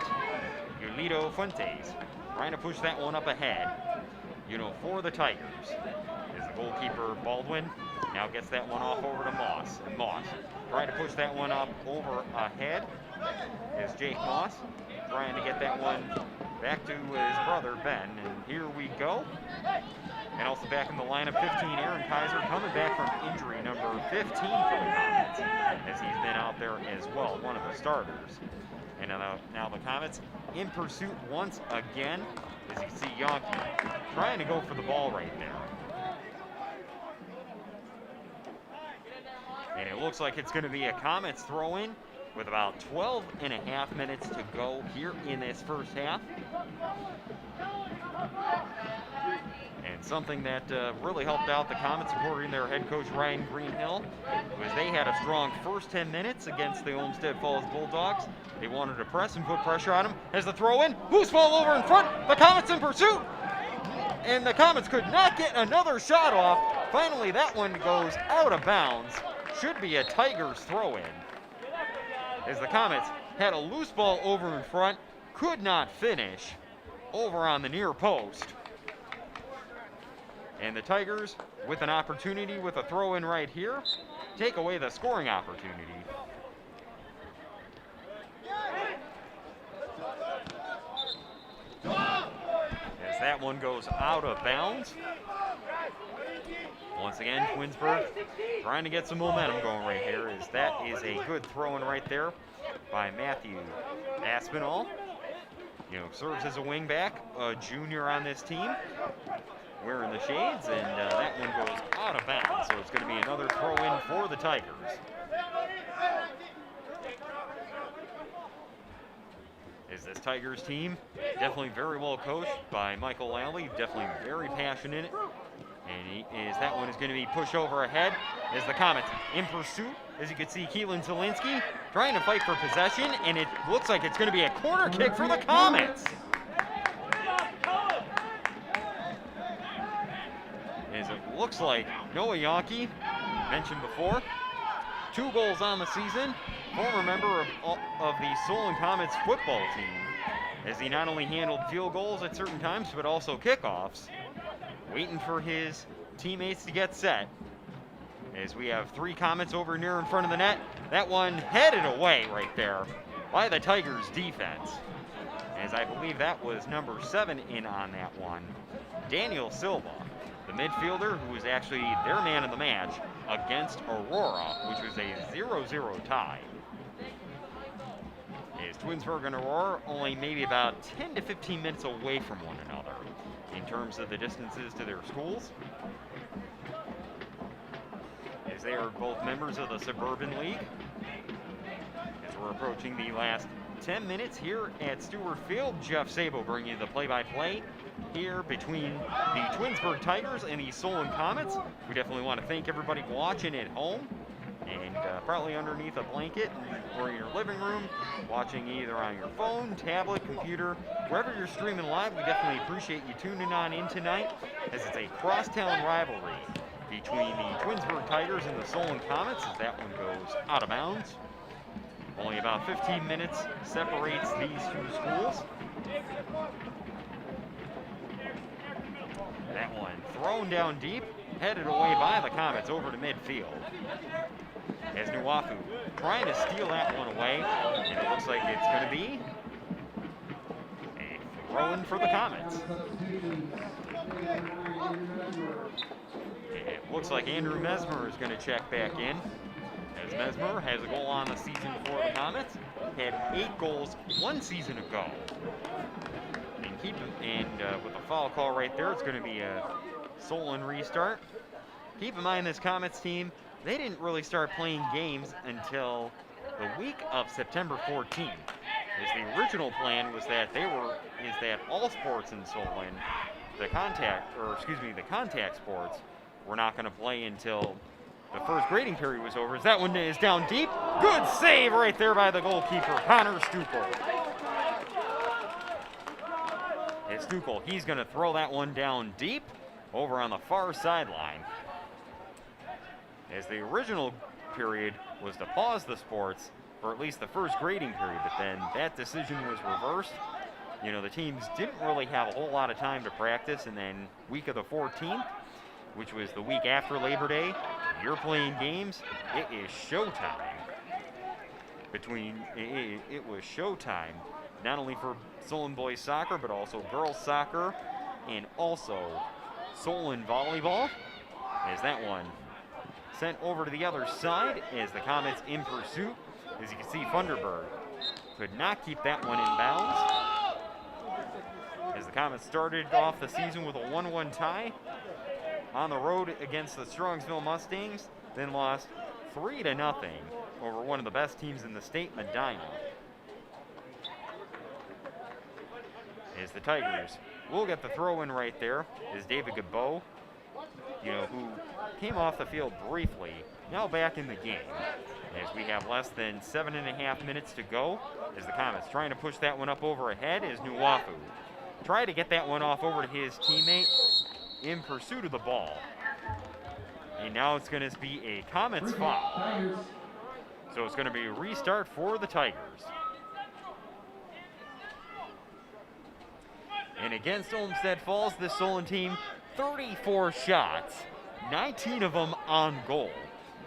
S3: Yulito Fuentes, trying to push that one up ahead, for the Tigers. As the goalkeeper, Baldwin, now gets that one off over to Moss. And Moss trying to push that one up over ahead is Jake Moss, trying to get that one back to his brother, Ben. And here we go. And also back in the lineup, 15, Aaron Kaiser, coming back from injury, number 15 for the Comets, as he's been out there as well, one of the starters. And now the Comets in pursuit once again, as you can see Yonke trying to go for the ball right there. And it looks like it's going to be a Comets throw-in with about 12.5 minutes to go here in this first half. And something that really helped out the Comets, according to their head coach Ryan Greenhill, was they had a strong first 10 minutes against the Olmsted Falls Bulldogs. They wanted to press and put pressure on them. As the throw in, loose ball over in front, the Comets in pursuit, and the Comets could not get another shot off. Finally, that one goes out of bounds. Should be a Tigers throw in. As the Comets had a loose ball over in front, could not finish over on the near post. And the Tigers, with an opportunity with a throw in right here, take away the scoring opportunity. As that one goes out of bounds. Once again, Twinsburg trying to get some momentum going right here. That is a good throw in right there by Matthew Aspinall. You know, serves as a wing back, a junior on this team, wearing the shades, and that one goes out of bounds. So it's going to be another throw in for the Tigers. Is this Tigers team definitely very well coached by Michael Lally, definitely very passionate. And that one is going to be pushed over ahead as the Comets in pursuit. As you can see, Keelan Zielinski trying to fight for possession, and it looks like it's going to be a corner kick for the Comets. As it looks like Noah Yonke, mentioned before, 2 goals on the season, former member of the Solon Comets football team, as he not only handled field goals at certain times, but also kickoffs, waiting for his teammates to get set. As we have 3 Comets over near in front of the net. That one headed away right there by the Tigers defense. As I believe that was number 7 in on that one. Daniel Silva, the midfielder who was actually their man of the match against Aurora, which was a 0-0 tie. As Twinsburg and Aurora only maybe about 10 to 15 minutes away from one another in terms of the distances to their schools, as they are both members of the Suburban League. As we're approaching the last 10 minutes here at Stewart Field, Jeff Sabo bringing you the play-by-play here between the Twinsburg Tigers and the Solon Comets. We definitely want to thank everybody watching at home, and probably underneath a blanket or in your living room, watching either on your phone, tablet, computer, wherever you're streaming live. We definitely appreciate you tuning on in tonight, as it's a crosstown rivalry between the Twinsburg Tigers and the Solon Comets, as that one goes out of bounds. Only about 15 minutes separates these 2 schools. That one thrown down deep, headed away by the Comets over to midfield. As Nuwafu trying to steal that one away, and it looks like it's going to be a throw-in for the Comets. It looks like Andrew Mesmer is going to check back in, as Mesmer has a goal on the season for the Comets, had 8 goals 1 season ago. And with a foul call right there, it's going to be a Solon restart. Keep in mind, this Comets team, they didn't really start playing games until the week of September 14th. As the original plan was that all sports in Solon, the contact sports, were not going to play until the first grading period was over. As that one is down deep. Good save right there by the goalkeeper, Connor Stukel. It's Stukel. He's going to throw that one down deep over on the far sideline. As the original period was to pause the sports for at least the first grading period, but then that decision was reversed. You know, the teams didn't really have a whole lot of time to practice, and then week of the 14th, which was the week after Labor Day, you're playing games. It is showtime. It was showtime, not only for Solon boys soccer, but also girls soccer, and also Solon volleyball. As that one sent over to the other side, as the Comets in pursuit. As you can see, Funderburg could not keep that one in bounds. As the Comets started off the season with a 1-1 tie on the road against the Strongsville Mustangs, then lost 3-0 over one of the best teams in the state, Medina. As the Tigers will get the throw in right there is David Gabeau, who came off the field briefly, now back in the game. As we have less than 7.5 minutes to go, as the Comets trying to push that one up over ahead is Nuwafu. Try to get that one off over to his teammate in pursuit of the ball. And now it's going to be a Comets foul. So it's going to be a restart for the Tigers. And against Olmsted Falls, this Solon team, 34 shots, 19 of them on goal.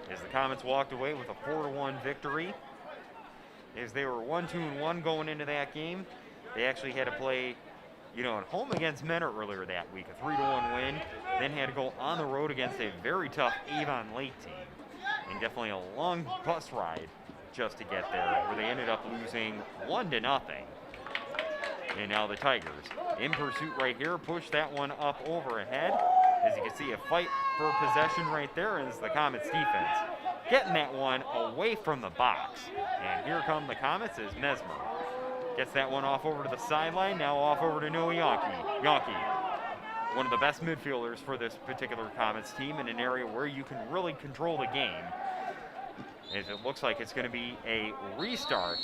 S3: As the Comets walked away with a 4-1 victory. As they were 1-2-1 going into that game, they actually had to play, at home against Menor earlier that week, a 3-1 win. Then had to go on the road against a very tough Avon Lake team. And definitely a long bus ride just to get there, where they ended up losing 1-0. And now the Tigers, in pursuit right here, push that one up over ahead. As you can see, a fight for possession right there as the Comets defense getting that one away from the box. And here come the Comets as Mesmer gets that one off over to the sideline, now off over to Noah Yonke, one of the best midfielders for this particular Comets team in an area where you can really control the game. As it looks like it's going to be a restart.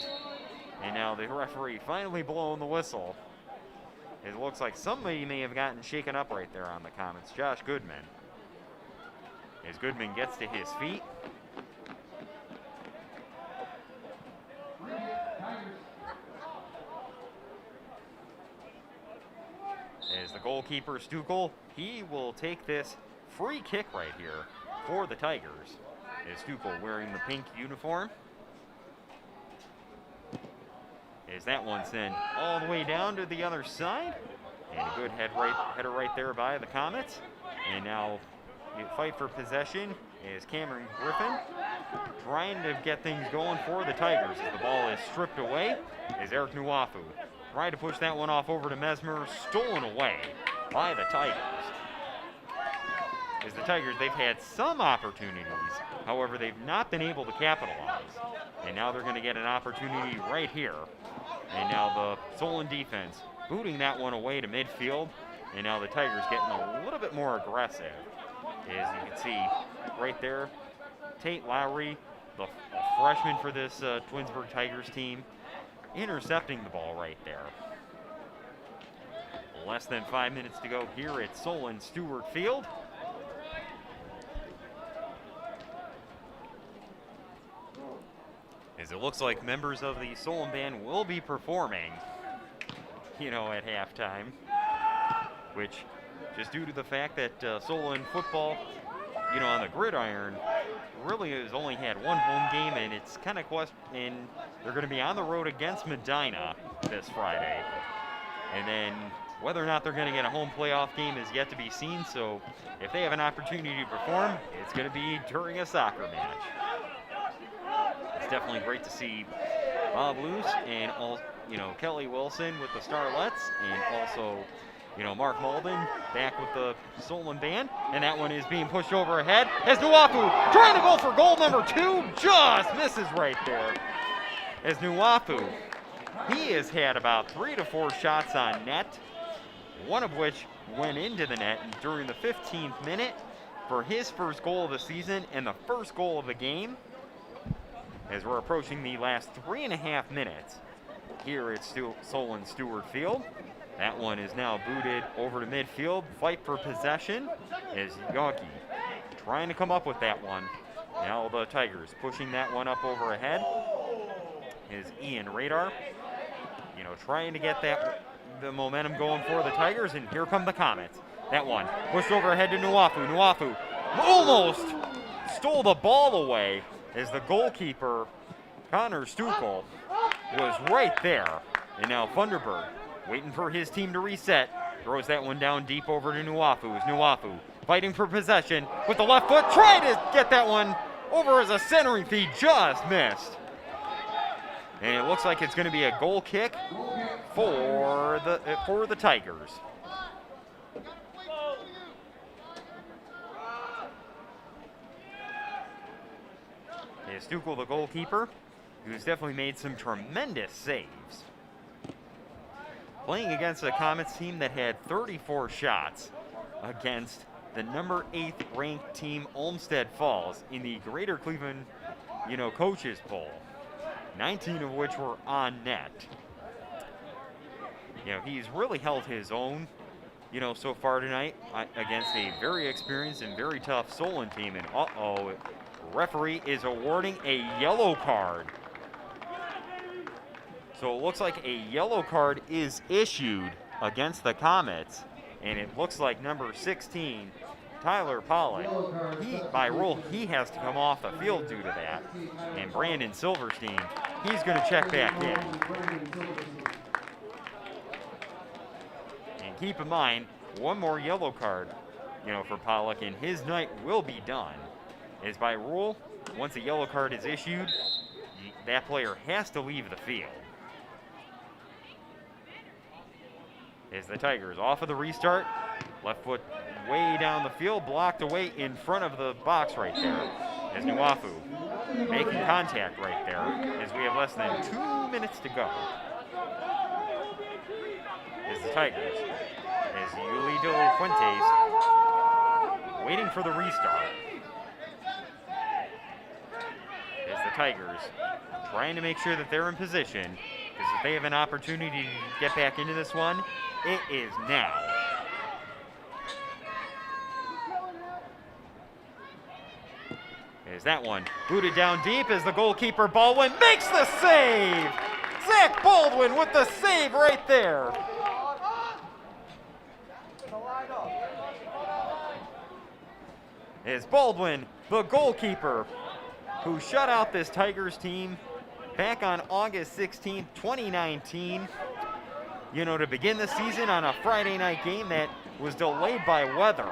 S3: And now the referee finally blowing the whistle. It looks like somebody may have gotten shaken up right there on the Comets. Josh Goodman. As Goodman gets to his feet. As the goalkeeper, Stukel, he will take this free kick right here for the Tigers. As Stukel wearing the pink uniform. Is that one sent all the way down to the other side? And a good header right there by the Comets. And now you fight for possession is Cameron Griffin trying to get things going for the Tigers. As the ball is stripped away is Eric Nuwafu. Trying to push that one off over to Mesmer, stolen away by the Tigers. As the Tigers, they've had some opportunities. However, they've not been able to capitalize. And now they're going to get an opportunity right here. And now the Solon defense booting that one away to midfield. And now the Tigers getting a little bit more aggressive. As you can see right there, Tate Lowry, the freshman for this Twinsburg Tigers team, intercepting the ball right there. Less than 5 minutes to go here at Solon Stewart Field. As it looks like members of the Solon band will be performing, at halftime, which just due to the fact that Solon football, on the gridiron, really has only had one home game, and it's kind of and they're going to be on the road against Medina this Friday. And then whether or not they're going to get a home playoff game is yet to be seen, so if they have an opportunity to perform, it's going to be during a soccer match. It's definitely great to see Bob Luce and Kelly Wilson with the Starlets, and also Mark Malden back with the Solon band. And that one is being pushed over ahead as Nuwafu trying to go for goal number 2, just misses right there. As Nuwafu, he has had about 3 to 4 shots on net, one of which went into the net during the 15th minute for his first goal of the season and the first goal of the game. As we're approaching the last 3.5 minutes here at Solon Stewart Field. That one is now booted over to midfield. Fight for possession is Yonke trying to come up with that one. Now the Tigers pushing that one up over ahead is Ian Radar. Trying to get the momentum going for the Tigers, and here come the Comets. That one pushed over ahead to Nuwafu. Nuwafu almost stole the ball away as the goalkeeper, Connor Stukel, was right there. And now Funderburg, waiting for his team to reset, throws that one down deep over to Nuwafu. As Nuwafu fighting for possession with the left foot, trying to get that one over as a centering feed, just missed. And it looks like it's going to be a goal kick for the Tigers. Is Stukel the goalkeeper, who's definitely made some tremendous saves. Playing against a Comets team that had 34 shots against the number 8th ranked team, Olmsted Falls, in the Greater Cleveland, coaches poll. 19 of which were on net. He's really held his own, so far tonight against a very experienced and very tough Solon team. And referee is awarding a yellow card. So it looks like a yellow card is issued against the Comets, and it looks like number 16, Tyler Pollock, by rule, he has to come off the field due to that. And Brandon Silverstein, he's going to check back in. And keep in mind, one more yellow card, for Pollock, and his night will be done. As by rule, once a yellow card is issued, that player has to leave the field. As the Tigers off of the restart, left foot way down the field, blocked away in front of the box right there. As Nuafu making contact right there, as we have less than 2 minutes to go. As the Tigers, as Yuli de Fuentes waiting for the restart. As the Tigers trying to make sure that they're in position, because if they have an opportunity to get back into this one, it is now. As that one booted down deep as the goalkeeper Baldwin makes the save! Zach Baldwin with the save right there. As Baldwin, the goalkeeper, who shut out this Tigers team back on August 16th, 2019, to begin the season on a Friday night game that was delayed by weather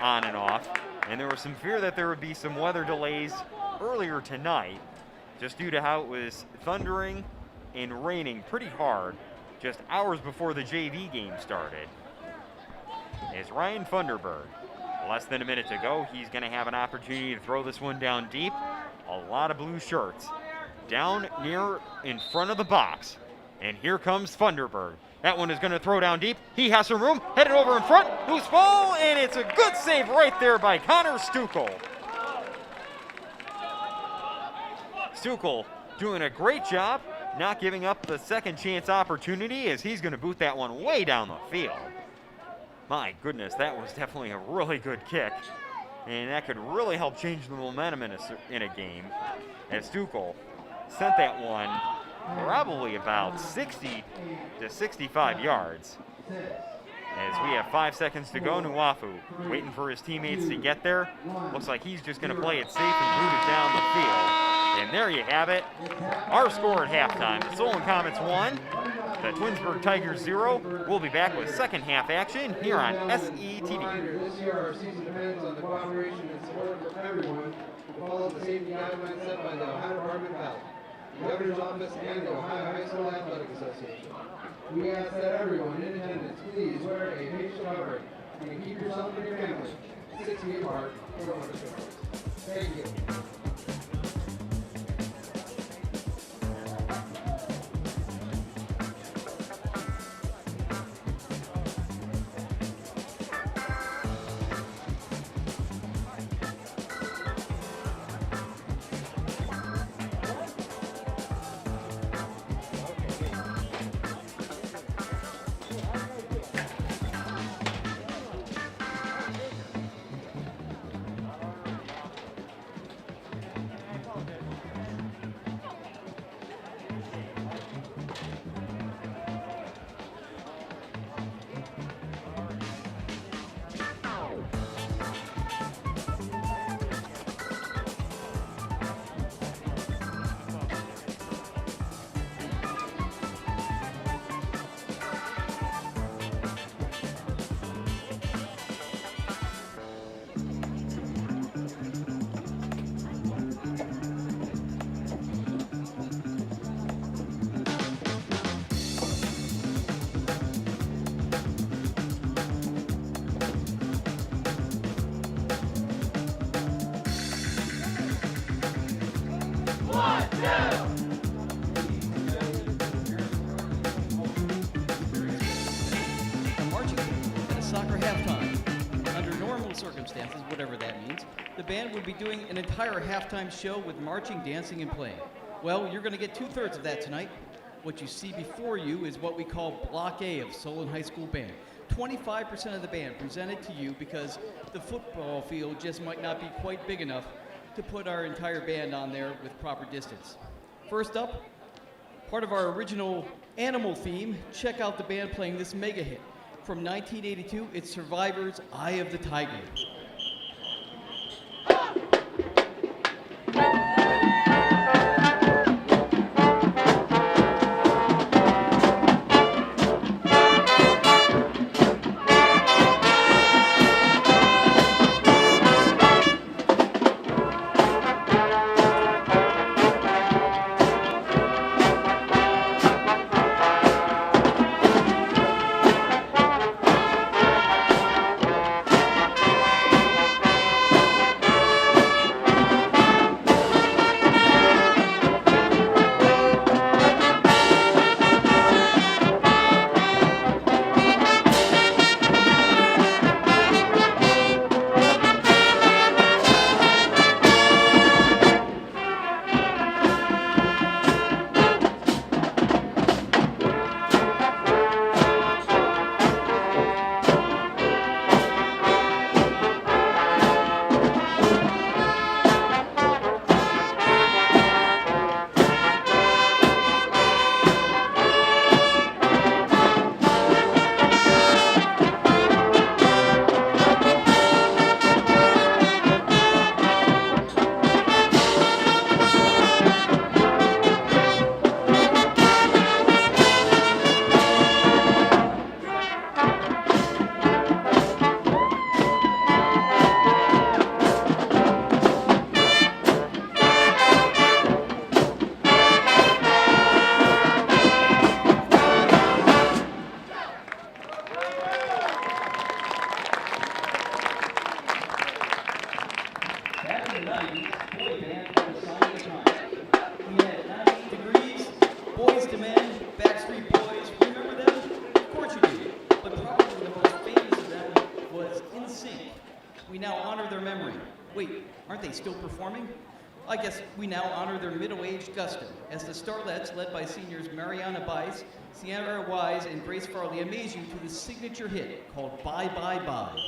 S3: on and off. And there was some fear that there would be some weather delays earlier tonight, just due to how it was thundering and raining pretty hard just hours before the JV game started. As Ryan Funderburg, less than a minute to go, he's going to have an opportunity to throw this one down deep. A lot of blue shirts down near in front of the box. And here comes Funderburg. That one is going to throw down deep. He has some room, headed over in front, loose ball, and it's a good save right there by Connor Stukel. Stukel doing a great job, not giving up the second chance opportunity, as he's going to boot that one way down the field. My goodness, that was definitely a really good kick, and that could really help change the momentum in a game, as Stukel sent that one probably about 60 to 65 yards. As we have 5 seconds to go, Nuafu waiting for his teammates to get there. Looks like he's just going to play it safe and boot it down the field. And there you have it. Our score at halftime. The Solon Comets 1, the Twinsburg Tigers 0. We'll be back with second half action here on SETV.
S2: This year our season depends on the cooperation and support from everyone who follows the safety guidelines set by the Ohio Department of Health, the Governor's Office, and the Ohio High School Athletic Association. We ask that everyone in attendance please wear a face covering and keep yourself and your family 6 feet apart from other people. Thank you.
S4: the band would be doing an entire halftime show with marching, dancing, and playing. Well, you're going to get 2/3 of that tonight. What you see before you is what we call Block A of Solon High School Band. 25% of the band presented to you because the football field just might not be quite big enough to put our entire band on there with proper distance. First up, part of our original animal theme, check out the band playing this mega hit. From 1982, it's Survivor's Eye of the Tiger. I guess we now honor their middle-aged gusto as the Starlets, led by seniors Mariana Bice, Sienna Wise, and Grace Farley, amaze you to the signature hit called Bye Bye Bye.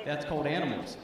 S4: That's called Animals.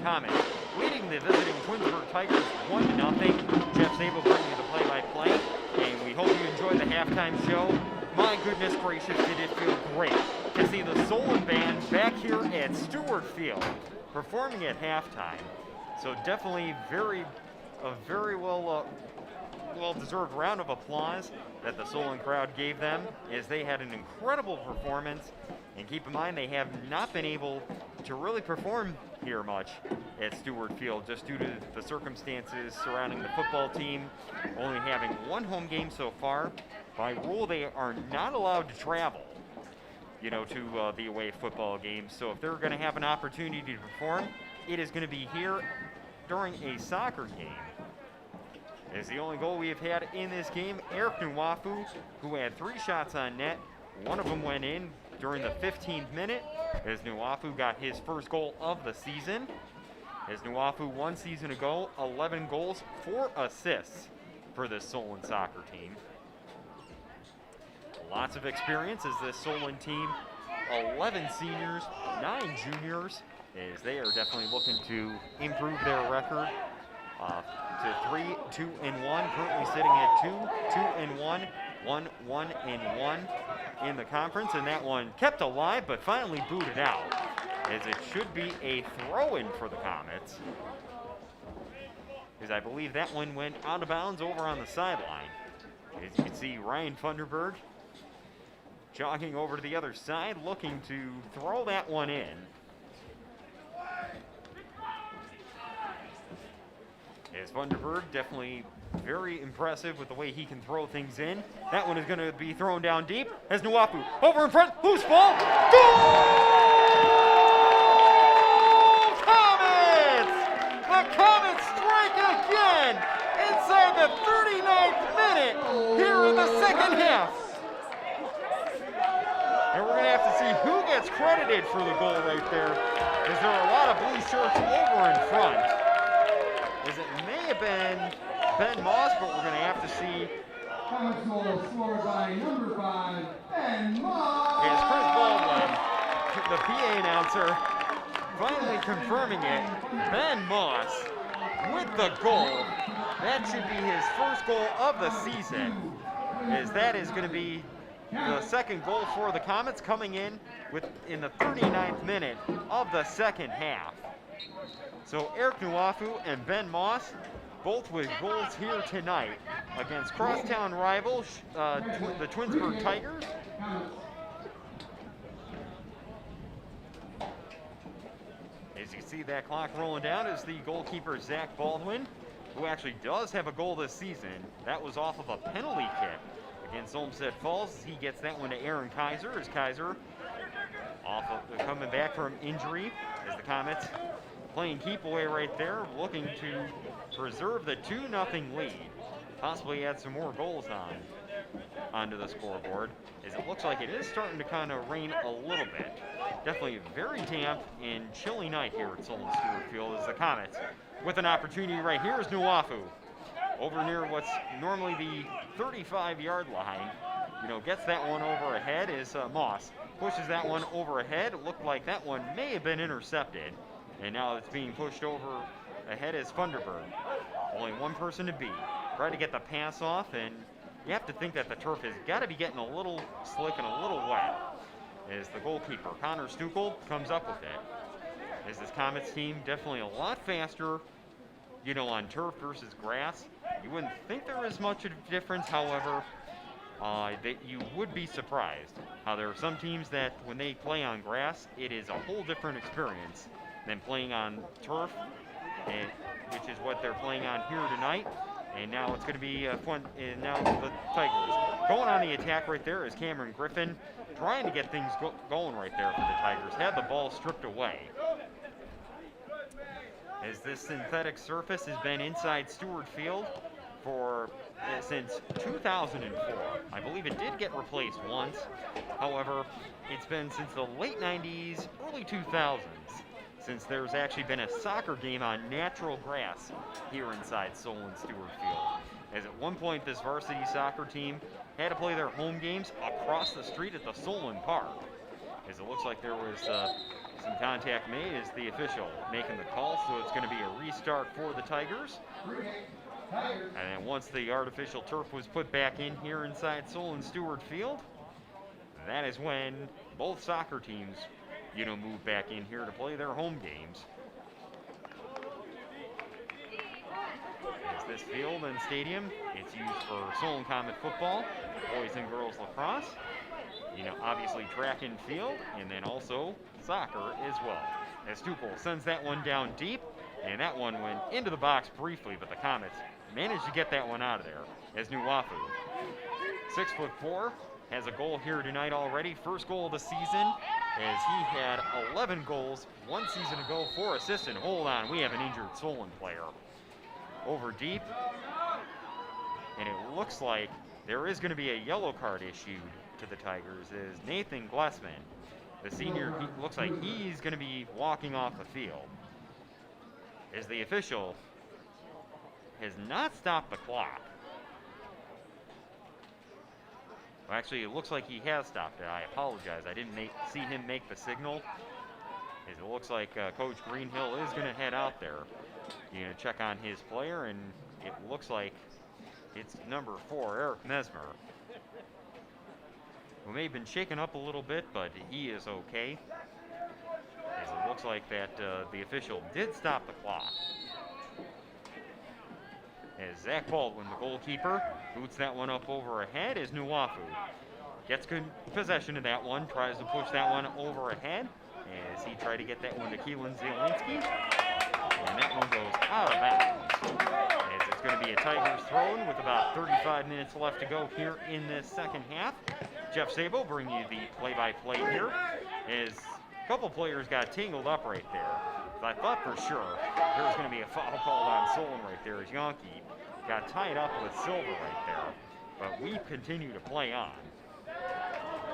S3: Comets, leading the visiting Twinsburg Tigers 1-0. Jeff Sable bringing you the play-by-play, and we hope you enjoy the halftime show. My goodness gracious, did it feel great to see the Solon Band back here at Stewart Field performing at halftime. So definitely a very well-deserved round of applause that the Solon crowd gave them, as they had an incredible performance. And keep in mind, they have not been able to really perform here much at Stewart Field, just due to the circumstances surrounding the football team only having one home game so far. By rule, they are not allowed to travel, to the away football games. So if they're going to have an opportunity to perform, it is going to be here during a soccer game. As the only goal we have had in this game, Eric Nwafu, who had 3 shots on net. One of them went in during the 15th minute, as Nwafu got his first goal of the season. As Nwafu, 1 season ago, 11 goals, 4 assists for this Solon soccer team. Lots of experience as this Solon team, 11 seniors, 9 juniors, as they are definitely looking to improve their record to 3-2-1, currently sitting at 2-2-1, 1-1-1 in the conference, and that one kept alive but finally booted out, as it should be a throw-in for the Comets, as I believe that one went out of bounds over on the sideline. As you can see, Ryan Funderburg jogging over to the other side, looking to throw that one in. As Funderburg, definitely very impressive with the way he can throw things in. That one is going to be thrown down deep. As Nwafu over in front, loose ball, goal! Comets! The Comets strike again inside the 39th minute here in the second half. And we're going to have to see who gets credited for the goal right there, as there are a lot of blue shirts over in front. As it may have been Ben Moss, but we're going to have to see.
S2: Comets goal scored by number 5, Ben Moss.
S3: As Chris Baldwin, the PA announcer, finally confirming it. Ben Moss with the goal. That should be his first goal of the season, as that is going to be the second goal for the Comets, coming in the 39th minute of the second half. So Eric Nwafu and Ben Moss, both with goals here tonight against crosstown rivals, the Twinsburg Tigers. As you can see, that clock rolling down is the goalkeeper, Zach Baldwin, who actually does have a goal this season. That was off of a penalty kick against Olmsted Falls. He gets that one to Aaron Kaiser, as Kaiser coming back from injury, as the Comets playing keep away right there, looking to preserve the 2-0 lead, possibly add some more goals onto the scoreboard, as it looks like it is starting to kind of rain a little bit. Definitely a very damp and chilly night here at Solon Stewart Field, as the Comets, with an opportunity right here, is Nwafu over near what's normally the 35-yard line. Gets that one over ahead, is Moss pushes that one over ahead. It looked like that one may have been intercepted, and now it's being pushed over ahead as Funderburg. Only one person to beat. Try to get the pass off, and you have to think that the turf has got to be getting a little slick and a little wet, as the goalkeeper, Connor Stukel, comes up with it. As this Comets team definitely a lot faster, on turf versus grass. You wouldn't think there is much of a difference, however, that you would be surprised how there are some teams that when they play on grass, it is a whole different experience than playing on turf, which is what they're playing on here tonight. And now it's going to be fun. And now the Tigers going on the attack right there is Cameron Griffin, trying to get things going right there for the Tigers. Had the ball stripped away, as this synthetic surface has been inside Stewart Field since 2004. I believe it did get replaced once. However, it's been since the late 90s, early 2000s, since there's actually been a soccer game on natural grass here inside Solon Stewart Field. As at one point, this varsity soccer team had to play their home games across the street at the Solon Park, as it looks like there was Some contact made is the official making the call, so it's going to be a restart for the Tigers. And then once the artificial turf was put back in here inside Solon Stewart Field, that is when both soccer teams, move back in here to play their home games. As this field and stadium, it's used for Solon Comet football, boys and girls lacrosse, obviously track and field, and then also soccer as well. As Tuchel sends that one down deep, and that one went into the box briefly, but the Comets managed to get that one out of there. As Nuwafu, 6'4", has a goal here tonight already. First goal of the season, as he had 11 goals 1 season ago, 4 assists, and hold on, we have an injured Solon player. Over deep, and it looks like there is going to be a yellow card issued to the Tigers as Nathan Glessman, the senior, looks like he's going to be walking off the field. As the official has not stopped the clock. Well, actually, it looks like he has stopped it. I apologize. I didn't see him make the signal. As it looks like Coach Greenhill is going to head out there, check on his player, and it looks like it's number 4, Eric Mesmer, who may have been shaken up a little bit, but he is okay. As it looks like that the official did stop the clock. As Zach Baldwin, the goalkeeper, boots that one up over ahead as Nuwafu gets good possession of that one, tries to push that one over ahead as he tried to get that one to Keelan Zielinski. And that one goes out of bounds. As it's going to be a Tigers throw-in with about 35 minutes left to go here in this second half. Jeff Sabo bringing you the play-by-play here as a couple players got tangled up right there. So I thought for sure there was going to be a foul called on Solon right there as Yonke got tied up with Silver right there. But we continue to play on.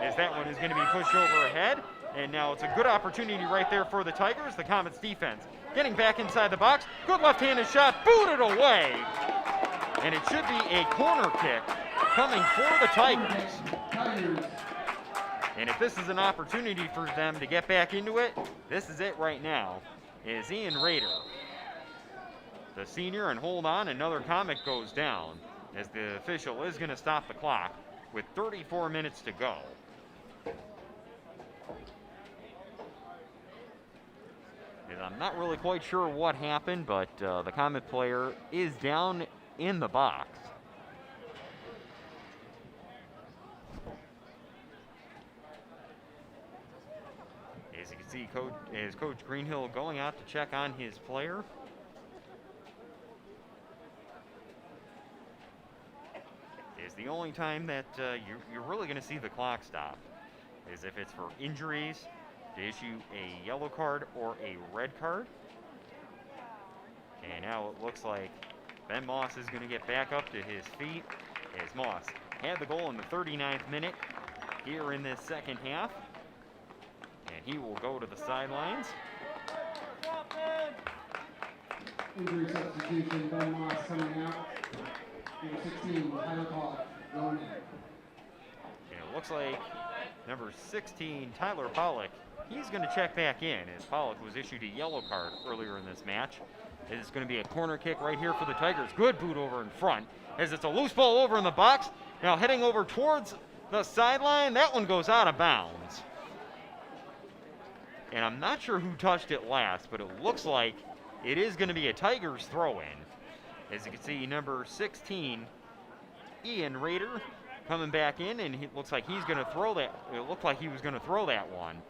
S3: As that one is going to be pushed over ahead. And now it's a good opportunity right there for the Tigers. The Comets defense getting back inside the box. Good left-handed shot, booted away. And it should be a corner kick coming for the Tigers. And if this is an opportunity for them to get back into it, this is it right now, is Ian Rader, the senior, and hold on, another Comet goes down as the official is going to stop the clock with 34 minutes to go. And I'm not really quite sure what happened, but the Comet player is down in the box. As you can see, Coach Greenhill going out to check on his player. Is the only time that you're really going to see the clock stop is if it's for injuries, to issue a yellow card or a red card. And now it looks like Ben Moss is going to get back up to his feet as Moss had the goal in the 39th minute here in this second half. And he will go to the sidelines.
S2: Injury substitution, Ben Moss coming out. Number 16, Tyler Pollock, going in.
S3: And it looks like number 16, Tyler Pollock, he's going to check back in as Pollock was issued a yellow card earlier in this match. It's going to be a corner kick right here for the Tigers. Good boot over in front as it's a loose ball over in the box. Now heading over towards the sideline. That one goes out of bounds. And I'm not sure who touched it last, but it looks like it is going to be a Tigers throw-in. As you can see, number 16, Ian Rader, coming back in, and it looks like he's going to throw that. It looked like he was going to throw that one.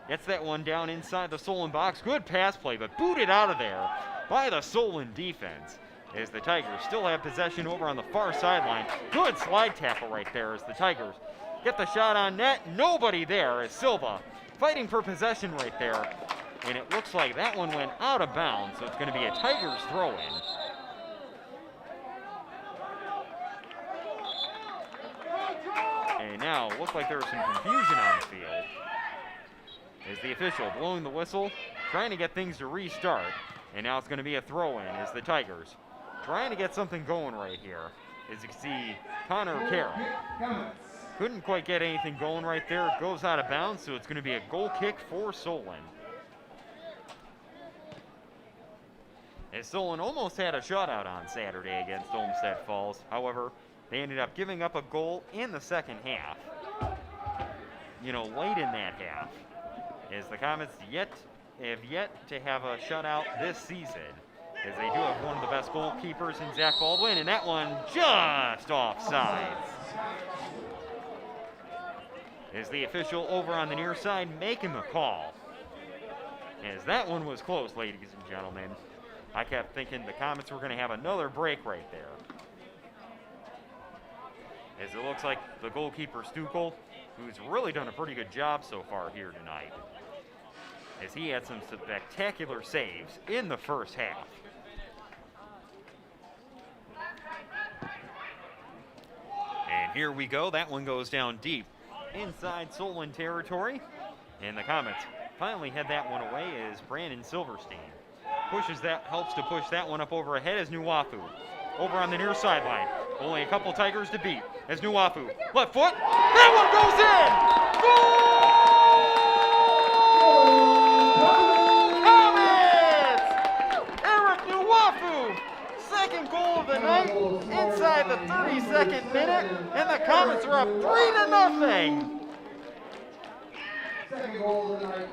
S3: Gets that one down inside the Solon box. Good pass play, but booted out of there by the Solon defense. As the Tigers still have possession over on the far sideline. Good slide tackle right there as the Tigers get the shot on net. Nobody there as Silva fighting for possession right there. And it looks like that one went out of bounds, so it's going to be a Tigers throw-in. And now it looks like there was some confusion on the field as the official blowing the whistle, trying to get things to restart. And now it's going to be a throw-in as the Tigers trying to get something going right here. As you can see, Connor Carroll couldn't quite get anything going right there. It goes out of bounds, so it's going to be a goal kick for Solon. As Solon almost had a shutout on Saturday against Olmsted Falls. However, they ended up giving up a goal in the second half. Late in that half. As the Comets have yet to have a shutout this season. As they do have one of the best goalkeepers in Zach Baldwin, and that one just offside. As the official over on the near side making the call. As that one was close, ladies and gentlemen. I kept thinking the Comets were going to have another break right there. As it looks like the goalkeeper Stukel, who's really done a pretty good job so far here tonight, as he had some spectacular saves in the first half. And here we go. That one goes down deep inside Solon territory. And the Comets finally head that one away as Brandon Silverstein helps to push that one up over ahead as Nuwafu. Over on the near sideline. Only a couple Tigers to beat as Nuwafu. Left foot. That one goes in! Goal! Comets! Eric Nuwafu! Second goal of the night inside the 32nd minute. And the Comets are up 3-0.
S2: Second goal of the night.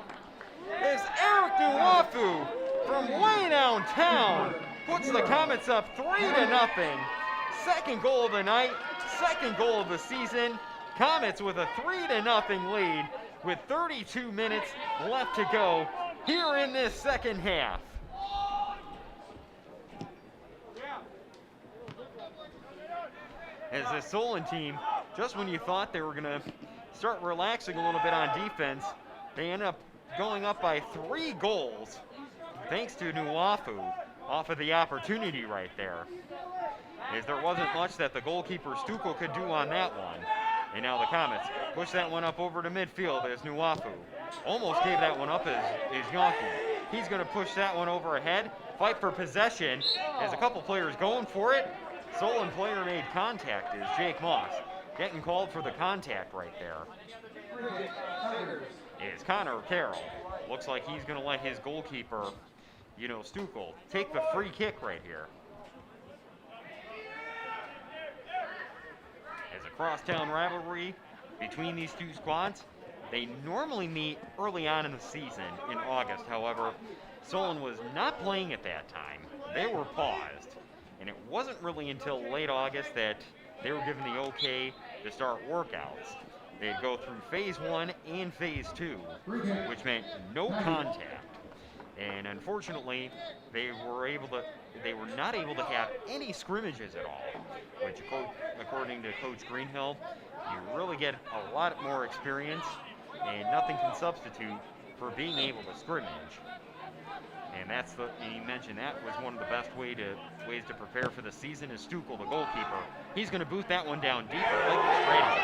S3: As Eric Nuwafu from way downtown puts the Comets up 3-0. Second goal of the night, second goal of the season. Comets with a 3-0 lead with 32 minutes left to go here in this second half. As the Solon team, just when you thought they were going to start relaxing a little bit on defense, they end up going up by 3 goals thanks to Nuwafu off of the opportunity right there. As there wasn't much that the goalkeeper Stukel could do on that one. And now the Comets push that one up over to midfield as Nuwafu almost gave that one up as Yonki. He's going to push that one over ahead, fight for possession as a couple players going for it. Solon player made contact as Jake Moss getting called for the contact right there. Is Connor Carroll. Looks like he's going to let his goalkeeper, Stukel, take the free kick right here. As a crosstown rivalry between these two squads, they normally meet early on in the season in August. However, Solon was not playing at that time. They were paused. And it wasn't really until late August that they were given the okay to start workouts. They'd go through phase 1 and phase 2, which meant no contact. And unfortunately, they were not able to have any scrimmages at all, which according to Coach Greenhill, you really get a lot more experience and nothing can substitute for being able to scrimmage. And he mentioned that was one of the best ways to prepare for the season is Stukel, the goalkeeper. He's going to boot that one down deep. I like the strategy.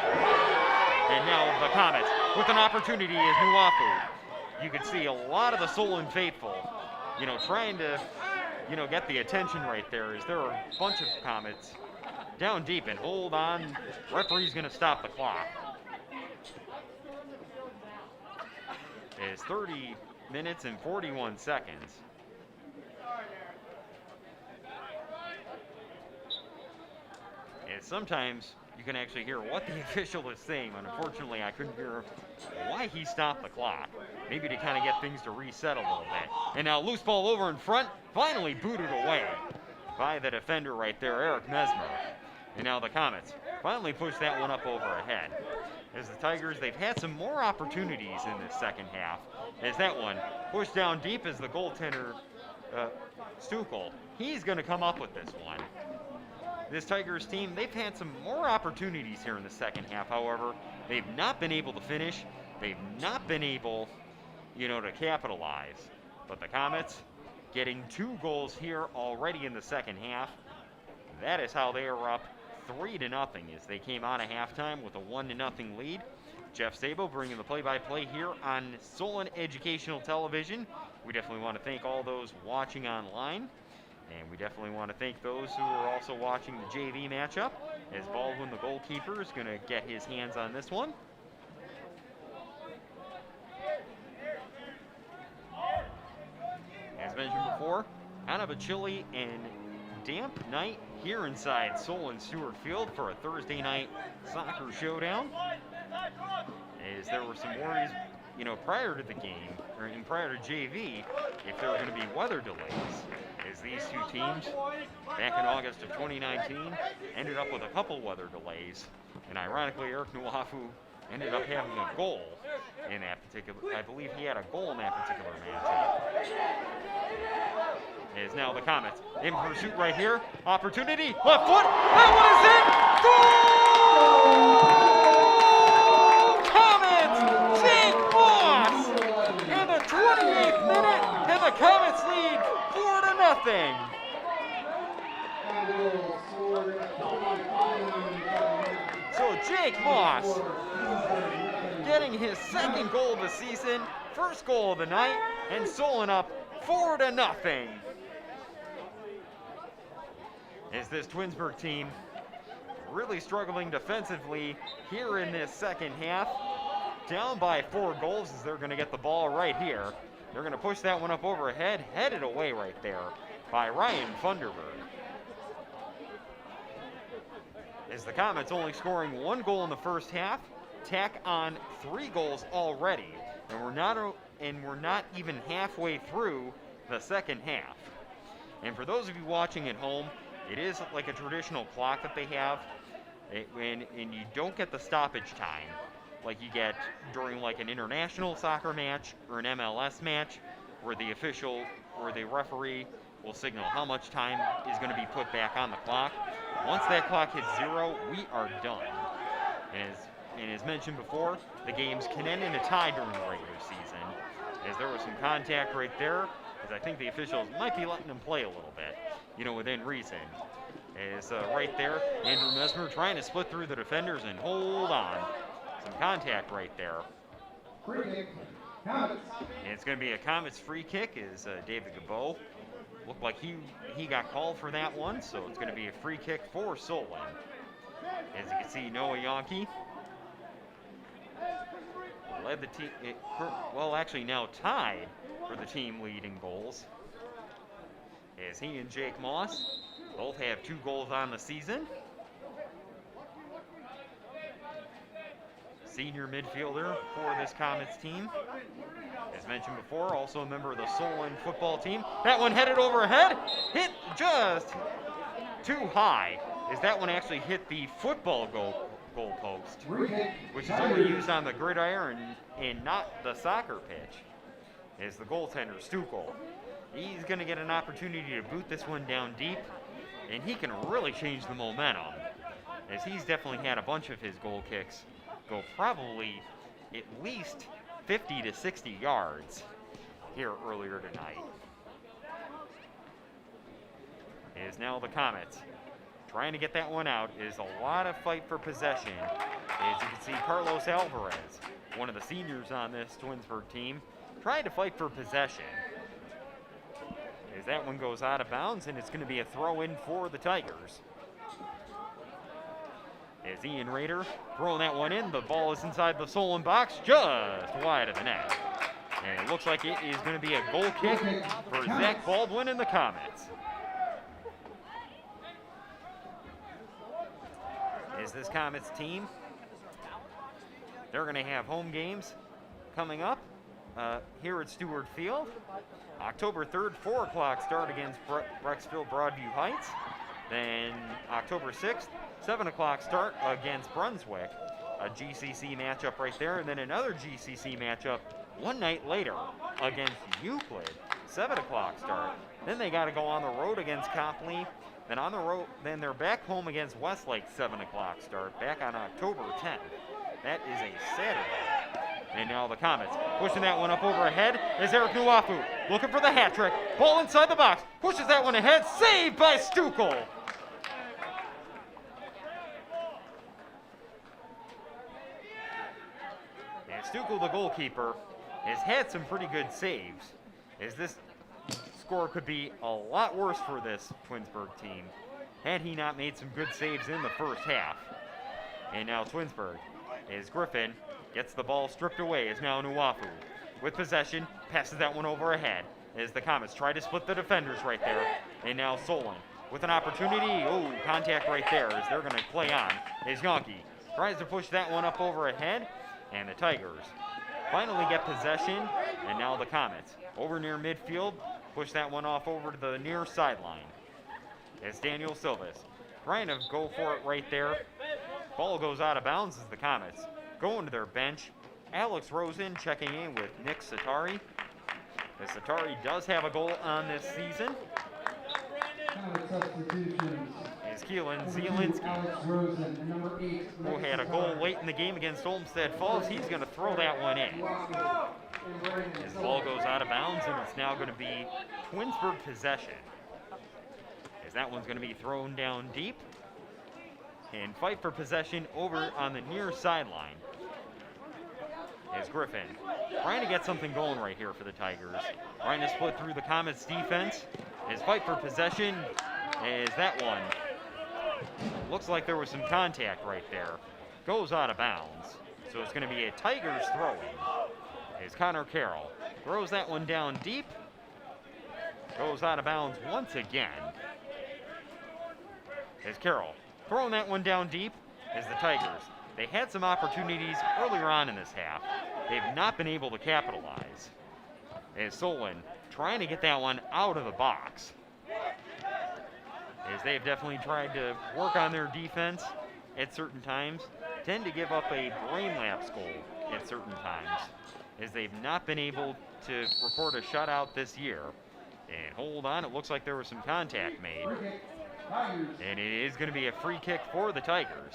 S3: And now the Comets with an opportunity is Nuwafu. You can see a lot of the Solon faithful, trying to, get the attention right there as there are a bunch of Comets down deep and hold on. Referee's going to stop the clock. It's 30 minutes and 41 seconds. And sometimes you can actually hear what the official is saying, but unfortunately I couldn't hear why he stopped the clock. Maybe to kind of get things to reset a little bit. And now loose ball over in front, finally booted away by the defender right there, Eric Mesmer. And now the Comets finally push that one up over ahead. As the Tigers, they've had some more opportunities in this second half. As that one pushed down deep as the goaltender, Stukel, he's going to come up with this one. This Tigers team, they've had some more opportunities here in the second half. However, they've not been able to finish. They've not been able, to capitalize. But the Comets getting 2 goals here already in the second half. That is how they are up 3-0 as they came out of halftime with a 1-0 lead. Jeff Sabo bringing the play-by-play here on Solon Educational Television. We definitely want to thank all those watching online. And we definitely want to thank those who are also watching the JV matchup, as Baldwin, the goalkeeper, is going to get his hands on this one. As mentioned before, Kind of a chilly and damp night here inside Solon Stewart Field for a Thursday night soccer showdown. As there were some worries, prior to the game, or prior to JV, if there were going to be weather delays, as these two teams, back in August of 2019, ended up with a couple weather delays, and ironically, Eric Nuafu ended up having a goal in that particular, I believe he had a goal in that particular matchup. Is now the Comets in pursuit right here. Opportunity, left foot, that one is in! Goal! Comets! Jake Moss! In the 28th minute, and the Comets lead 4-0. So Jake Moss getting his second goal of the season, first goal of the night, and Solon up 4-0. As this Twinsburg team really struggling defensively here in this second half, down by 4 goals as they're going to get the ball right here. They're going to push that one up overhead, headed away right there by Ryan Funderburg. As the Comets only scoring 1 goal in the first half, tack on 3 goals already, and we're not even halfway through the second half. And for those of you watching at home, it is like a traditional clock that they have, and you don't get the stoppage time like you get during like an international soccer match or an MLS match, where the referee will signal how much time is going to be put back on the clock. Once that clock hits 0, we are done. And as mentioned before, the games can end in a tie during the regular season, as there was some contact right there, because I think the officials might be letting them play a little bit, within reason. As right there, Andrew Mesmer trying to split through the defenders and hold on. Some contact right there.
S2: Free kick, Comets.
S3: And it's going to be a Comets free kick, as David Gabeau looked like he got called for that one, so it's going to be a free kick for Solon. As you can see, Noah Yonke led the team, actually now tied for the team leading goals, as he and Jake Moss both have 2 goals on the season. Senior midfielder for this Comets team. As mentioned before, also a member of the Solon football team. That one headed overhead, hit just too high, as that one actually hit the football goal post, which is only used on the gridiron and not the soccer pitch. As the goaltender, Stukel, he's going to get an opportunity to boot this one down deep, and he can really change the momentum, as he's definitely had a bunch of his goal kicks go probably at least 50 to 60 yards here earlier tonight. Is now the Comets trying to get that one out. Is a lot of fight for possession. As you can see, Carlos Alvarez, one of the seniors on this Twinsburg team, trying to fight for possession. As that one goes out of bounds, and it's going to be a throw-in for the Tigers. As Ian Rader throwing that one in, the ball is inside the Solon box, just wide of the net. And it looks like it is going to be a goal kick for Zach Baldwin and the Comets. As this Comets team, they're going to have home games coming up here at Stewart Field. October 3rd, 4 o'clock start against Brecksville Broadview Heights. Then October 6th, 7 o'clock start against Brunswick, a GCC matchup right there, and then another GCC matchup one night later against Euclid, 7 o'clock start. Then they got to go on the road against Copley, then on the road, then they're back home against Westlake, 7 o'clock start, back on October 10th. That is a Saturday. And now the Comets pushing that one up overhead is Eric Nuafu looking for the hat trick. Ball inside the box, pushes that one ahead, saved by Stukel. And Stukel, the goalkeeper, has had some pretty good saves, as this score could be a lot worse for this Twinsburg team had he not made some good saves in the first half. And now Twinsburg, as Griffin gets the ball stripped away, is now Nuafu with possession, passes that one over ahead. as the Comets try to split the defenders right there. And now Solon with an opportunity. Oh, contact right there as they're going to play on. As Yonke tries to push that one up overhead. And the Tigers finally get possession. And now the Comets over near midfield push that one off over to the near sideline. As Daniel Silvas trying to go for it right there. Ball goes out of bounds as the Comets go into their bench. Alex Rosen checking in with Nick Satari. As Satari does have a goal on this season.
S2: Substitutions.
S3: Is Keelan Zielinski,
S2: Alex Rosen, and number 8.
S3: who had a goal late in the game against Olmsted Falls. He's going to throw that one in. His ball goes out of bounds, and it's now going to be Twinsburg possession. As that one's going to be thrown down deep. And fight for possession over on the near sideline. Is Griffin trying to get something going right here for the Tigers. Trying to split through the Comets defense. His fight for possession is that one. Looks like there was some contact right there. Goes out of bounds. So it's going to be a Tigers throw-in. Is Connor Carroll throws that one down deep. Goes out of bounds once again. Is Carroll throwing that one down deep. Is the Tigers. They had some opportunities earlier on in this half. They've not been able to capitalize. As Solon trying to get that one out of the box. As they've definitely tried to work on their defense at certain times. Tend to give up a brain lapse goal at certain times. As they've not been able to record a shutout this year. And hold on, it looks like there was some contact made. And it is going to be a free kick for the Tigers.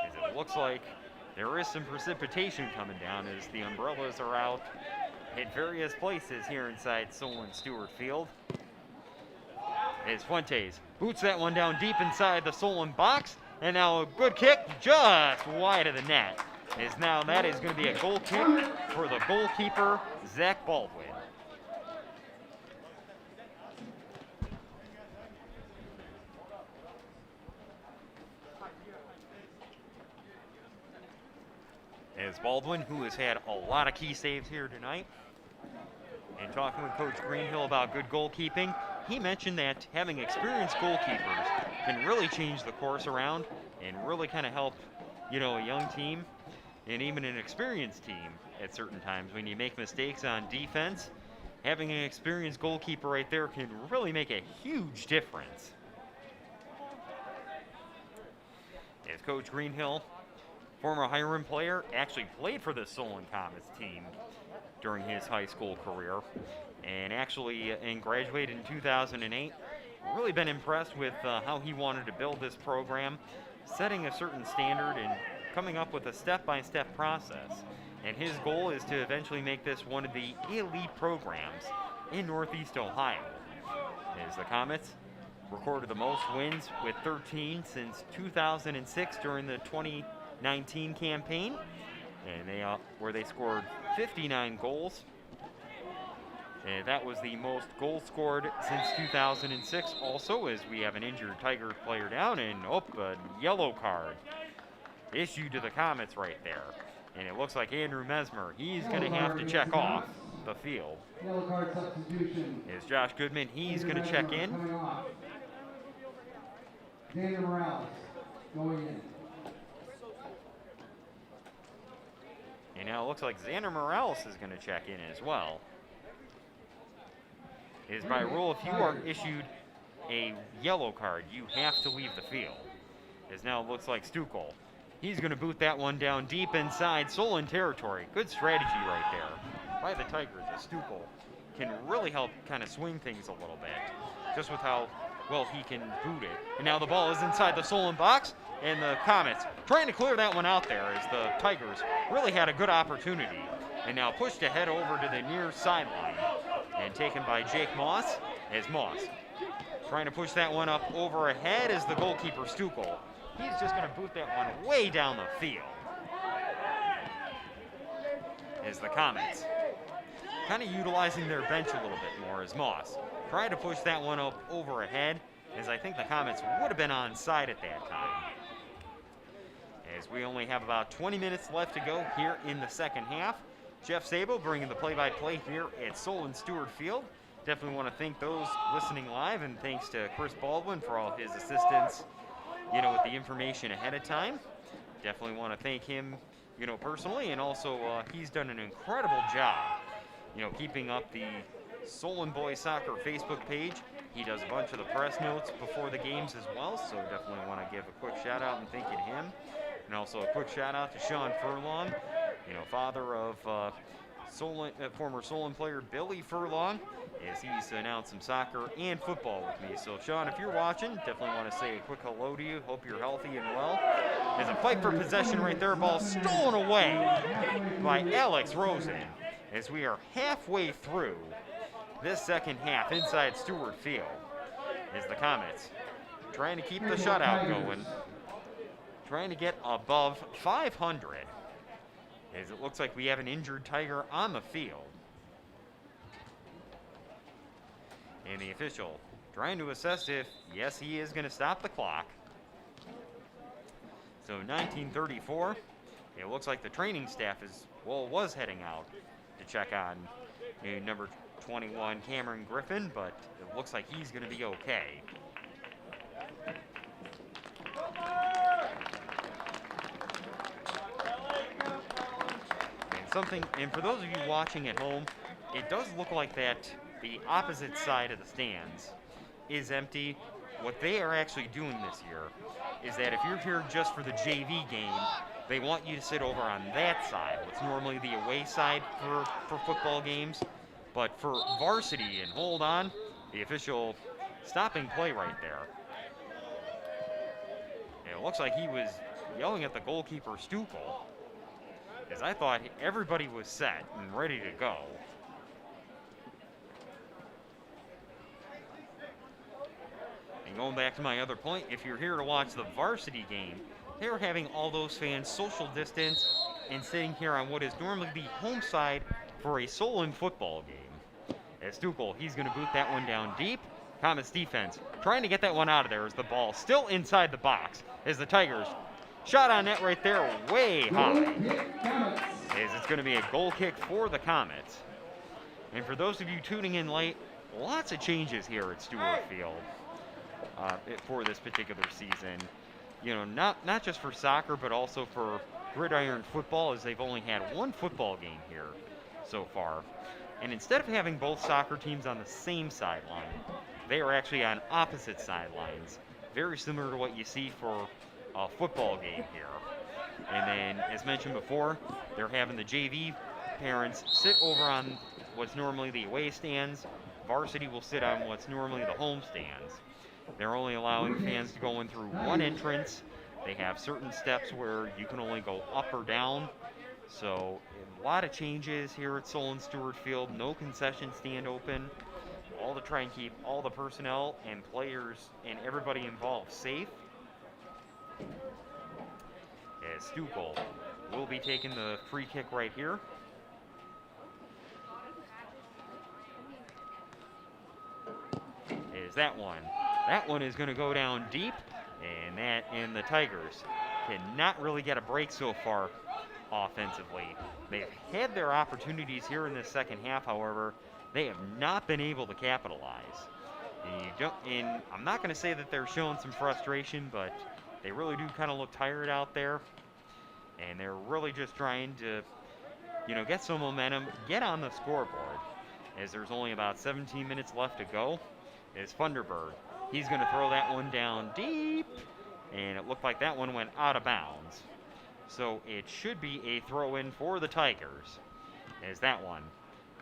S3: As it looks like there is some precipitation coming down as the umbrellas are out at various places here inside Solon Stewart Field. As Fuentes boots that one down deep inside the Solon box. And now a good kick just wide of the net. As now that is going to be a goal kick for the goalkeeper, Zach Baldwin. As Baldwin, who has had a lot of key saves here tonight, and talking with Coach Greenhill about good goalkeeping, he mentioned that having experienced goalkeepers can really change the course around and really kind of help, you know, a young team and even an experienced team at certain times. When you make mistakes on defense, having an experienced goalkeeper right there can really make a huge difference. As Coach Greenhill, former Hiram player, actually played for the Solon Comets team during his high school career, and actually graduated in 2008. Really been impressed with how he wanted to build this program, setting a certain standard and coming up with a step-by-step process. And his goal is to eventually make this one of the elite programs in Northeast Ohio. As the Comets recorded the most wins with 13 since 2006 during the 2019 campaign, and where they scored 59 goals. And that was the most goals scored since 2006 also, as we have an injured Tiger player down, and a yellow card issued to the Comets right there. And it looks like Andrew Mesmer, he's going to have to check off the field.
S2: Yellow card substitution.
S3: Is Josh Goodman, he's going to check in.
S2: Daniel Morales going in.
S3: And now it looks like Xander Morales is going to check in as well. It is by rule, if you are issued a yellow card, you have to leave the field. As now it looks like Stukel, he's going to boot that one down deep inside Solon territory. Good strategy right there by the Tigers. Stukel can really help kind of swing things a little bit, just with how well he can boot it. And now the ball is inside the Solon box, and the Comets trying to clear that one out there as the Tigers really had a good opportunity. And now pushed ahead over to the near sideline and taken by Jake Moss, as Moss trying to push that one up over ahead as the goalkeeper Stukel. He's just going to boot that one way down the field. As the Comets kind of utilizing their bench a little bit more, as Moss trying to push that one up over ahead, as I think the Comets would have been onside at that time. as we only have about 20 minutes left to go here in the second half. Jeff Sabo bringing the play-by-play here at Solon Stewart Field. Definitely want to thank those listening live, and thanks to Chris Baldwin for all his assistance, with the information ahead of time. Definitely want to thank him, personally, and also he's done an incredible job, keeping up the Solon Boys Soccer Facebook page. He does a bunch of the press notes before the games as well, so definitely want to give a quick shout out and thank you to him. And also a quick shout out to Sean Furlong, father of former Solon player Billy Furlong, as he's announced some soccer and football with me. So Sean, if you're watching, definitely want to say a quick hello to you. Hope you're healthy and well. There's a fight for possession right there. Ball stolen away by Alex Rosen, as we are halfway through this second half inside Stewart Field, as the Comets trying to keep the shutout going, trying to get above 500, as it looks like we have an injured Tiger on the field. And the official trying to assess if, yes, he is going to stop the clock. So 1934, it looks like the training staff was heading out to check on number 21, Cameron Griffin, but it looks like he's going to be okay. And for those of you watching at home, it does look like that the opposite side of the stands is empty. What they are actually doing this year is that if you're here just for the JV game, they want you to sit over on that side, what's normally the away side for football games. But for varsity, and hold on, the official stopping play right there. And it looks like he was yelling at the goalkeeper, Stukel, as I thought everybody was set and ready to go. And going back to my other point, if you're here to watch the varsity game, they were having all those fans social distance and sitting here on what is normally the home side for a Solon football game. As Stukel, he's going to boot that one down deep. Comets defense trying to get that one out of there as the ball still inside the box, as the Tigers shot on net right there way high, as it's going to be a goal kick for the Comets. And for those of you tuning in late, lots of changes here at Stewart Field for this particular season. Not just for soccer, but also for gridiron football, as they've only had one football game here so far. And instead of having both soccer teams on the same sideline, they are actually on opposite sidelines, very similar to what you see for a football game here. And then, as mentioned before, they're having the JV parents sit over on what's normally the away stands. Varsity will sit on what's normally the home stands. They're only allowing fans to go in through one entrance. They have certain steps where you can only go up or down. So a lot of changes here at Solon Stewart Field. No concession stand open. All to try and keep all the personnel and players and everybody involved safe. As Stukel will be taking the free kick right here. Is that one? That one is going to go down deep, and the Tigers cannot really get a break so far offensively. They've had their opportunities here in this second half, however, they have not been able to capitalize. And I'm not going to say that they're showing some frustration, but they really do kind of look tired out there. And they're really just trying to, get some momentum, get on the scoreboard, as there's only about 17 minutes left to go. Is Funderburg. He's going to throw that one down deep, and it looked like that one went out of bounds. So it should be a throw-in for the Tigers, as that one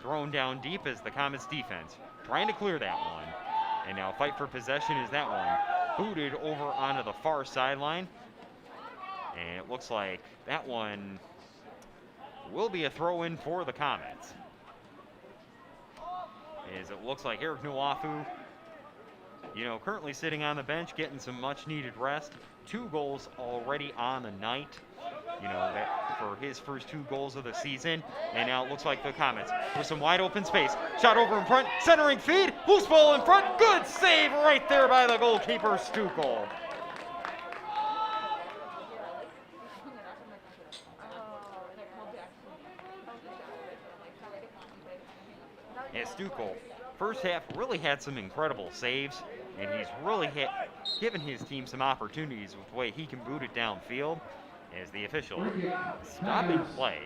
S3: thrown down deep as the Comets defense trying to clear that one. And now fight for possession is that one booted over onto the far sideline. And it looks like that one will be a throw-in for the Comets, as it looks like Eric Nuafu, currently sitting on the bench, getting some much-needed rest. 2 goals already on the night, that for his first 2 goals of the season. And now it looks like the Comets with some wide open space. Shot over in front, centering feed, loose ball in front. Good save right there by the goalkeeper, Stukel. As Stukel, first half, really had some incredible saves, and he's really given his team some opportunities with the way he can boot it downfield. As the official stopping play,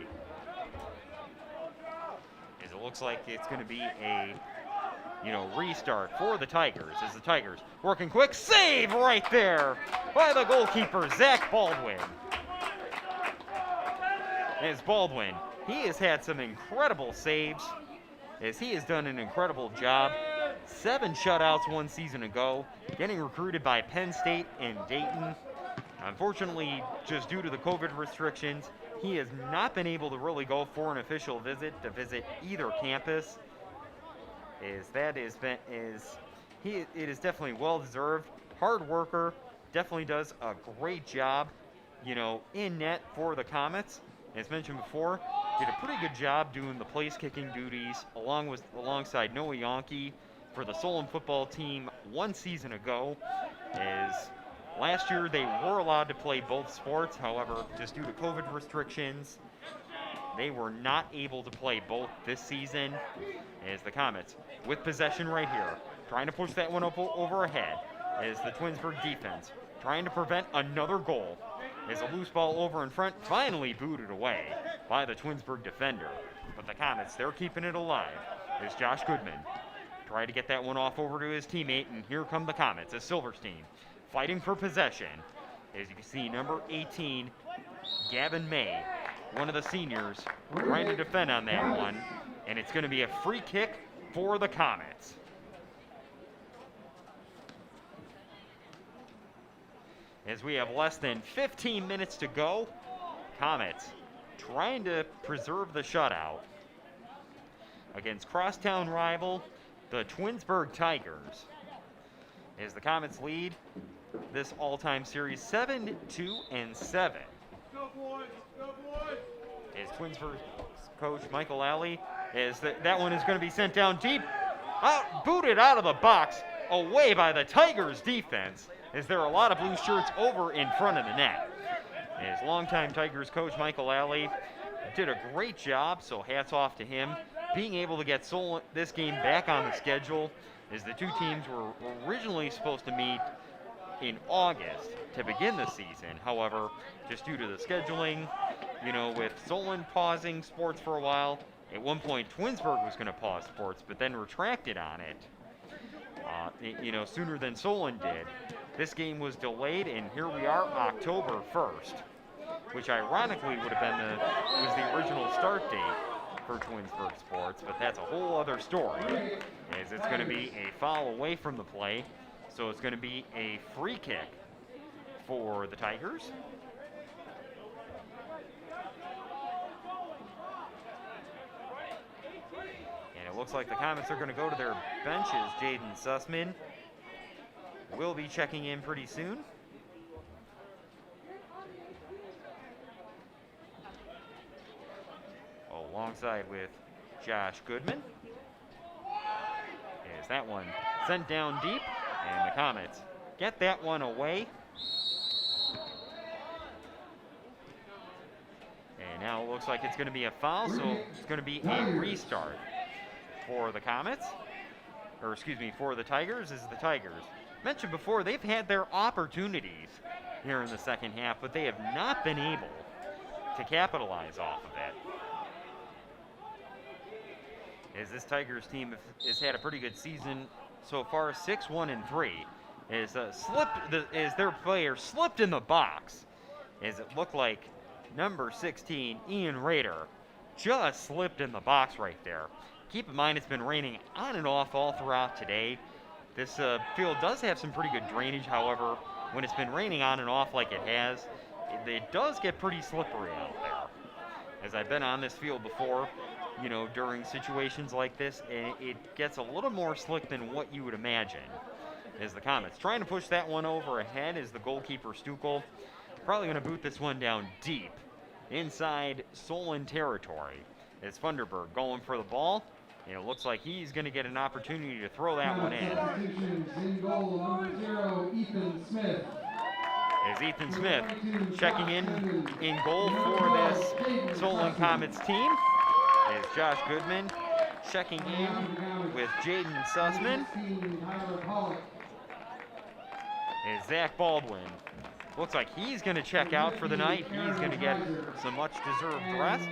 S3: as it looks like it's going to be a restart for the Tigers, as the Tigers working quick, save right there by the goalkeeper, Zach Baldwin. As Baldwin, he has had some incredible saves, as he has done an incredible job. 7 shutouts 1 season ago, getting recruited by Penn State and Dayton. Unfortunately, just due to the COVID restrictions, he has not been able to really go for an official visit to visit either campus. It is definitely well deserved. Hard worker, definitely does a great job, in net for the Comets. As mentioned before, did a pretty good job doing the place kicking duties alongside Noah Yonke for the Solon football team 1 season ago. As last year they were allowed to play both sports, however, just due to COVID restrictions, they were not able to play both this season. As the Comets, with possession right here, trying to push that one over ahead, as the Twinsburg defense trying to prevent another goal. As a loose ball over in front, finally booted away by the Twinsburg defender. But the Comets, they're keeping it alive. As Josh Goodman tried to get that one off over to his teammate, and here come the Comets as Silverstein fighting for possession. As you can see, number 18, Gavin May, one of the seniors, trying to defend on that one. And it's going to be a free kick for the Comets. As we have less than 15 minutes to go, Comets trying to preserve the shutout against crosstown rival, the Twinsburg Tigers. As the Comets lead this all-time series 7-2-7. As Twinsburg coach Michael Alley, as that one is going to be sent down deep, booted out of the box, away by the Tigers defense, as there are a lot of blue shirts over in front of the net. As longtime Tigers coach Michael Alley did a great job, so hats off to him, being able to get this game back on the schedule, as the two teams were originally supposed to meet in August to begin the season. However, just due to the scheduling, with Solon pausing sports for a while, at one point Twinsburg was going to pause sports, but then retracted on it, sooner than Solon did. This game was delayed, and here we are, October 1st, which ironically would have been was the original start date for Twinsburg sports, but that's a whole other story, as it's going to be a foul away from the play, so it's going to be a free kick for the Tigers. And it looks like the Comets are going to go to their benches. Jaden Sussman will be checking in pretty soon. Alongside with Josh Goodman. Is that one sent down deep, and the Comets get that one away. And now it looks like it's going to be a foul, so it's going to be a restart for the Comets, or excuse me, for the Tigers. Is the Tigers mentioned before, they've had their opportunities here in the second half, but they have not been able to capitalize off of it. As this Tigers team has had a pretty good season so far, 6-1-3. As their player slipped in the box, as it looked like number 16, Ian Rader, just slipped in the box right there. Keep in mind, it's been raining on and off all throughout today. This field does have some pretty good drainage. However, when it's been raining on and off like it has, it does get pretty slippery out there. As I've been on this field before, during situations like this, and it gets a little more slick than what you would imagine. As the Comets trying to push that one over ahead, is the goalkeeper Stukel probably going to boot this one down deep inside Solon territory. As Funderburg going for the ball, and it looks like he's going to get an opportunity to throw that one in.
S2: In goal, number 0, Ethan Smith.
S3: As Ethan Smith checking in goal for this Solon Comets team. As Josh Goodman checking in with Jaden Sussman is Zach Baldwin. Looks like he's going to check out for the night. He's going to get some much-deserved rest.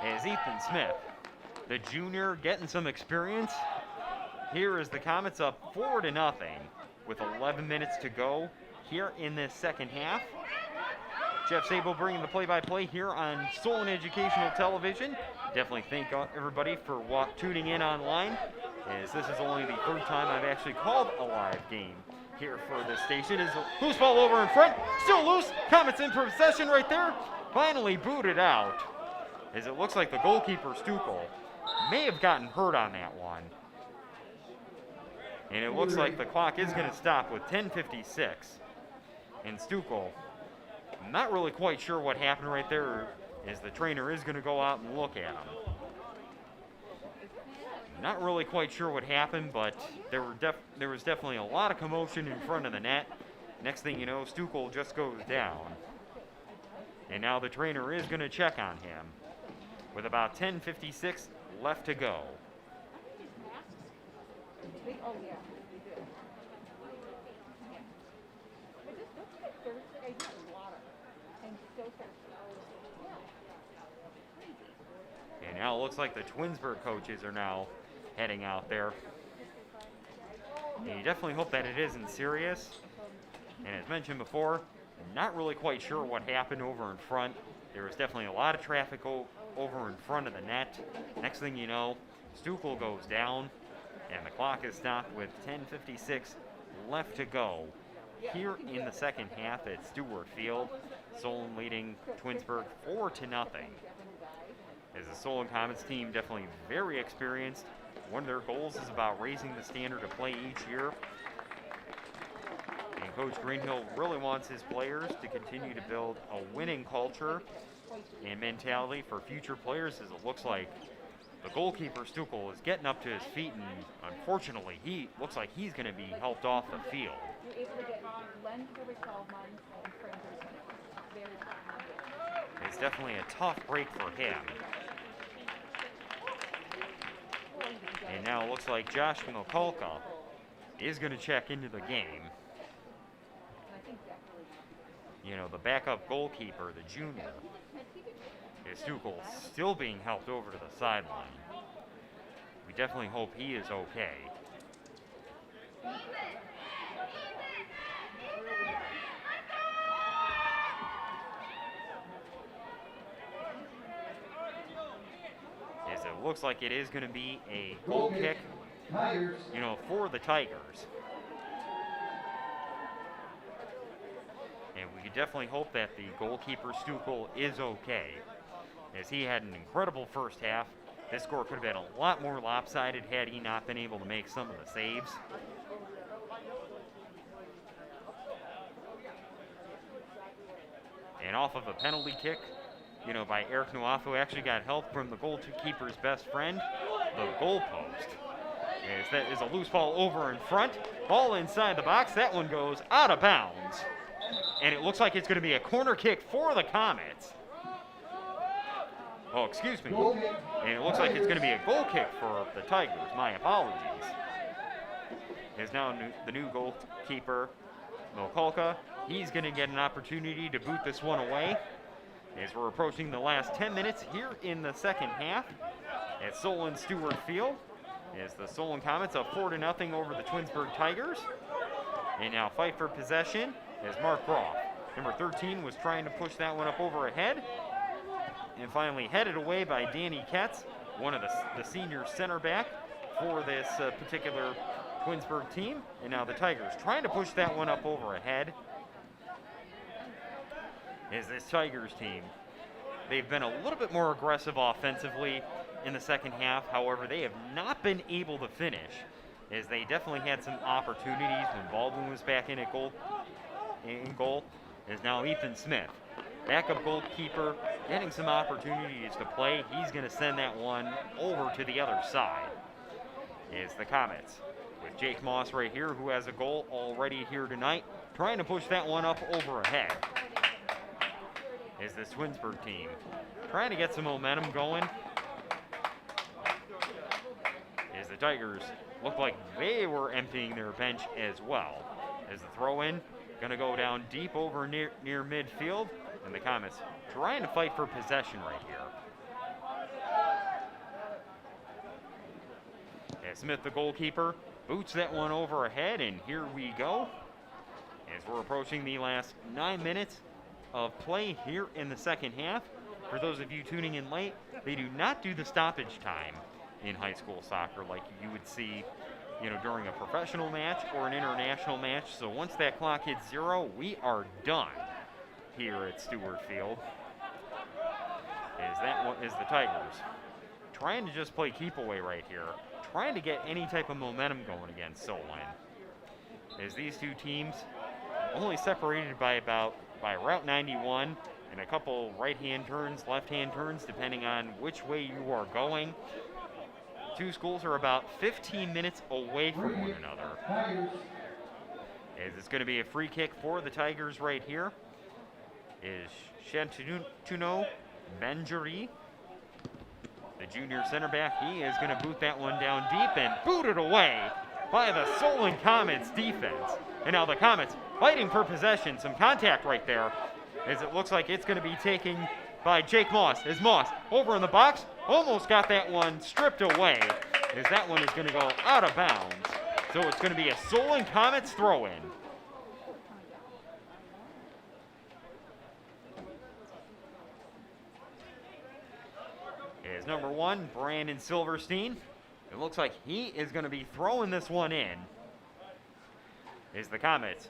S3: Is Ethan Smith, the junior, getting some experience. Here is the Comets up 4-0 with 11 minutes to go here in this second half. Jeff Sabo bringing the play-by-play here on Solon Educational Television. Definitely thank everybody for tuning in online, as this is only the third time I've actually called a live game here for this station. Is a loose ball over in front, still loose. Comets in possession right there. Finally booted out, as it looks like the goalkeeper, Stukel, may have gotten hurt on that one. And it looks like the clock is going to stop with 10:56. And Stukel, I'm not really quite sure what happened right there, as the trainer is going to go out and look at him. Not really quite sure what happened, but there was definitely a lot of commotion in front of the net. Next thing you know, Stukel just goes down. And now the trainer is going to check on him with about 10:56 left to go. And now it looks like the Twinsburg coaches are now heading out there. And you definitely hope that it isn't serious. And as mentioned before, not really quite sure what happened over in front. There was definitely a lot of traffic over in front of the net. Next thing you know, Stukel goes down, and the clock is stopped with 10:56 left to go here in the second half at Stewart Field. Solon leading Twinsburg 4-0. As the Solon Comets team, definitely very experienced. One of their goals is about raising the standard of play each year. And Coach Greenhill really wants his players to continue to build a winning culture and mentality for future players, as it looks like the goalkeeper, Stukel, is getting up to his feet, and unfortunately, he looks like he's going to be helped off the field. It's definitely a tough break for him. And now it looks like Josh Mikulka is going to check into the game. You know, the backup goalkeeper, the junior, is Stukel, still being helped over to the sideline. We definitely hope he is okay. As it looks like it is going to be a goal kick, you know, for the Tigers. And we definitely hope that the goalkeeper, Stukel, is okay, as he had an incredible first half. This score could have been a lot more lopsided had he not been able to make some of the saves. And off of a penalty kick, you know, by Eric Nuafu, actually got help from the goalkeeper's best friend, the goalpost. As that is a loose ball over in front, ball inside the box. That one goes out of bounds. And it looks like it's going to be a corner kick for the Comets. Oh, excuse me. And it looks like it's going to be a goal kick for the Tigers. My apologies. Is now the new goalkeeper, Mikulka. He's going to get an opportunity to boot this one away, as we're approaching the last 10 minutes here in the second half at Solon Stewart Field. As the Solon Comets up 4-0 over the Twinsburg Tigers. And now fight for possession as Mark Groff, number 13, was trying to push that one up over ahead. And finally headed away by Danny Ketz, one of the senior center back for this particular Twinsburg team. And now the Tigers trying to push that one up over ahead. Is this Tigers team, they've been a little bit more aggressive offensively in the second half. However, they have not been able to finish, as they definitely had some opportunities when Baldwin was back in goal. Is now Ethan Smith, backup goalkeeper, getting some opportunities to play. He's going to send that one over to the other side. Is the Comets with Jake Moss right here, who has a goal already here tonight, trying to push that one up over ahead. Is this Twinsburg team trying to get some momentum going, as the Tigers look like they were emptying their bench as well. As the throw-in, going to go down deep over near midfield, and the Comets trying to fight for possession right here. As Smith, the goalkeeper, boots that one over ahead, and here we go. As we're approaching the last 9 minutes of play here in the second half. For those of you tuning in late, they do not do the stoppage time in high school soccer like you would see, during a professional match or an international match. So once that clock hits 0, we are done here at Stewart Field. As that one is the Tigers trying to just play keep away right here, trying to get any type of momentum going against Solon. As these two teams only separated by Route 91 and a couple right-hand turns, left-hand turns, depending on which way you are going. Two schools are about 15 minutes away from one another. As it's going to be a free kick for the Tigers right here is Chantuno Benjuri, the junior center back. He is going to boot that one down deep and boot it away by the Solon Comets defense. And now the Comets fighting for possession. Some contact right there, as it looks like it's going to be taken by Jake Moss. As Moss over in the box, almost got that one stripped away, as that one is going to go out of bounds. So it's going to be a Solon Comets throw-in. As number 1, Brandon Silverstein. It looks like he is going to be throwing this one in. As the Comets,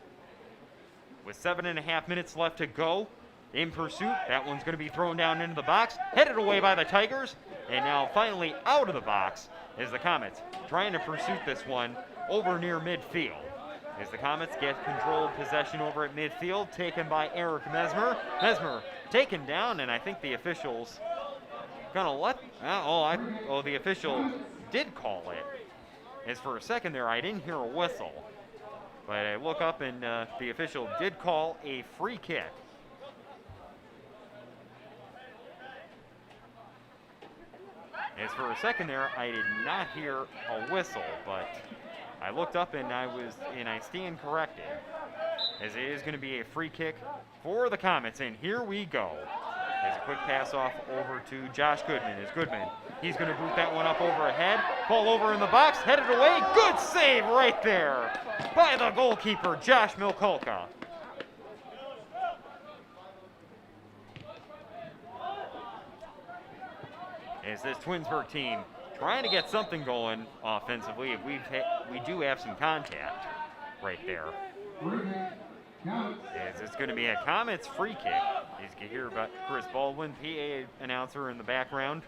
S3: with 7.5 minutes left to go, in pursuit. That one's going to be thrown down into the box, headed away by the Tigers, and now finally out of the box is the Comets trying to pursuit this one over near midfield. As the Comets get controlled possession over at midfield, taken by Eric Mesmer. Mesmer taken down, and I think the officials gonna let. The official did call it. As for a second there, I didn't hear a whistle, but I look up and the official did call a free kick. As for a second there, I did not hear a whistle, but I looked up and I stand corrected, as it is going to be a free kick for the Comets, and here we go. As a quick pass off over to Josh Goodman. As Goodman, he's going to boot that one up overhead, ball over in the box, headed away. Good save right there by the goalkeeper, Josh Milkolka. As this Twinsburg team trying to get something going offensively, we do have some contact right there. As it's going to be a Comets free kick. You can hear about Chris Baldwin, PA announcer in the background.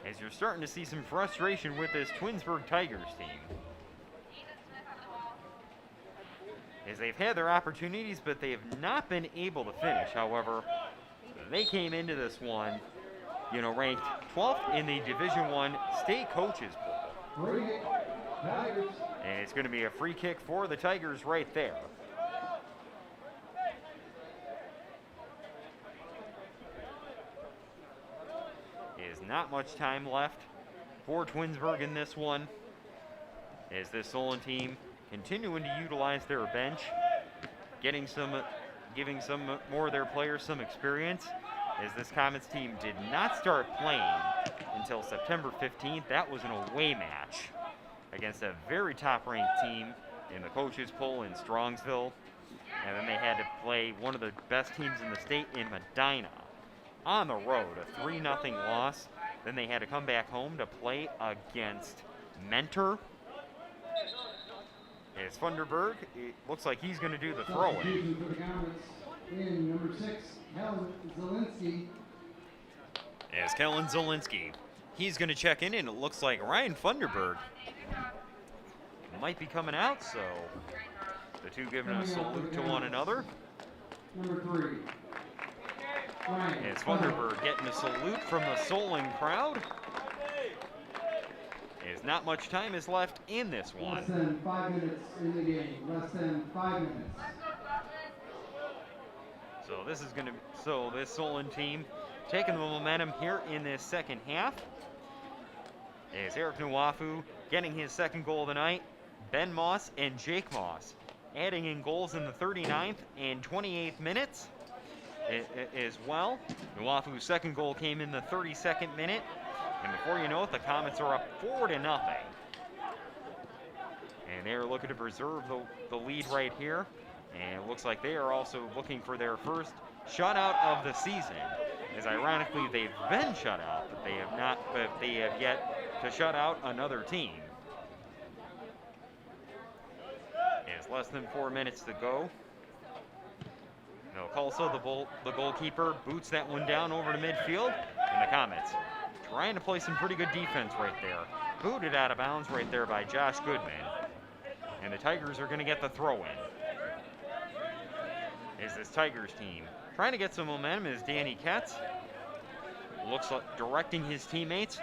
S3: As you're starting to see some frustration with this Twinsburg Tigers team. As they've had their opportunities, but they have not been able to finish. However, they came into this one, ranked 12th in the Division I state coaches poll. And it's going to be a free kick for the Tigers right there. Is not much time left for Twinsburg in this one, as this Solon team continuing to utilize their bench, giving some more of their players some experience, as this Comets team did not start playing until September 15th. That was an away match against a very top-ranked team in the coaches poll in Strongsville, and then they had to play one of the best teams in the state in Medina on the road, a 3-0 loss. Then they had to come back home to play against Mentor. As Funderburg, it looks like he's going to do the throw-in.
S2: Number 6, Kellen Zielinski.
S3: As Kellen Zielinski, he's going to check in, and it looks like Ryan Funderburg might be coming out, so the two giving a salute to one another.
S2: Number 3.
S3: As Funderburg getting a salute from the Solon crowd. As not much time is left in this one.
S2: Less than 5 minutes in the game. Less than 5 minutes.
S3: So this Solon team taking the momentum here in this second half. is Eric Nwafu getting his second goal of the night. Ben Moss and Jake Moss adding in goals in the 39th and 28th minutes as well. Nwafu's second goal came in the 32nd minute. And before you know it, the Comets are up 4-0. And they're looking to preserve the lead right here. And it looks like they are also looking for their first shutout of the season. As ironically, they've been shut out, but they have yet to shut out another team. It's less than 4 minutes to go. Tulsa, the goalkeeper, boots that one down over to midfield. And the Comets trying to play some pretty good defense right there. Booted out of bounds right there by Josh Goodman. And the Tigers are going to get the throw in. Is this Tigers team trying to get some momentum is Danny Ketz. Looks like directing his teammates,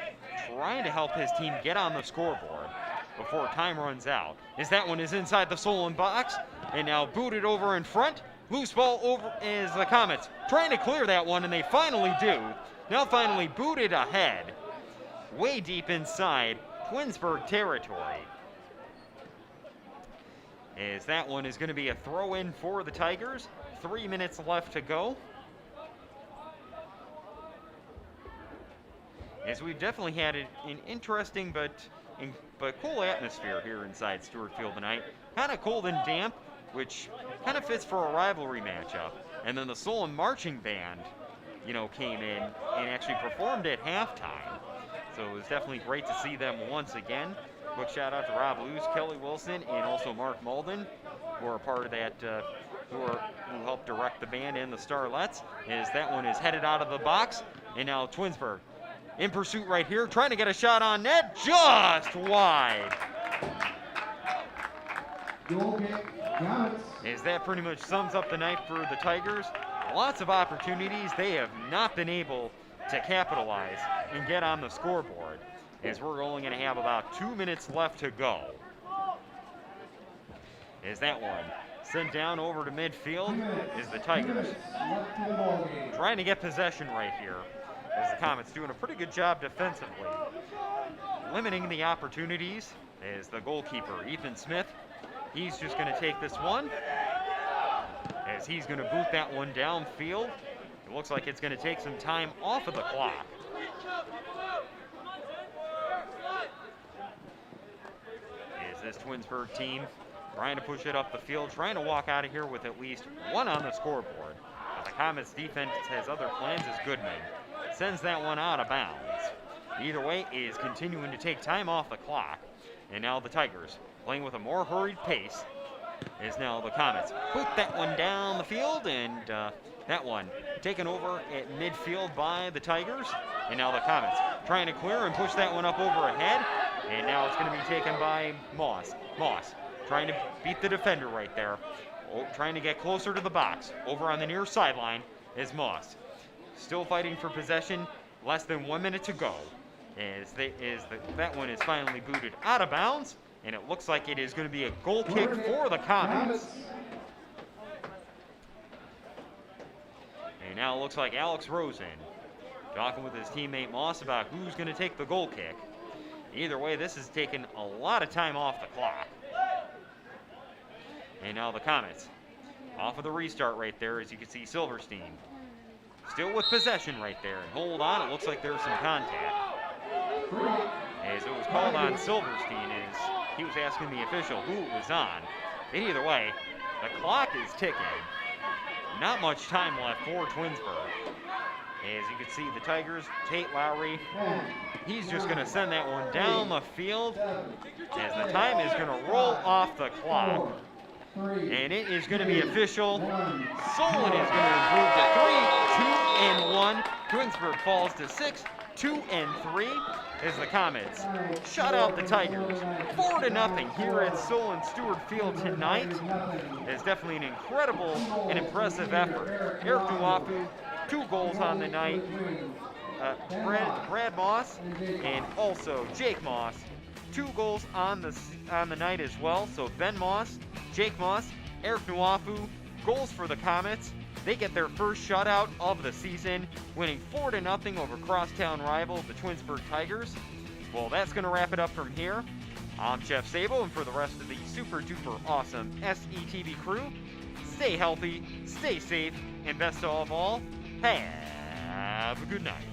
S3: trying to help his team get on the scoreboard before time runs out. As that one is inside the Solon box, and now booted over in front. Loose ball over is the Comets trying to clear that one, and they finally do. Now finally booted ahead, way deep inside Twinsburg territory. As that one is going to be a throw-in for the Tigers. 3 minutes left to go. As we've definitely had an interesting but cool atmosphere here inside Stewart Field tonight. Kind of cold and damp, which kind of fits for a rivalry matchup. And then the Solon marching band, came in and actually performed at halftime. So it was definitely great to see them once again. Quick shout out to Rob Luce, Kelly Wilson, and also Mark Malden, who are part of that, who helped direct the band and the Starlets. As that one is headed out of the box, and now Twinsburg in pursuit right here, trying to get a shot on net, just wide.
S2: Goal kick, Comets.
S3: As that pretty much sums up the night for the Tigers. Lots of opportunities. They have not been able to capitalize and get on the scoreboard, as we're only going to have about 2 minutes left to go. As that one sent down over to midfield is the Tigers trying to get possession right here, as the Comets doing a pretty good job defensively, limiting the opportunities. As the goalkeeper, Ethan Smith, he's just going to take this one, as he's going to boot that one downfield. It looks like it's going to take some time off of the clock. Is this Twinsburg team trying to push it up the field, trying to walk out of here with at least one on the scoreboard. But the Comets defense has other plans as Goodman sends that one out of bounds. Either way, is continuing to take time off the clock. And now the Tigers, playing with a more hurried pace, is now the Comets. Boot that one down the field, and that one taken over at midfield by the Tigers. And now the Comets trying to clear and push that one up over ahead. And now it's going to be taken by Moss. Moss trying to beat the defender right there. Trying to get closer to the box. Over on the near sideline is Moss. Still fighting for possession. Less than 1 minute to go. That one is finally booted out of bounds. And it looks like it is going to be a goal kick for the Comets. And now it looks like Alex Rosen talking with his teammate Moss about who's going to take the goal kick. Either way, this has taken a lot of time off the clock. And now the Comets off of the restart right there, as you can see Silverstein still with possession right there. And hold on, it looks like there's some contact. As it was called on Silverstein, as he was asking the official who it was on. And either way, the clock is ticking. Not much time left for Twinsburg. As you can see, the Tigers, Tate Lowry, he's just going to send that one down the field, as the time is going to roll off the clock. And it is going to be official. Solon is going to improve to 3-2-1. Twinsburg falls to 6-2-3 as the Comets shut out the Tigers 4-0 here at Solon Stewart Field tonight. It's definitely an incredible and impressive effort. Eric Nwafu, 2 goals on the night. Brad Moss and also Jake Moss, 2 goals on the night as well. So Ben Moss, Jake Moss, Eric Nwafu, goals for the Comets. They get their first shutout of the season, winning 4-0 over crosstown rival, the Twinsburg Tigers. Well, that's going to wrap it up from here. I'm Jeff Sabo, and for the rest of the super duper awesome SETV crew, stay healthy, stay safe, and best of all, have a good night.